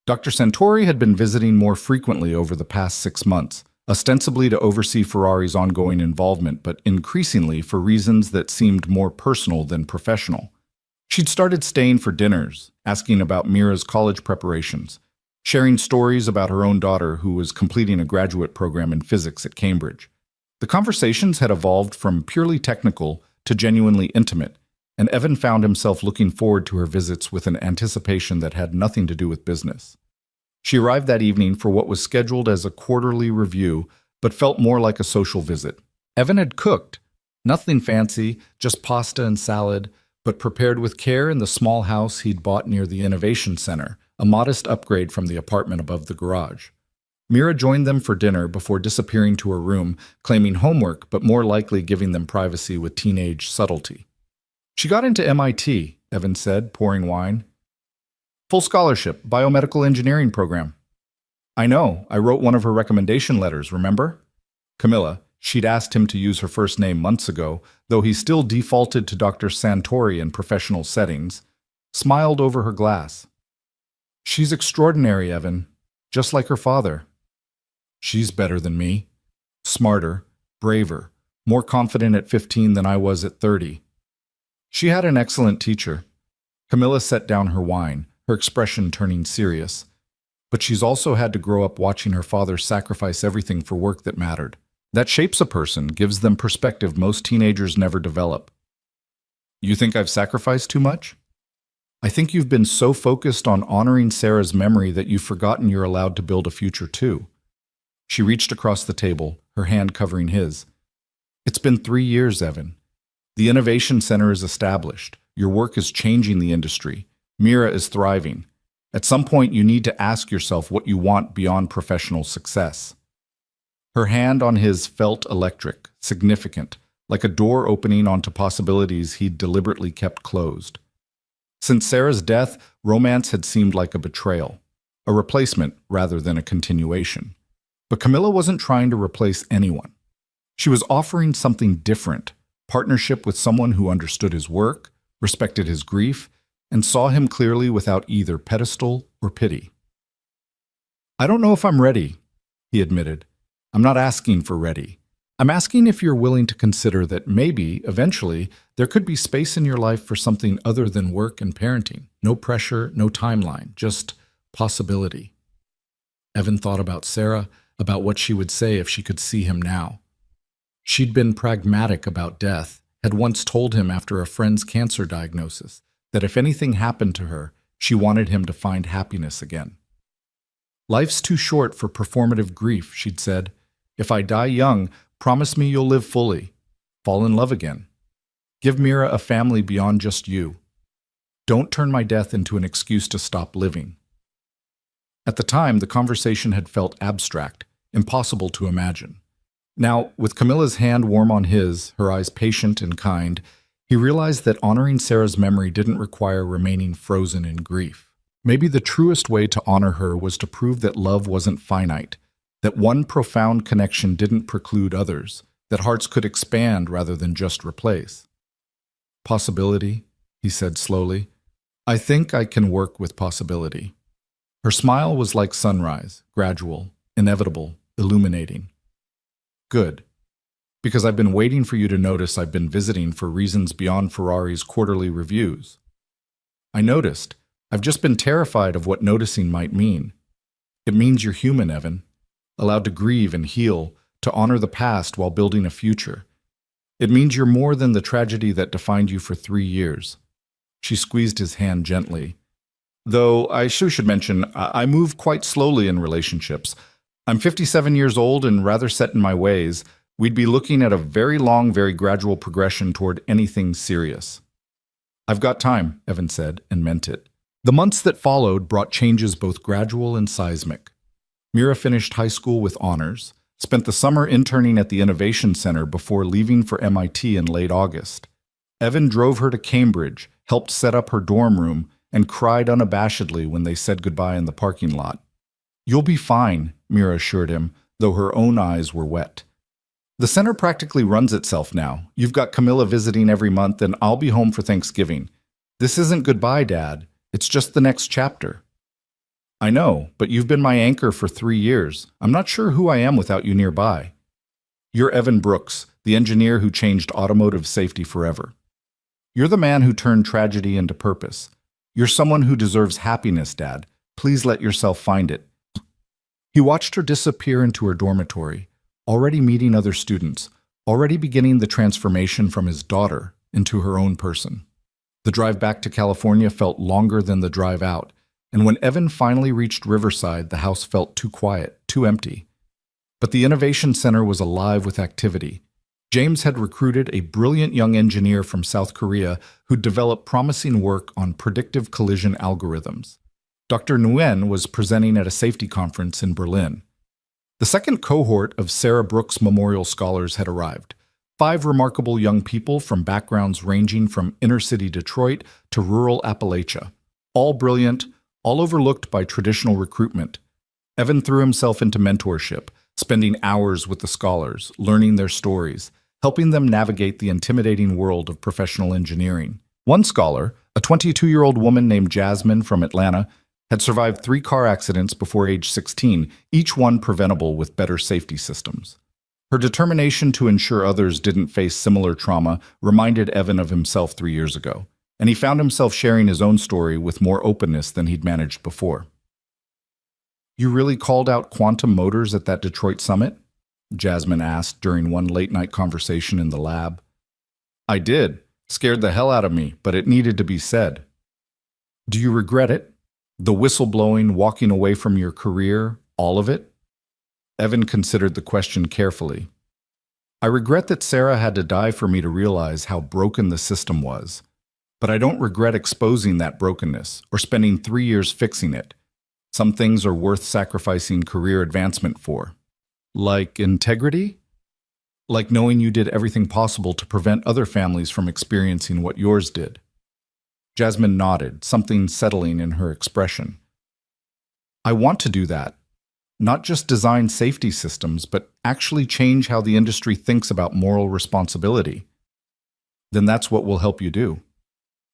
Speaker 1: Dr. Santori had been visiting more frequently over the past 6 months, ostensibly to oversee Ferrari's ongoing involvement, but increasingly for reasons that seemed more personal than professional. She'd started staying for dinners, asking about Mira's college preparations, sharing stories about her own daughter who was completing a graduate program in physics at Cambridge. The conversations had evolved from purely technical to genuinely intimate, and Evan found himself looking forward to her visits with an anticipation that had nothing to do with business. She arrived that evening for what was scheduled as a quarterly review, but felt more like a social visit. Evan had cooked, nothing fancy, just pasta and salad, but prepared with care in the small house he'd bought near the Innovation Center, a modest upgrade from the apartment above the garage. Mira joined them for dinner before disappearing to her room, claiming homework but more likely giving them privacy with teenage subtlety. She got into MIT, Evan said, pouring wine. Full scholarship, biomedical engineering program. I know, I wrote one of her recommendation letters, remember? Camilla, she'd asked him to use her first name months ago, though he still defaulted to Dr. Santori in professional settings, smiled over her glass. She's extraordinary, Evan, just like her father. She's better than me. Smarter, braver, more confident at 15 than I was at 30. She had an excellent teacher. Camilla set down her wine, her expression turning serious. But she's also had to grow up watching her father sacrifice everything for work that mattered. That shapes a person, gives them perspective most teenagers never develop. You think I've sacrificed too much? I think you've been so focused on honoring Sarah's memory that you've forgotten you're allowed to build a future too. She reached across the table, her hand covering his. It's been 3 years, Evan. The Innovation Center is established. Your work is changing the industry. Mira is thriving. At some point, you need to ask yourself what you want beyond professional success. Her hand on his felt electric, significant, like a door opening onto possibilities he'd deliberately kept closed. Since Sarah's death, romance had seemed like a betrayal, a replacement rather than a continuation. But Camilla wasn't trying to replace anyone. She was offering something different, partnership with someone who understood his work, respected his grief, and saw him clearly without either pedestal or pity. I don't know if I'm ready, he admitted. I'm not asking for ready. I'm asking if you're willing to consider that maybe, eventually, there could be space in your life for something other than work and parenting. No pressure, no timeline, just possibility. Evan thought about Sarah, about what she would say if she could see him now. She'd been pragmatic about death, had once told him after a friend's cancer diagnosis that if anything happened to her, she wanted him to find happiness again. Life's too short for performative grief, she'd said. If I die young, promise me you'll live fully. Fall in love again. Give Mira a family beyond just you. Don't turn my death into an excuse to stop living. At the time, the conversation had felt abstract, impossible to imagine. Now, with Camilla's hand warm on his, her eyes patient and kind, he realized that honoring Sarah's memory didn't require remaining frozen in grief. Maybe the truest way to honor her was to prove that love wasn't finite, that one profound connection didn't preclude others, that hearts could expand rather than just replace. Possibility, he said slowly. I think I can work with possibility. Her smile was like sunrise, gradual, inevitable, illuminating. Good. Because I've been waiting for you to notice I've been visiting for reasons beyond Ferrari's quarterly reviews. I noticed. I've just been terrified of what noticing might mean. It means you're human, Evan, allowed to grieve and heal, to honor the past while building a future. It means you're more than the tragedy that defined you for 3 years. She squeezed his hand gently. Though I should mention, I move quite slowly in relationships. I'm 57 years old and rather set in my ways. We'd be looking at a very long, very gradual progression toward anything serious. I've got time, Evan said, and meant it. The months that followed brought changes both gradual and seismic. Mira finished high school with honors, spent the summer interning at the Innovation Center before leaving for MIT in late August. Evan drove her to Cambridge, helped set up her dorm room, and cried unabashedly when they said goodbye in the parking lot. You'll be fine, Mira assured him, though her own eyes were wet. The center practically runs itself now. You've got Camilla visiting every month, and I'll be home for Thanksgiving. This isn't goodbye, Dad. It's just the next chapter. I know, but you've been my anchor for 3 years. I'm not sure who I am without you nearby. You're Evan Brooks, the engineer who changed automotive safety forever. You're the man who turned tragedy into purpose. You're someone who deserves happiness, Dad. Please let yourself find it. He watched her disappear into her dormitory, already meeting other students, already beginning the transformation from his daughter into her own person. The drive back to California felt longer than the drive out, and when Evan finally reached Riverside, the house felt too quiet, too empty. But the Innovation Center was alive with activity. James had recruited a brilliant young engineer from South Korea who'd developed promising work on predictive collision algorithms. Dr. Nguyen was presenting at a safety conference in Berlin. The second cohort of Sarah Brooks Memorial Scholars had arrived. 5 remarkable young people from backgrounds ranging from inner-city Detroit to rural Appalachia. All brilliant, all overlooked by traditional recruitment. Evan threw himself into mentorship, spending hours with the scholars, learning their stories, helping them navigate the intimidating world of professional engineering. One scholar, a 22-year-old woman named Jasmine from Atlanta, had survived 3 car accidents before age 16, each one preventable with better safety systems. Her determination to ensure others didn't face similar trauma reminded Evan of himself 3 years ago, and he found himself sharing his own story with more openness than he'd managed before. You really called out Quantum Motors at that Detroit summit? Jasmine asked during one late-night conversation in the lab. I did. Scared the hell out of me, but it needed to be said. Do you regret it? The whistleblowing, walking away from your career, all of it? Evan considered the question carefully. I regret that Sarah had to die for me to realize how broken the system was. But I don't regret exposing that brokenness or spending 3 years fixing it. Some things are worth sacrificing career advancement for. Like integrity? Like knowing you did everything possible to prevent other families from experiencing what yours did. Jasmine nodded, something settling in her expression. I want to do that. Not just design safety systems, but actually change how the industry thinks about moral responsibility. Then that's what we'll help you do.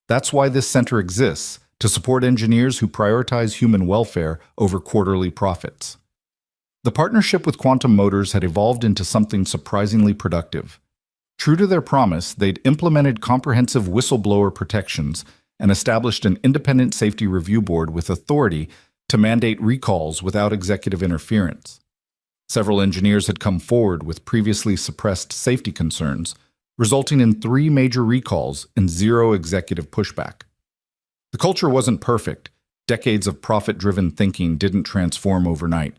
Speaker 1: That's why this center exists, to support engineers who prioritize human welfare over quarterly profits. The partnership with Quantum Motors had evolved into something surprisingly productive. True to their promise, they'd implemented comprehensive whistleblower protections and established an independent safety review board with authority to mandate recalls without executive interference. Several engineers had come forward with previously suppressed safety concerns, resulting in 3 major recalls and 0 executive pushback. The culture wasn't perfect. Decades of profit-driven thinking didn't transform overnight,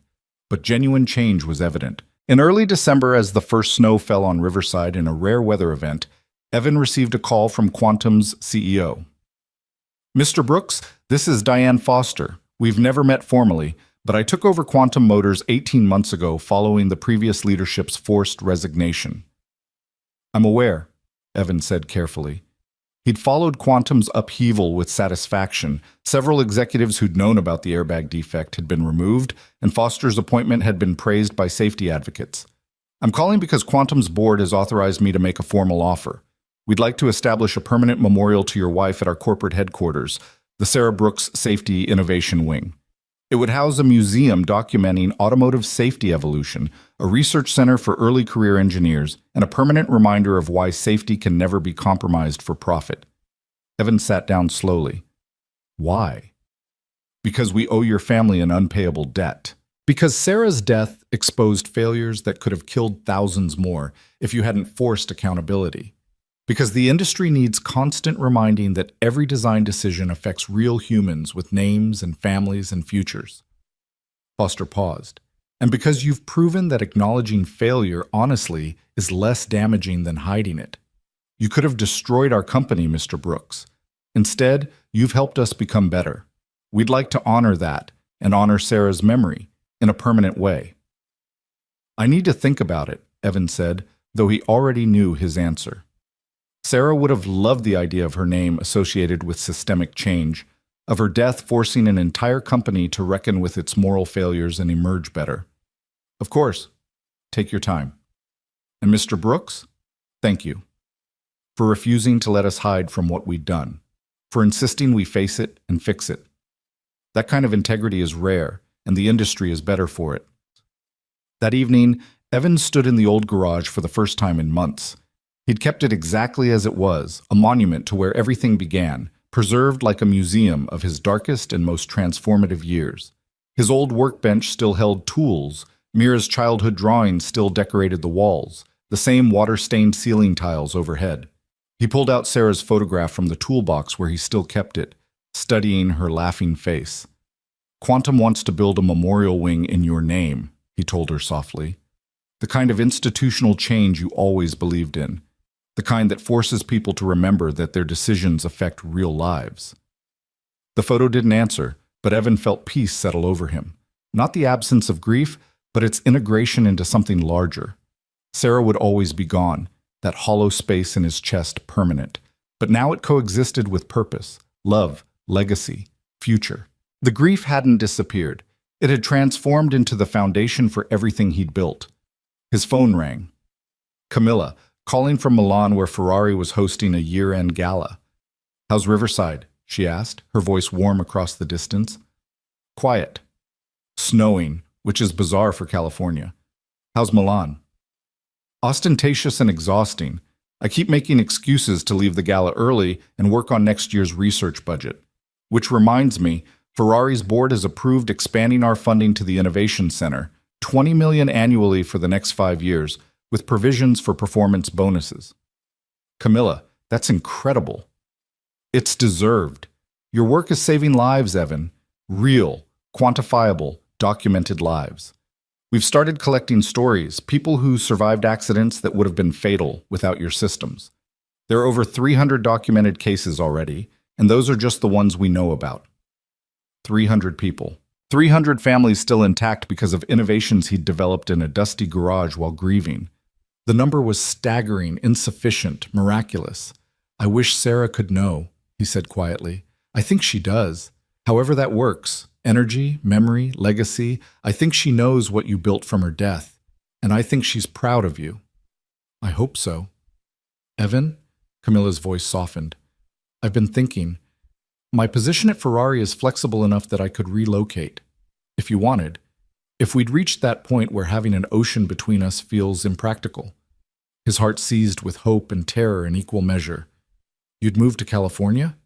Speaker 1: but genuine change was evident. In early December, as the first snow fell on Riverside in a rare weather event, Evan received a call from Quantum's CEO. Mr. Brooks, this is Diane Foster. We've never met formally, but I took over Quantum Motors 18 months ago following the previous leadership's forced resignation. I'm aware, Evan said carefully. He'd followed Quantum's upheaval with satisfaction. Several executives who'd known about the airbag defect had been removed, and Foster's appointment had been praised by safety advocates. I'm calling because Quantum's board has authorized me to make a formal offer. We'd like to establish a permanent memorial to your wife at our corporate headquarters, the Sarah Brooks Safety Innovation Wing. It would house a museum documenting automotive safety evolution, a research center for early career engineers, and a permanent reminder of why safety can never be compromised for profit. Evan sat down slowly. Why? Because we owe your family an unpayable debt. Because Sarah's death exposed failures that could have killed thousands more if you hadn't forced accountability. Because the industry needs constant reminding that every design decision affects real humans with names and families and futures. Foster paused. And because you've proven that acknowledging failure honestly is less damaging than hiding it. You could have destroyed our company, Mr. Brooks. Instead, you've helped us become better. We'd like to honor that and honor Sarah's memory in a permanent way. I need to think about it, Evan said, though he already knew his answer. Sarah would have loved the idea of her name associated with systemic change, of her death forcing an entire company to reckon with its moral failures and emerge better. Of course, take your time. And Mr. Brooks, thank you for refusing to let us hide from what we'd done, for insisting we face it and fix it. That kind of integrity is rare, and the industry is better for it. That evening, Evan stood in the old garage for the first time in months. He'd kept it exactly as it was, a monument to where everything began, preserved like a museum of his darkest and most transformative years. His old workbench still held tools, Mira's childhood drawings still decorated the walls, the same water-stained ceiling tiles overhead. He pulled out Sarah's photograph from the toolbox where he still kept it, studying her laughing face. "Quantum wants to build a memorial wing in your name," he told her softly. "The kind of institutional change you always believed in. The kind that forces people to remember that their decisions affect real lives." The photo didn't answer, but Evan felt peace settle over him. Not the absence of grief, but its integration into something larger. Sarah would always be gone, that hollow space in his chest permanent. But now it coexisted with purpose, love, legacy, future. The grief hadn't disappeared. It had transformed into the foundation for everything he'd built. His phone rang. Camilla, calling from Milan where Ferrari was hosting a year-end gala. "How's Riverside?" she asked, her voice warm across the distance. "Quiet. Snowing, which is bizarre for California. How's Milan?" "Ostentatious and exhausting. I keep making excuses to leave the gala early and work on next year's research budget. Which reminds me, Ferrari's board has approved expanding our funding to the Innovation Center, $20 million annually for the next 5 years, with provisions for performance bonuses." "Camilla, that's incredible." "It's deserved. Your work is saving lives, Evan. Real, quantifiable, documented lives. We've started collecting stories, people who survived accidents that would have been fatal without your systems. There are over 300 documented cases already, and those are just the ones we know about. 300 people. 300 families still intact because of innovations he'd developed in a dusty garage while grieving. The number was staggering, insufficient, miraculous. "I wish Sarah could know," he said quietly. "I think she does. However that works. Energy, memory, legacy. I think she knows what you built from her death, and I think she's proud of you." "I hope so." "Evan?" Camilla's voice softened. "I've been thinking. My position at Ferrari is flexible enough that I could relocate. If you wanted. If we'd reached that point where having an ocean between us feels impractical." His heart seized with hope and terror in equal measure. "You'd move to California?"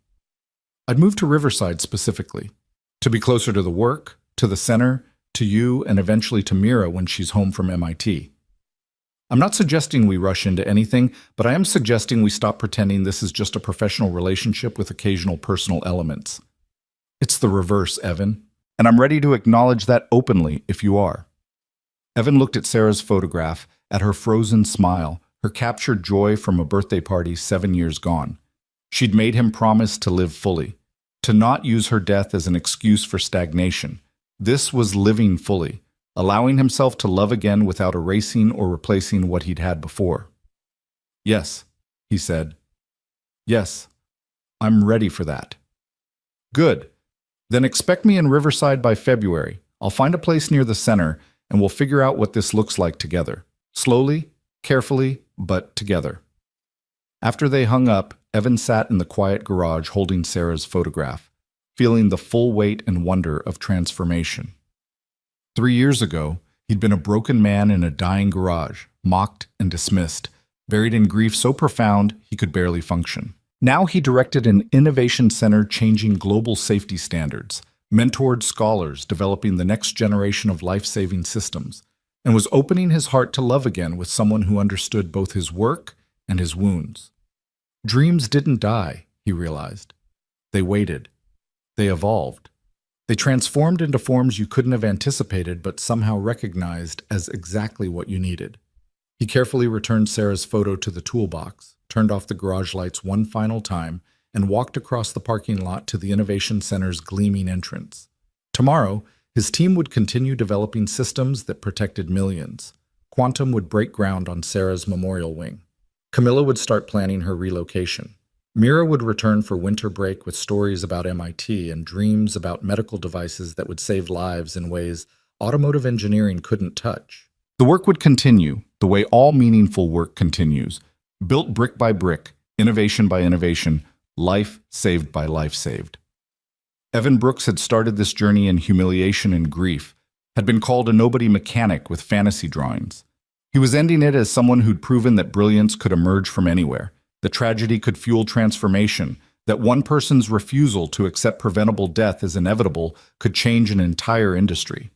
Speaker 1: "I'd move to Riverside specifically. To be closer to the work, to the center, to you, and eventually to Mira when she's home from MIT. I'm not suggesting we rush into anything, but I am suggesting we stop pretending this is just a professional relationship with occasional personal elements. It's the reverse, Evan, and I'm ready to acknowledge that openly if you are." Evan looked at Sarah's photograph, at her frozen smile, her captured joy from a birthday party 7 years gone. She'd made him promise to live fully, to not use her death as an excuse for stagnation. This was living fully, allowing himself to love again without erasing or replacing what he'd had before. "Yes," he said. "Yes, I'm ready for that." "Good. Then expect me in Riverside by February. I'll find a place near the center, and we'll figure out what this looks like together. Slowly, carefully, but together." After they hung up, Evan sat in the quiet garage holding Sarah's photograph, feeling the full weight and wonder of transformation. 3 years ago, he'd been a broken man in a dying garage, mocked and dismissed, buried in grief so profound he could barely function. Now he directed an innovation center changing global safety standards, mentored scholars developing the next generation of life-saving systems, and was opening his heart to love again with someone who understood both his work and his wounds. Dreams didn't die, he realized. They waited. They evolved. They transformed into forms you couldn't have anticipated but somehow recognized as exactly what you needed. He carefully returned Sarah's photo to the toolbox, turned off the garage lights one final time, and walked across the parking lot to the Innovation Center's gleaming entrance. Tomorrow, his team would continue developing systems that protected millions. Quantum would break ground on Sarah's memorial wing. Camilla would start planning her relocation. Mira would return for winter break with stories about MIT and dreams about medical devices that would save lives in ways automotive engineering couldn't touch. The work would continue, the way all meaningful work continues, built brick by brick, innovation by innovation, life saved by life saved. Evan Brooks had started this journey in humiliation and grief, had been called a nobody mechanic with fantasy drawings. He was ending it as someone who'd proven that brilliance could emerge from anywhere, that tragedy could fuel transformation, that one person's refusal to accept preventable death as inevitable could change an entire industry.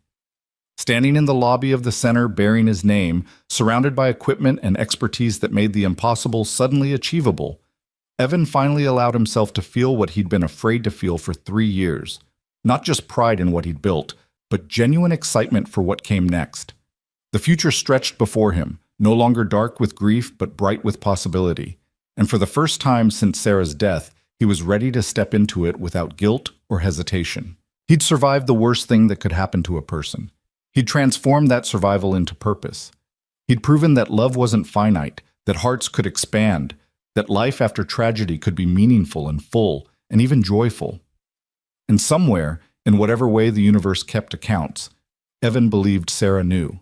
Speaker 1: Standing in the lobby of the center bearing his name, surrounded by equipment and expertise that made the impossible suddenly achievable, Evan finally allowed himself to feel what he'd been afraid to feel for 3 years. Not just pride in what he'd built, but genuine excitement for what came next. The future stretched before him, no longer dark with grief but bright with possibility. And for the first time since Sarah's death, he was ready to step into it without guilt or hesitation. He'd survived the worst thing that could happen to a person. He'd transformed that survival into purpose. He'd proven that love wasn't finite, that hearts could expand, that life after tragedy could be meaningful and full, and even joyful. And somewhere, in whatever way the universe kept accounts, Evan believed Sarah knew,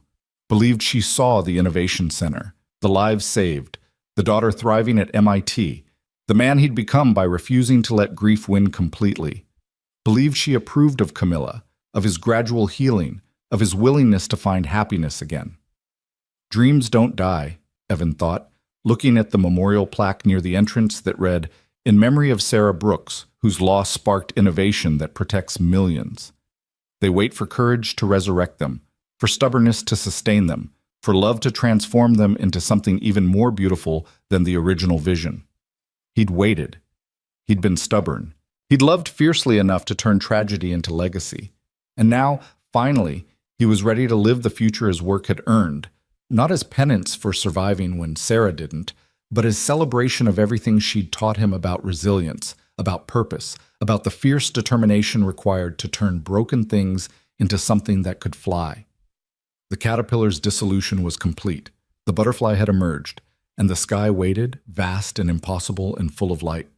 Speaker 1: believed she saw the Innovation Center, the lives saved, the daughter thriving at MIT, the man he'd become by refusing to let grief win completely, believed she approved of Camilla, of his gradual healing, of his willingness to find happiness again. Dreams don't die, Evan thought, looking at the memorial plaque near the entrance that read, "In memory of Sarah Brooks, whose loss sparked innovation that protects millions." They wait for courage to resurrect them, for stubbornness to sustain them, for love to transform them into something even more beautiful than the original vision. He'd waited. He'd been stubborn. He'd loved fiercely enough to turn tragedy into legacy. And now, finally, he was ready to live the future his work had earned, not as penance for surviving when Sarah didn't, but as celebration of everything she'd taught him about resilience, about purpose, about the fierce determination required to turn broken things into something that could fly. The caterpillar's dissolution was complete. The butterfly had emerged, and the sky waited, vast and impossible and full of light.